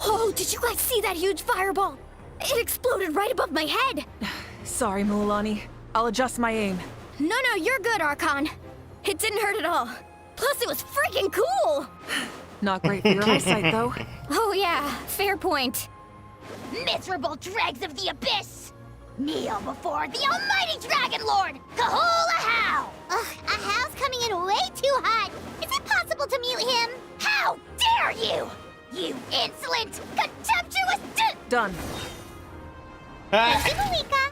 Oh, did you guys see that huge fireball? It exploded right above my head. Sorry, Mualani. I'll adjust my aim. No, you're good, Archon. It didn't hurt at all. Plus, it was freaking cool! Not great for your eyesight, though. Oh yeah, fair point. Miserable dregs of the Abyss! Kneel before the almighty Dragon Lord, Kahula Hao! Ugh, a Hal's coming in way too hot. Is it possible to mute him? How dare you! You insolent, contemptuous Done. Thank you, Moika.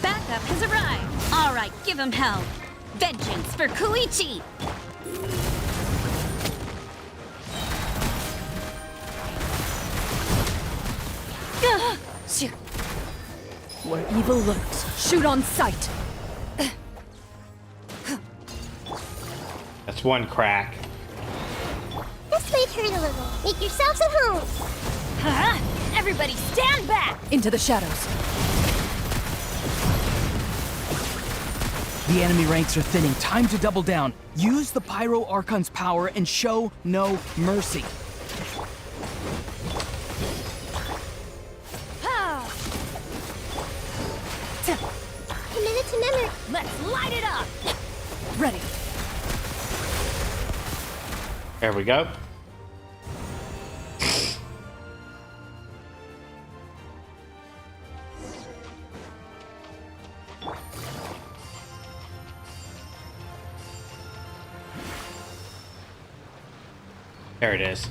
Backup has arrived. All right, give him hell. Vengeance for Koichi. Where evil lurks, shoot on sight. That's one crack. This might hurt a little. Make yourselves at home. Huh? Everybody stand back! Into the shadows. The enemy ranks are thinning. Time to double down. Use the Pyro Archon's power and show no mercy. Minute to memory. Let's light it up! Ready. There we go. There it is.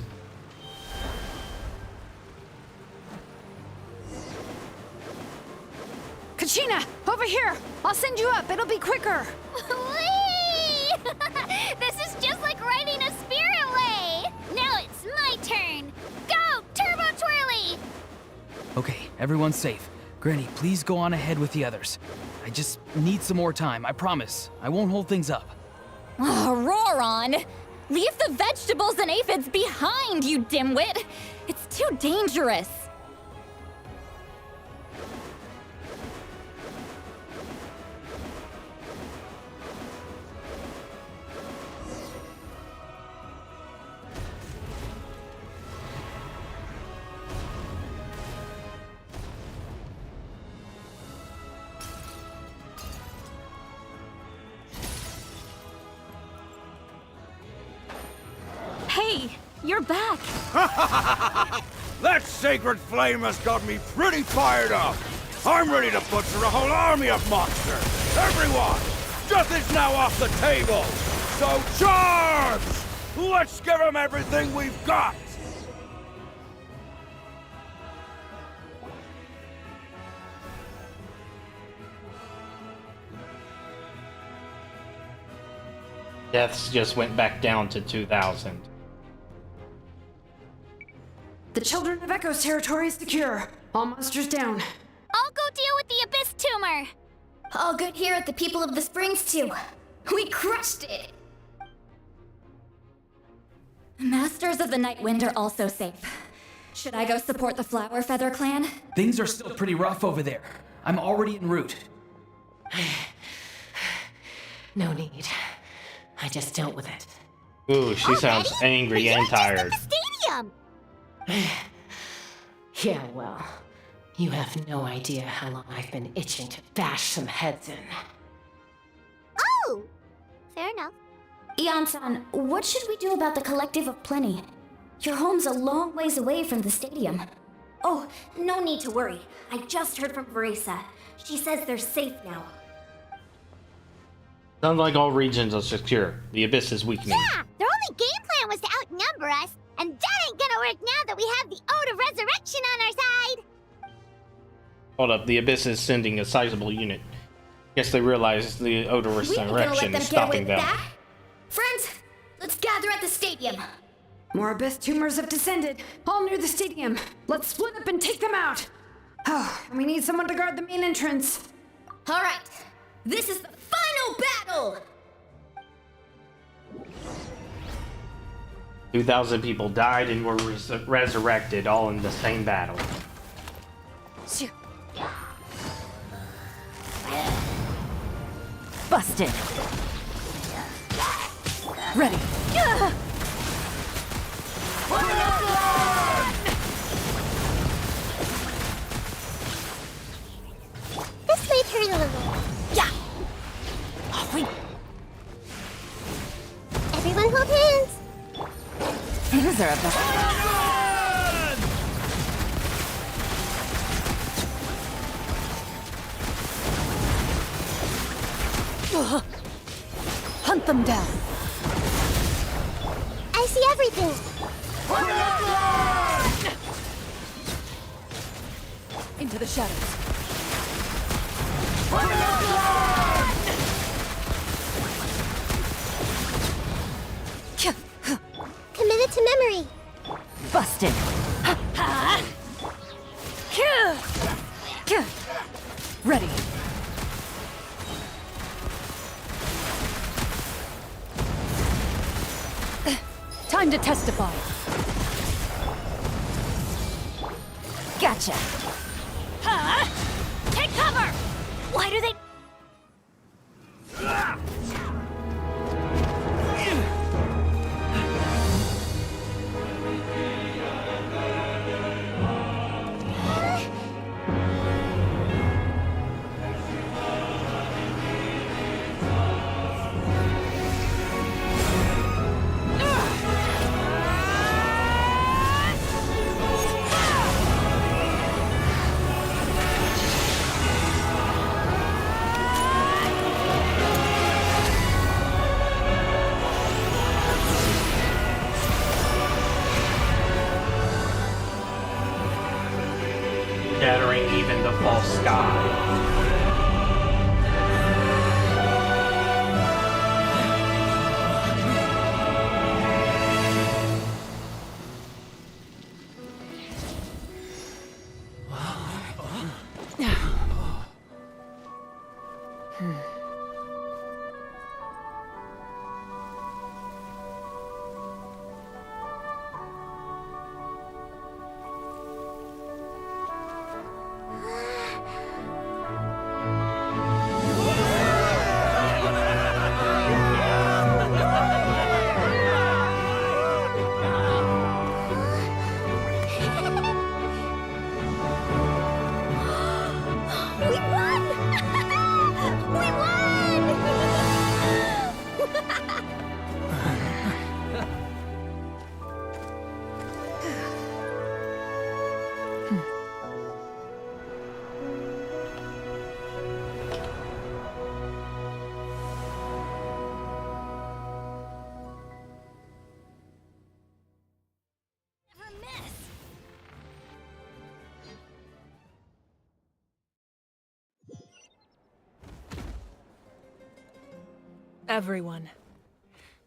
Kachina, over here! I'll send you up. It'll be quicker. Whee! This is just like riding a spirit way. Now it's my turn. Go, Turbo Twirly! Okay, everyone's safe. Granny, please go on ahead with the others. I just need some more time, I promise. I won't hold things up. Oh, Roron! Leave the vegetables and aphids behind, you dimwit! It's too dangerous! Hey, you're back. That sacred flame has got me pretty fired up. I'm ready to butcher a whole army of monsters. Everyone, death is now off the table. So charge! Let's give them everything we've got. Deaths just went back down to 2,000. The Children of Echo's territory is secure. All monsters down. I'll go deal with the Abyss Tumor. All good here at the People of the Springs, too. We crushed it! Masters of the Night Wind are also safe. Should I go support the Flower Feather clan? Things are still pretty rough over there. I'm already en route. No need. I just dealt with it. Ooh, she sounds angry and tired. Stadium! Yeah, well, you have no idea how long I've been itching to bash some heads in. Oh! Fair enough. Ian-san, what should we do about the Collective of Plenty? Your home's a long ways away from the stadium. Oh, no need to worry. I just heard from Veresa. She says they're safe now. Sounds like all regions are secure. The Abyss is weakening. Yeah! Their only game plan was to outnumber us, and that ain't gonna work now that we have the Ode of Resurrection on our side! Hold up, the Abyss is sending a sizable unit. Guess they realize the Ode of Resurrection is stopping them. That. Friends, let's gather at the stadium. More Abyss tumors have descended, all near the stadium. Let's split up and take them out. Oh, and we need someone to guard the main entrance. All right, this is the final battle! 2,000 people died and were resurrected, all in the same battle. Busted. Ready. This may hurt a little. Yeah! Everyone hold hands! Things are about. Hunt them down. I see everything. Into the shadows. Committed to memory. Busted. Ready. Time to testify. Gotcha. Take cover! Why do they... Shattering even the false sky. We won! We won! Everyone,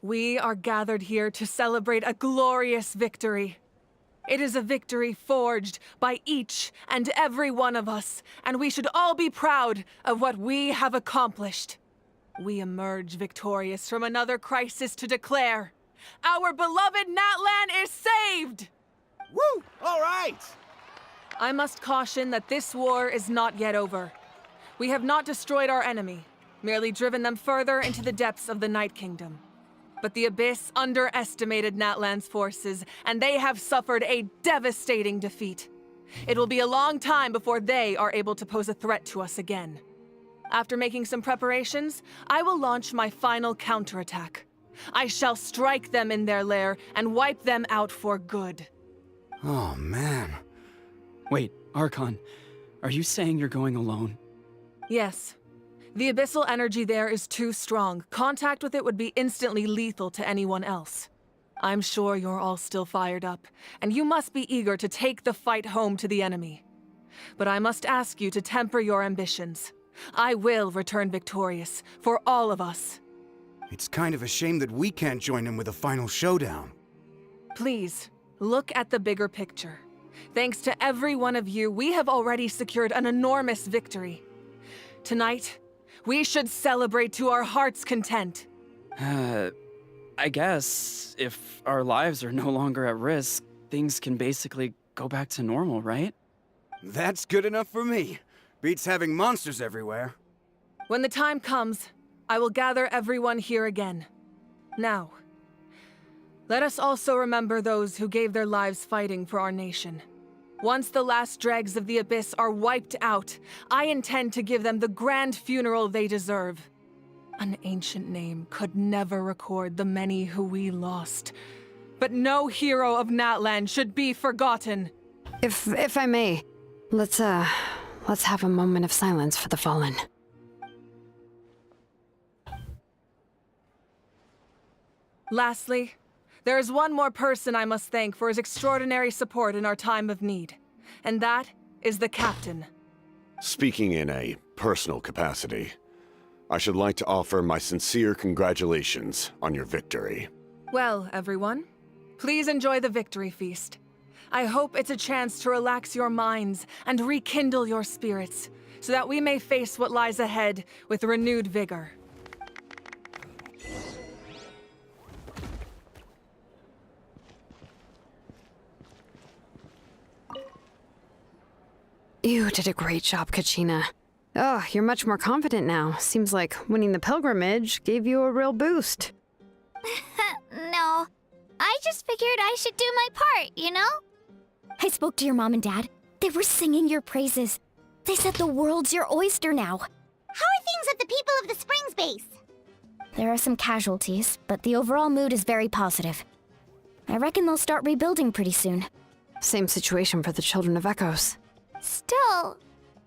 we are gathered here to celebrate a glorious victory. It is a victory forged by each and every one of us, and we should all be proud of what we have accomplished. We emerge victorious from another crisis to declare, our beloved Natlan is saved! Woo! All right! I must caution that this war is not yet over. We have not destroyed our enemy, merely driven them further into the depths of the Night Kingdom. But the Abyss underestimated Natlan's forces, and they have suffered a devastating defeat. It will be a long time before they are able to pose a threat to us again. After making some preparations, I will launch my final counterattack. I shall strike them in their lair and wipe them out for good. Oh, man. Wait, Archon, are you saying you're going alone? Yes. The abyssal energy there is too strong. Contact with it would be instantly lethal to anyone else. I'm sure you're all still fired up, and you must be eager to take the fight home to the enemy. But I must ask you to temper your ambitions. I will return victorious, for all of us. It's kind of a shame that we can't join him with a final showdown. Please, look at the bigger picture. Thanks to every one of you, we have already secured an enormous victory. Tonight, we should celebrate to our heart's content. I guess if our lives are no longer at risk, things can basically go back to normal, right? That's good enough for me. Beats having monsters everywhere. When the time comes, I will gather everyone here again. Now, let us also remember those who gave their lives fighting for our nation. Once the last dregs of the Abyss are wiped out, I intend to give them the grand funeral they deserve. An ancient name could never record the many who we lost. But no hero of Natlan should be forgotten. If I may, let's have a moment of silence for the fallen. Lastly, there is one more person I must thank for his extraordinary support in our time of need, and that is the Captain. Speaking in a personal capacity, I should like to offer my sincere congratulations on your victory. Well, everyone, please enjoy the victory feast. I hope it's a chance to relax your minds and rekindle your spirits, so that we may face what lies ahead with renewed vigor. You did a great job, Kachina. Oh, you're much more confident now. Seems like winning the pilgrimage gave you a real boost. No, I just figured I should do my part, you know? I spoke to your mom and dad. They were singing your praises. They said the world's your oyster now. How are things at the People of the Springs base? There are some casualties, but the overall mood is very positive. I reckon they'll start rebuilding pretty soon. Same situation for the Children of Echoes. Still,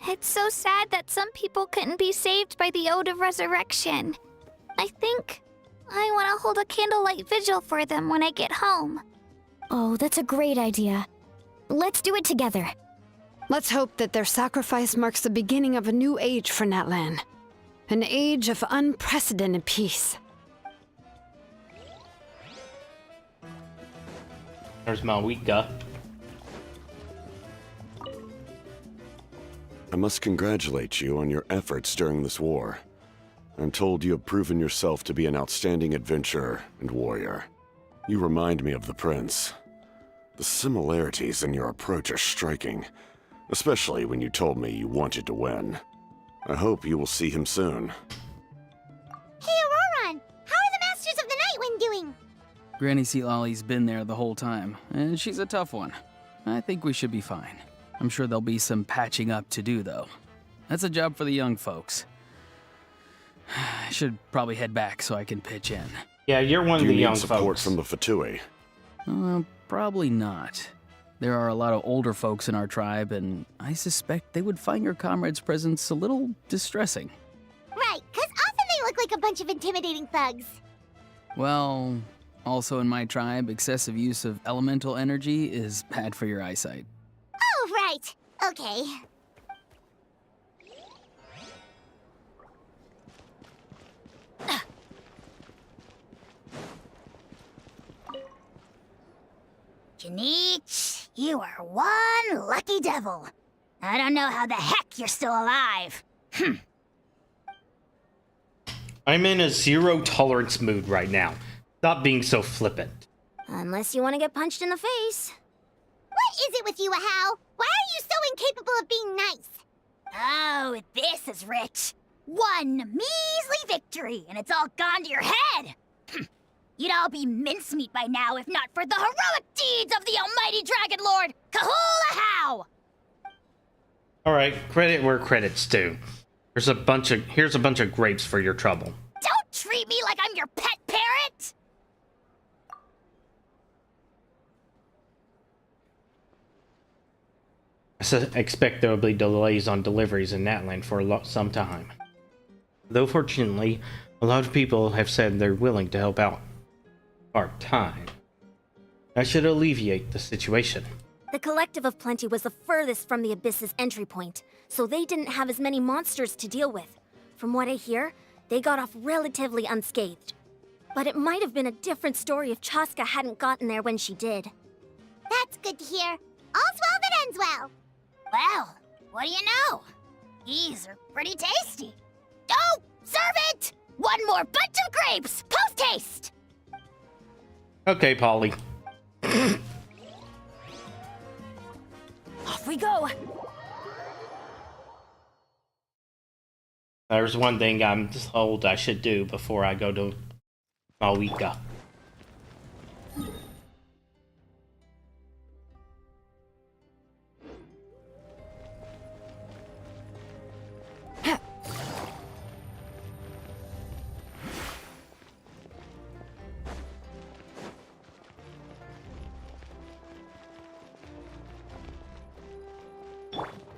it's so sad that some people couldn't be saved by the Ode of Resurrection. I think I want to hold a candlelight vigil for them when I get home. Oh, that's a great idea. Let's do it together. Let's hope that their sacrifice marks the beginning of a new age for Natlan. An age of unprecedented peace. There's Malwika. I must congratulate you on your efforts during this war. I'm told you have proven yourself to be an outstanding adventurer and warrior. You remind me of the Prince. The similarities in your approach are striking, especially when you told me you wanted to win. I hope you will see him soon. Hey, Auroran! How are the Masters of the Nightwind doing? Granny Sealolly's been there the whole time, and she's a tough one. I think we should be fine. I'm sure there'll be some patching up to do, though. That's a job for the young folks. I should probably head back so I can pitch in. Yeah, you're one of the young folks. Do you need support folks from the Fatui? Probably not. There are a lot of older folks in our tribe, and I suspect they would find your comrades' presence a little distressing. Right, because often they look like a bunch of intimidating thugs. Well, also in my tribe, excessive use of elemental energy is bad for your eyesight. Oh, right. Okay. Kenichi, you are one lucky devil. I don't know how the heck you're still alive. I'm in a zero tolerance mood right now. Stop being so flippant. Unless you want to get punched in the face. What is it with you, Ahau? Why are you so incapable of being nice? Oh, this is rich. One measly victory, and it's all gone to your head. You'd all be mincemeat by now if not for the heroic deeds of the almighty Dragon Lord, Kahul Ahau! Alright, credit where credit's due. Here's a bunch of grapes for your trouble. Don't treat me like I'm your pet parrot! I expect there will be delays on deliveries in Natlan for some time. Though fortunately, a lot of people have said they're willing to help out part-time. That should alleviate the situation. The Collective of Plenty was the furthest from the Abyss's entry point, so they didn't have as many monsters to deal with. From what I hear, they got off relatively unscathed. But it might have been a different story if Chaska hadn't gotten there when she did. That's good to hear. All's well that ends well. Well, what do you know? These are pretty tasty. Oh, serve it! One more bunch of grapes, post-haste! Okay, Polly. Off we go! There's one thing I'm told I should do before I go to Malwika.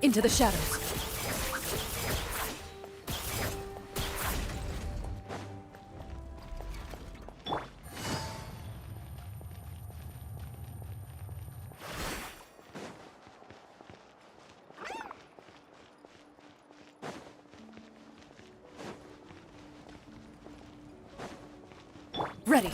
Into the shadows. Ready.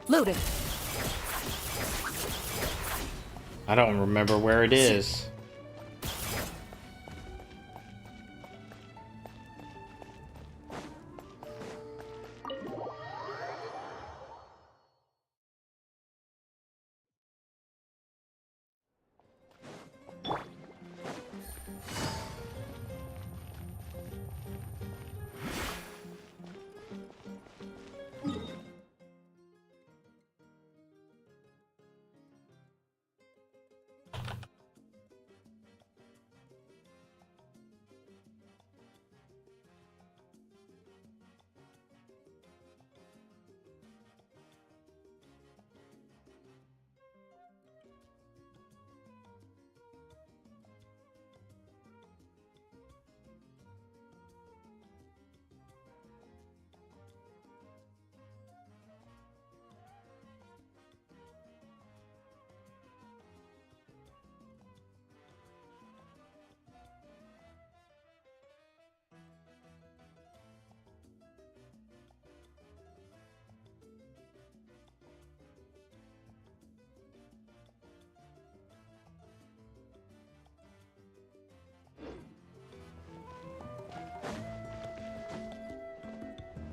Loaded. I don't remember where it is.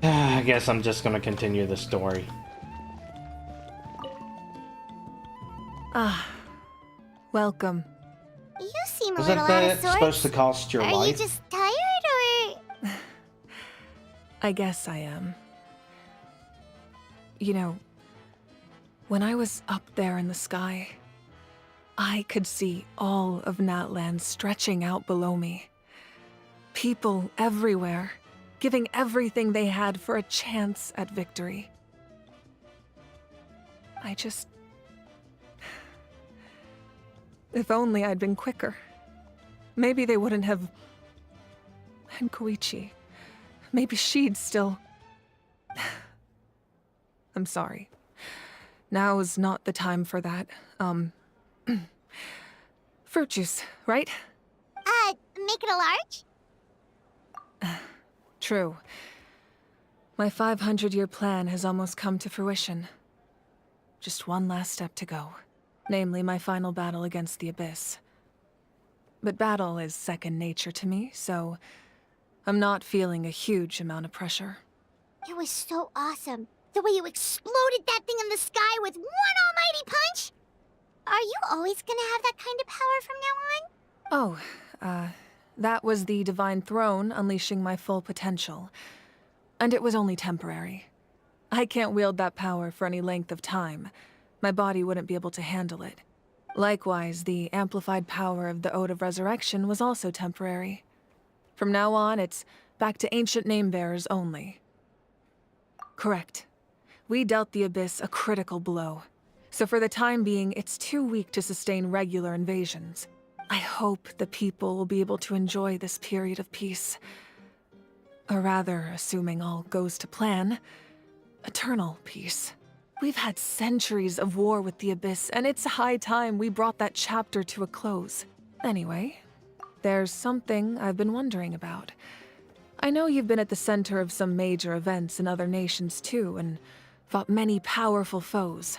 I guess I'm just gonna continue the story. Ah, welcome. You seem a Wasn't little out of that sorts. supposed to cost your Are life? you just tired, or...? I guess I am. You know, when I was up there in the sky, I could see all of Natlan stretching out below me. People everywhere, giving everything they had for a chance at victory. I just... If only I'd been quicker. Maybe they wouldn't have... And Koichi, maybe she'd still... I'm sorry. Now is not the time for that. Fruit juice, right? Make it a large? True. My 500-year plan has almost come to fruition. Just one last step to go. Namely, my final battle against the Abyss. But battle is second nature to me, so I'm not feeling a huge amount of pressure. It was so awesome. The way you exploded that thing in the sky with one almighty punch! Are you always gonna have that kind of power from now on? Oh, that was the Divine Throne unleashing my full potential. And it was only temporary. I can't wield that power for any length of time. My body wouldn't be able to handle it. Likewise, the amplified power of the Ode of Resurrection was also temporary. From now on, it's back to ancient name-bearers only. Correct. We dealt the Abyss a critical blow. So for the time being, it's too weak to sustain regular invasions. I hope the people will be able to enjoy this period of peace. Or rather, assuming all goes to plan, eternal peace. We've had centuries of war with the Abyss, and it's high time we brought that chapter to a close. Anyway, there's something I've been wondering about. I know you've been at the center of some major events in other nations too, and fought many powerful foes.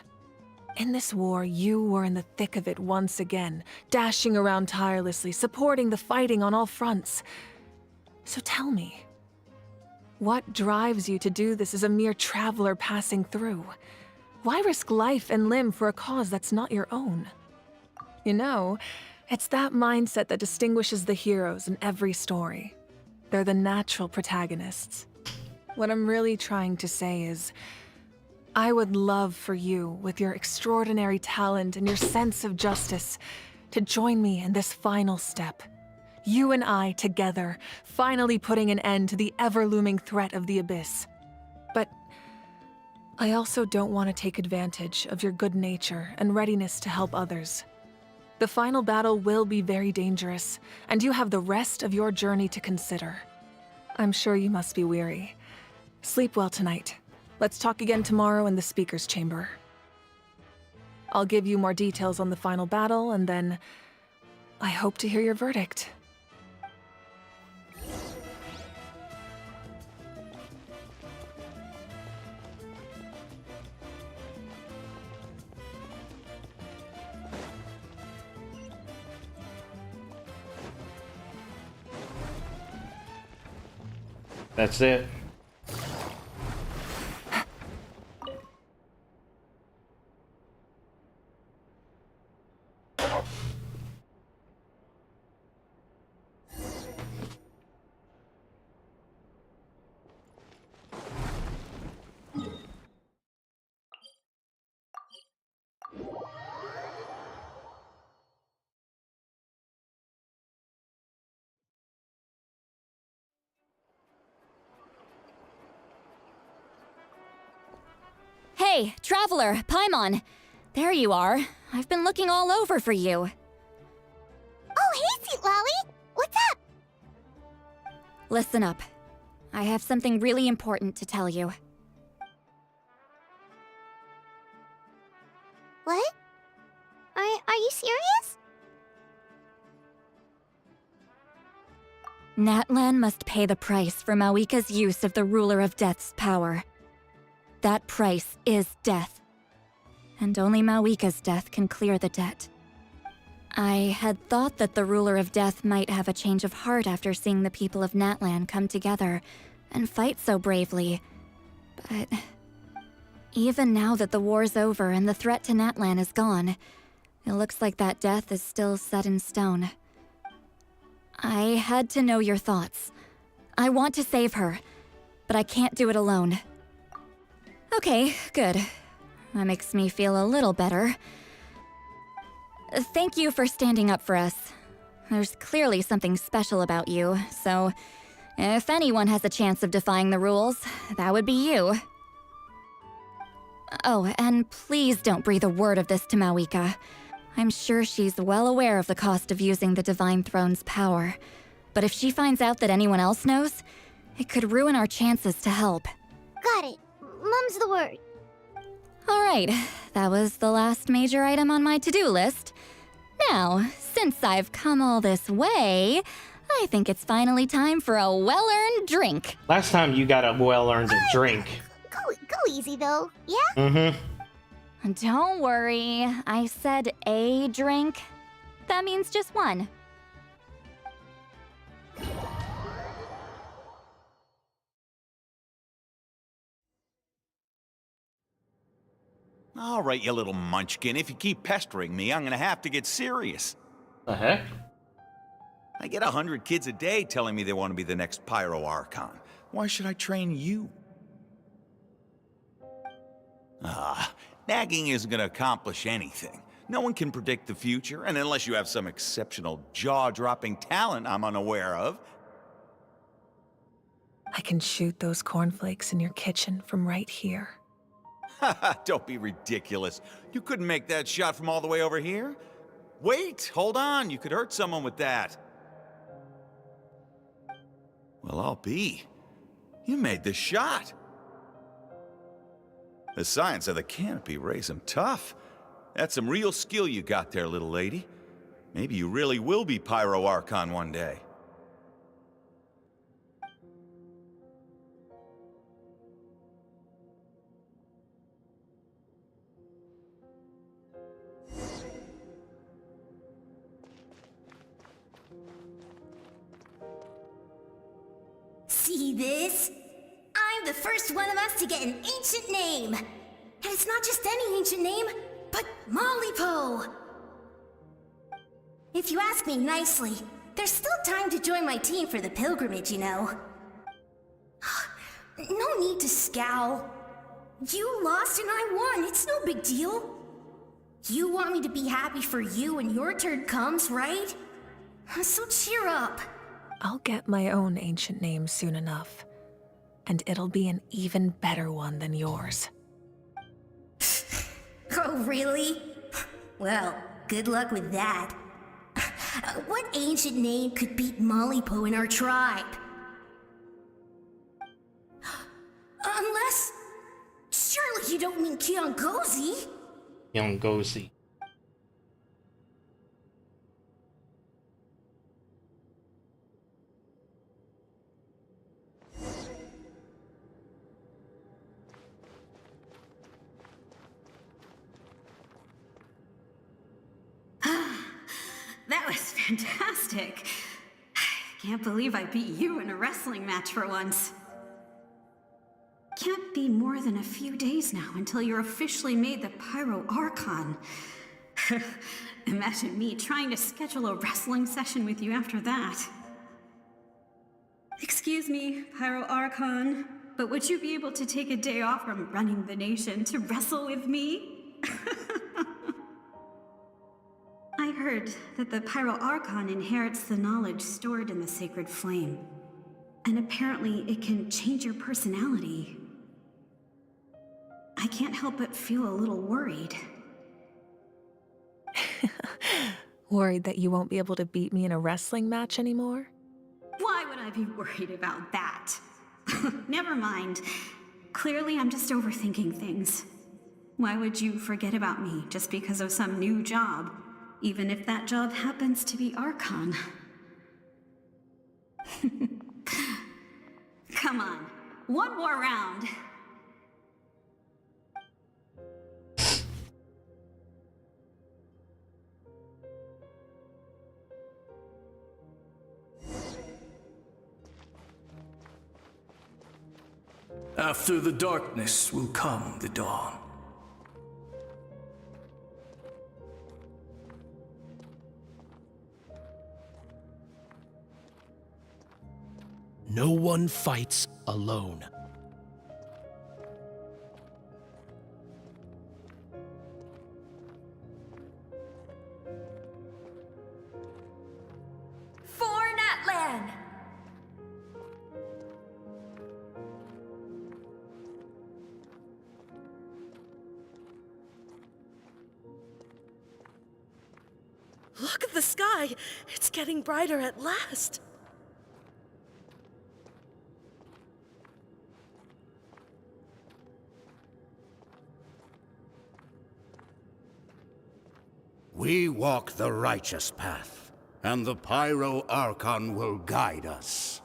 In this war, you were in the thick of it once again, dashing around tirelessly, supporting the fighting on all fronts. So tell me, what drives you to do this as a mere traveler passing through? Why risk life and limb for a cause that's not your own? You know, it's that mindset that distinguishes the heroes in every story. They're the natural protagonists. What I'm really trying to say is, I would love for you, with your extraordinary talent and your sense of justice, to join me in this final step. You and I together, finally putting an end to the ever-looming threat of the Abyss. But I also don't want to take advantage of your good nature and readiness to help others. The final battle will be very dangerous, and you have the rest of your journey to consider. I'm sure you must be weary. Sleep well tonight. Let's talk again tomorrow in the Speaker's Chamber. I'll give you more details on the final battle, and then I hope to hear your verdict. That's it. Hey, Traveler, Paimon! There you are. I've been looking all over for you. Oh, hey, Sweet Lolly! What's up? Listen up. I have something really important to tell you. What? Are you serious? Natlan must pay the price for Mawika's use of the Ruler of Death's power. That price is death. And only Mawika's death can clear the debt. I had thought that the Ruler of Death might have a change of heart after seeing the people of Natlan come together and fight so bravely. But even now that the war's over and the threat to Natlan is gone, it looks like that death is still set in stone. I had to know your thoughts. I want to save her, but I can't do it alone. Okay, good. That makes me feel a little better. Thank you for standing up for us. There's clearly something special about you, so if anyone has a chance of defying the rules, that would be you. Oh, and please don't breathe a word of this to Mawika. I'm sure she's well aware of the cost of using the Divine Throne's power. But if she finds out that anyone else knows, It could ruin our chances to help. Got it. Mum's the word. All right, that was the last major item on my to-do list. Now, since I've come all this way, I think it's finally time for a well-earned drink. Last time you got a well-earned drink. Go easy, though. Yeah? Mm-hmm. Don't worry, I said a drink. That means just one. All right, you little munchkin. If you keep pestering me, I'm gonna have to get serious. The heck? I get 100 kids a day telling me they want to be the next Pyro Archon. Why should I train you? Nagging isn't gonna accomplish anything. No one can predict the future, and unless you have some exceptional jaw-dropping talent I'm unaware of. I can shoot those cornflakes in your kitchen from right here. Don't be ridiculous. You couldn't make that shot from all the way over here? Wait, hold on. You could hurt someone with that. Well, I'll be. You made the shot. The science of the canopy raised him tough. That's some real skill you got there, little lady. Maybe you really will be Pyro Archon one day. See this? I'm the first one of us to get an ancient name. And it's not just any ancient name, but Mollypo. If you ask me nicely, there's still time to join my team for the pilgrimage, you know. No need to scowl. You lost and I won, it's no big deal. You want me to be happy for you when your turn comes, right? So cheer up. I'll get my own ancient name soon enough. And it'll be an even better one than yours. Oh, really? Well, good luck with that. What ancient name could beat Mollypo in our tribe? Unless... surely you don't mean Kiangozi? Kiangozi. That was fantastic. Can't believe I beat you in a wrestling match for once. Can't be more than a few days now until you're officially made the Pyro Archon. Imagine me trying to schedule a wrestling session with you after that. Excuse me, Pyro Archon, but would you be able to take a day off from running the nation to wrestle with me? I heard that the Pyro Archon inherits the knowledge stored in the Sacred Flame. And apparently it can change your personality. I can't help but feel a little worried. Worried that you won't be able to beat me in a wrestling match anymore? Why would I be worried about that? Never mind. Clearly I'm just overthinking things. Why would you forget about me just because of some new job? Even if that job happens to be Archon. Come on, one more round. After the darkness will come the dawn. No one fights alone. For Natlan! Look at the sky! It's getting brighter at last! We walk the righteous path, and the Pyro Archon will guide us.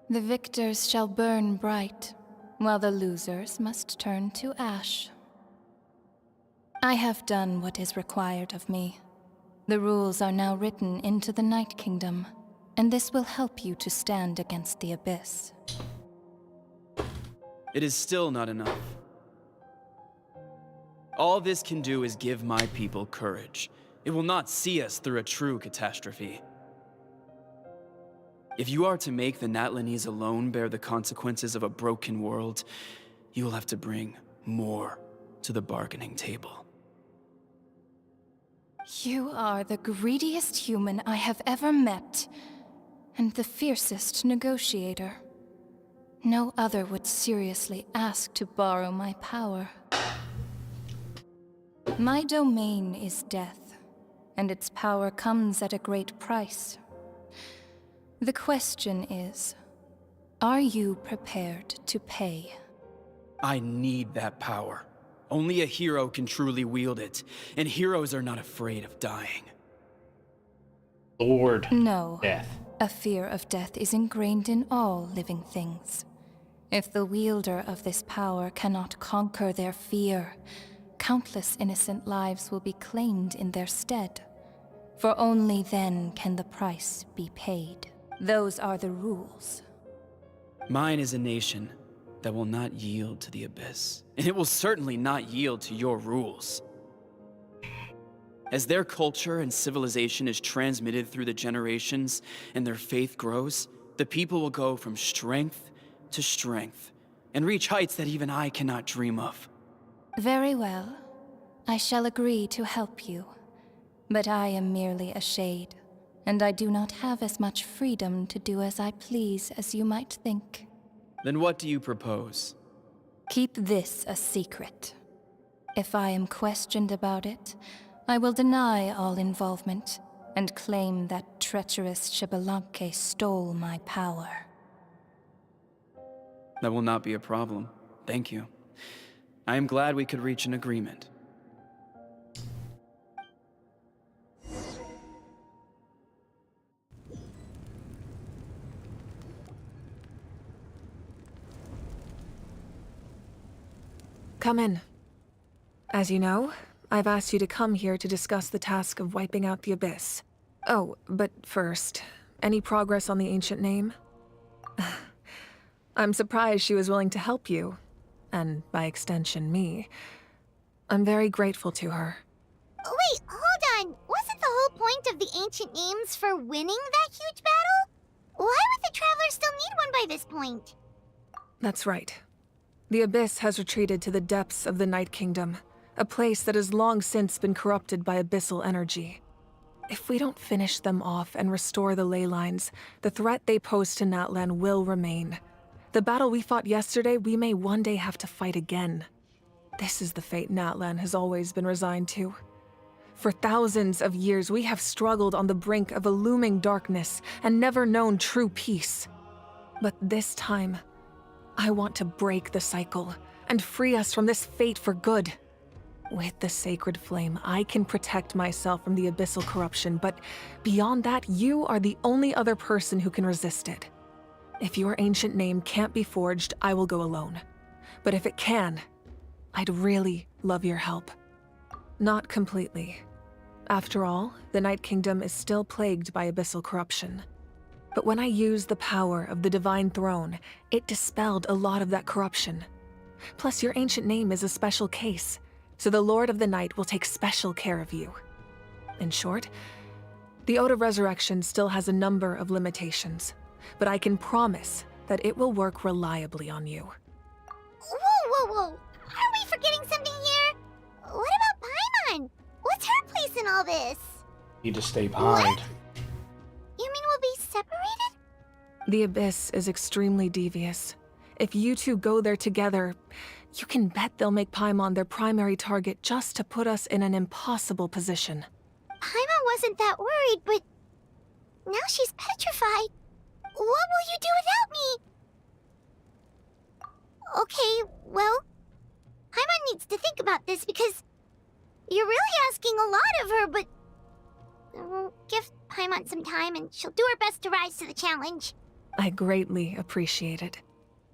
The victors shall burn bright, while the losers must turn to ash. I have done what is required of me. The rules are now written into the Night Kingdom, and this will help you to stand against the Abyss. It is still not enough. All this can do is give my people courage. It will not see us through a true catastrophe. If you are to make the Natlanese alone bear the consequences of a broken world, you will have to bring more to the bargaining table. You are the greediest human I have ever met, and the fiercest negotiator. No other would seriously ask to borrow my power. My domain is death, and its power comes at a great price. The question is, are you prepared to pay? I need that power. Only a hero can truly wield it, and heroes are not afraid of dying. Lord. No. Death. A fear of death is ingrained in all living things. If the wielder of this power cannot conquer their fear, countless innocent lives will be claimed in their stead. For only then can the price be paid. Those are the rules. Mine is a nation that will not yield to the Abyss, and it will certainly not yield to your rules. As their culture and civilization is transmitted through the generations and their faith grows, the people will go from strength to strength and reach heights that even I cannot dream of. Very well. I shall agree to help you. But I am merely a shade, and I do not have as much freedom to do as I please as you might think. Then what do you propose? Keep this a secret. If I am questioned about it, I will deny all involvement and claim that treacherous Xbalanque stole my power. That will not be a problem. Thank you. I am glad we could reach an agreement. Come in. As you know, I've asked you to come here to discuss the task of wiping out the Abyss. Oh, but first, any progress on the ancient name? I'm surprised she was willing to help you, and by extension, me. I'm very grateful to her. Wait, hold on. Wasn't the whole point of the ancient names for winning that huge battle? Why would the Travelers still need one by this point? That's right. The Abyss has retreated to the depths of the Night Kingdom, a place that has long since been corrupted by abyssal energy. If we don't finish them off and restore the ley lines, the threat they pose to Natlan will remain. The battle we fought yesterday, we may one day have to fight again. This is the fate Natlan has always been resigned to. For thousands of years, we have struggled on the brink of a looming darkness and never known true peace. But this time, I want to break the cycle and free us from this fate for good. With the Sacred Flame, I can protect myself from the abyssal corruption, but beyond that, you are the only other person who can resist it. If your ancient name can't be forged, I will go alone. But if it can, I'd really love your help. Not completely. After all, the Night Kingdom is still plagued by abyssal corruption. But when I used the power of the Divine Throne, it dispelled a lot of that corruption. Plus, your ancient name is a special case, so the Lord of the Night will take special care of you. In short, the Ode of Resurrection still has a number of limitations, but I can promise that it will work reliably on you. Whoa. Are we forgetting something here? What about Paimon? What's her place in all this? Need to stay behind. What? You mean we'll be separated? The Abyss is extremely devious. If you two go there together, you can bet they'll make Paimon their primary target just to put us in an impossible position. Paimon wasn't that worried, but now she's petrified. What will you do without me? Okay, well, Paimon needs to think about this because you're really asking a lot of her, but we'll give Paimon some time and she'll do her best to rise to the challenge. I greatly appreciate it.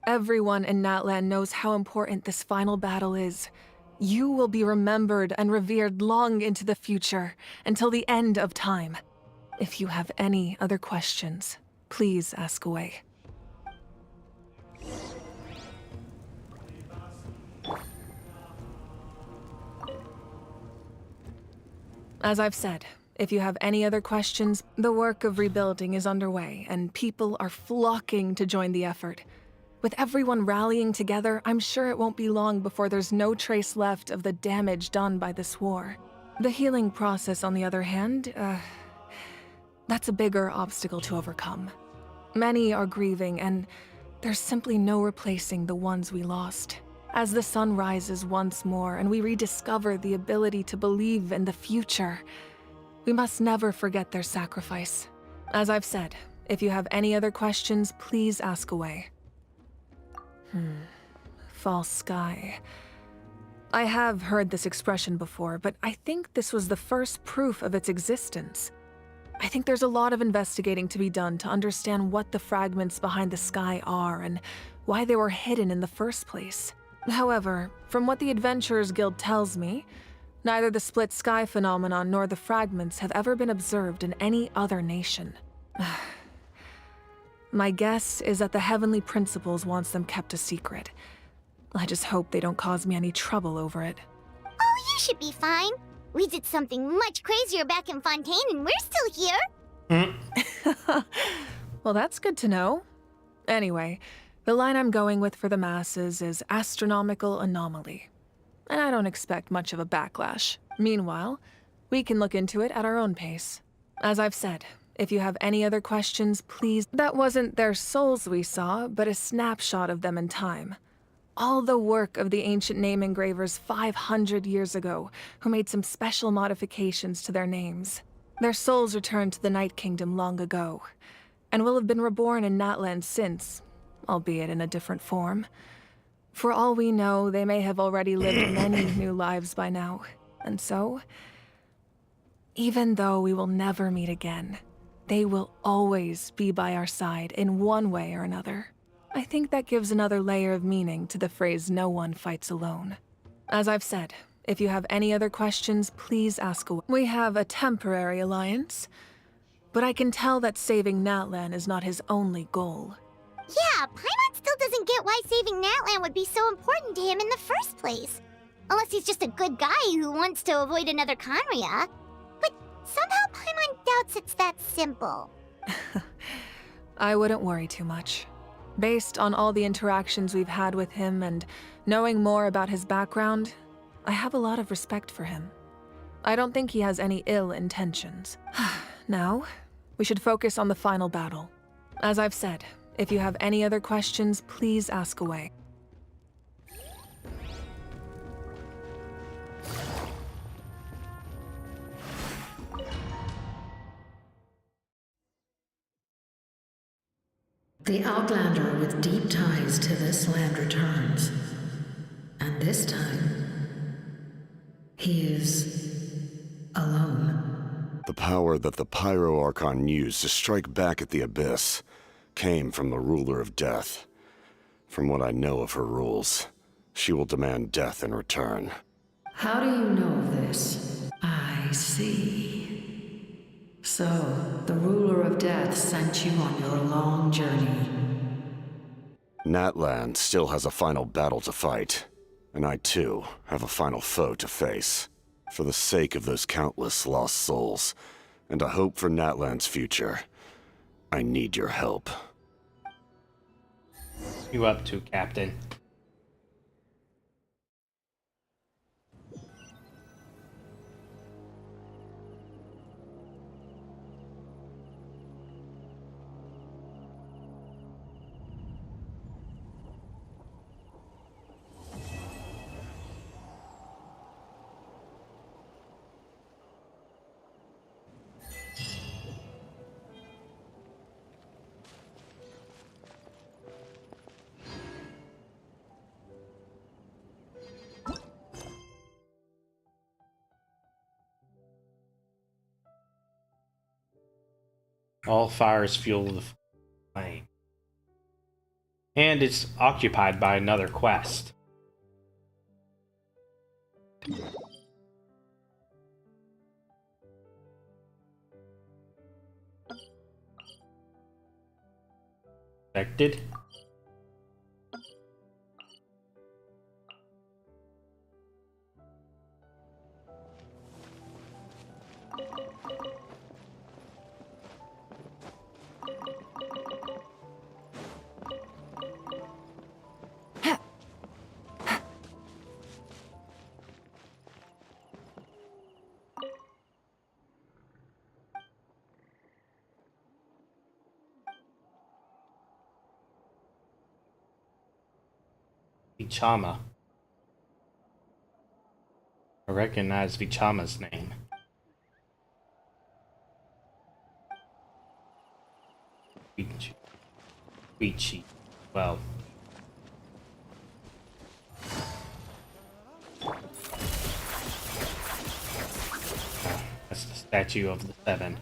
Everyone in Natlan knows how important this final battle is. You will be remembered and revered long into the future, until the end of time. If you have any other questions, please ask away. As I've said, if you have any other questions, the work of rebuilding is underway, and people are flocking to join the effort. With everyone rallying together, I'm sure it won't be long before there's no trace left of the damage done by this war. The healing process, on the other hand, that's a bigger obstacle to overcome. Many are grieving, and there's simply no replacing the ones we lost. As the sun rises once more and we rediscover the ability to believe in the future, we must never forget their sacrifice. As I've said, if you have any other questions, please ask away. False sky. I have heard this expression before, but I think this was the first proof of its existence. I think there's a lot of investigating to be done to understand what the fragments behind the sky are and why they were hidden in the first place. However, from what the Adventurers Guild tells me, neither the split sky phenomenon nor the fragments have ever been observed in any other nation. My guess is that the Heavenly Principles wants them kept a secret. I just hope they don't cause me any trouble over it. Oh, you should be fine. We did something much crazier back in Fontaine and we're still here. Well, that's good to know. Anyway, the line I'm going with for the masses is astronomical anomaly. And I don't expect much of a backlash. Meanwhile, we can look into it at our own pace. As I've said, if you have any other questions, please— That wasn't their souls we saw, but a snapshot of them in time. All the work of the ancient name engravers 500 years ago, who made some special modifications to their names. Their souls returned to the Night Kingdom long ago, and will have been reborn in Natlan since, albeit in a different form. For all we know, they may have already lived many new lives by now, and so, even though we will never meet again, they will always be by our side in one way or another. I think that gives another layer of meaning to the phrase "no one fights alone." As I've said, if you have any other questions, please ask away. We have a temporary alliance, but I can tell that saving Natlan is not his only goal. Yeah, Paimon still doesn't get why saving Natlan would be so important to him in the first place. Unless he's just a good guy who wants to avoid another Khaenri'ah. But somehow Paimon doubts it's that simple. I wouldn't worry too much. Based on all the interactions we've had with him and knowing more about his background, I have a lot of respect for him. I don't think he has any ill intentions. Now, we should focus on the final battle. As I've said, if you have any other questions, please ask away. The Outlander with deep ties to this land returns. And this time, he is alone. The power that the Pyro Archon used to strike back at the Abyss came from the Ruler of Death. From what I know of her rules, she will demand death in return. How do you know this? I see. So, the Ruler of Death sent you on your long journey. Natlan still has a final battle to fight, and I too have a final foe to face. For the sake of those countless lost souls, and a hope for Natlan's future, I need your help. You up to, Captain? All fires fuel the flame. And it's occupied by another quest. Affected. Vichama. I recognize Vichama's name. Vici. Well. That's the statue of the seven.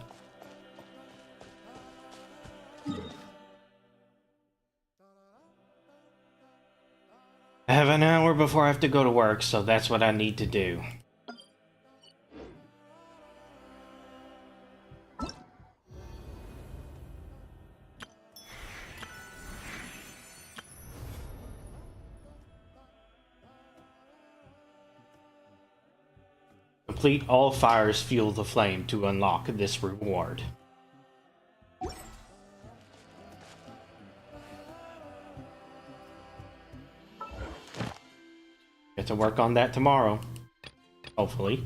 I have an hour before I have to go to work, so that's what I need to do. Complete all fires fuel the flame to unlock this reward. Get to work on that tomorrow, hopefully.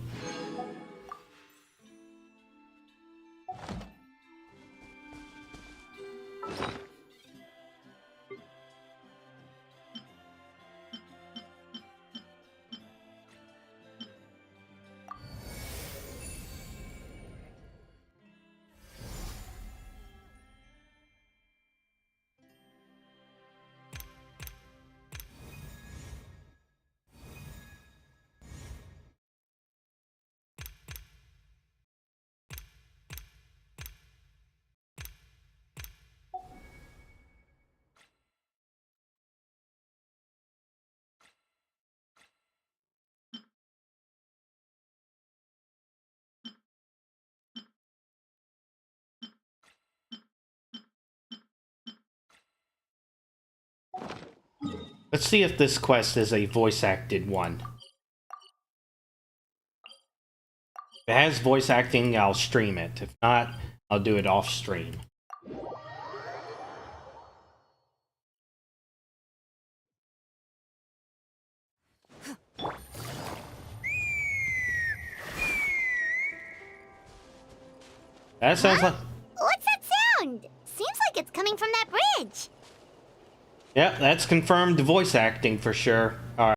Let's see if this quest is a voice-acted one. If it has voice acting, I'll stream it. If not, I'll do it off stream. That sounds like... What's that sound? Seems like it's coming from that bridge. Yep, that's confirmed voice acting for sure. Alright.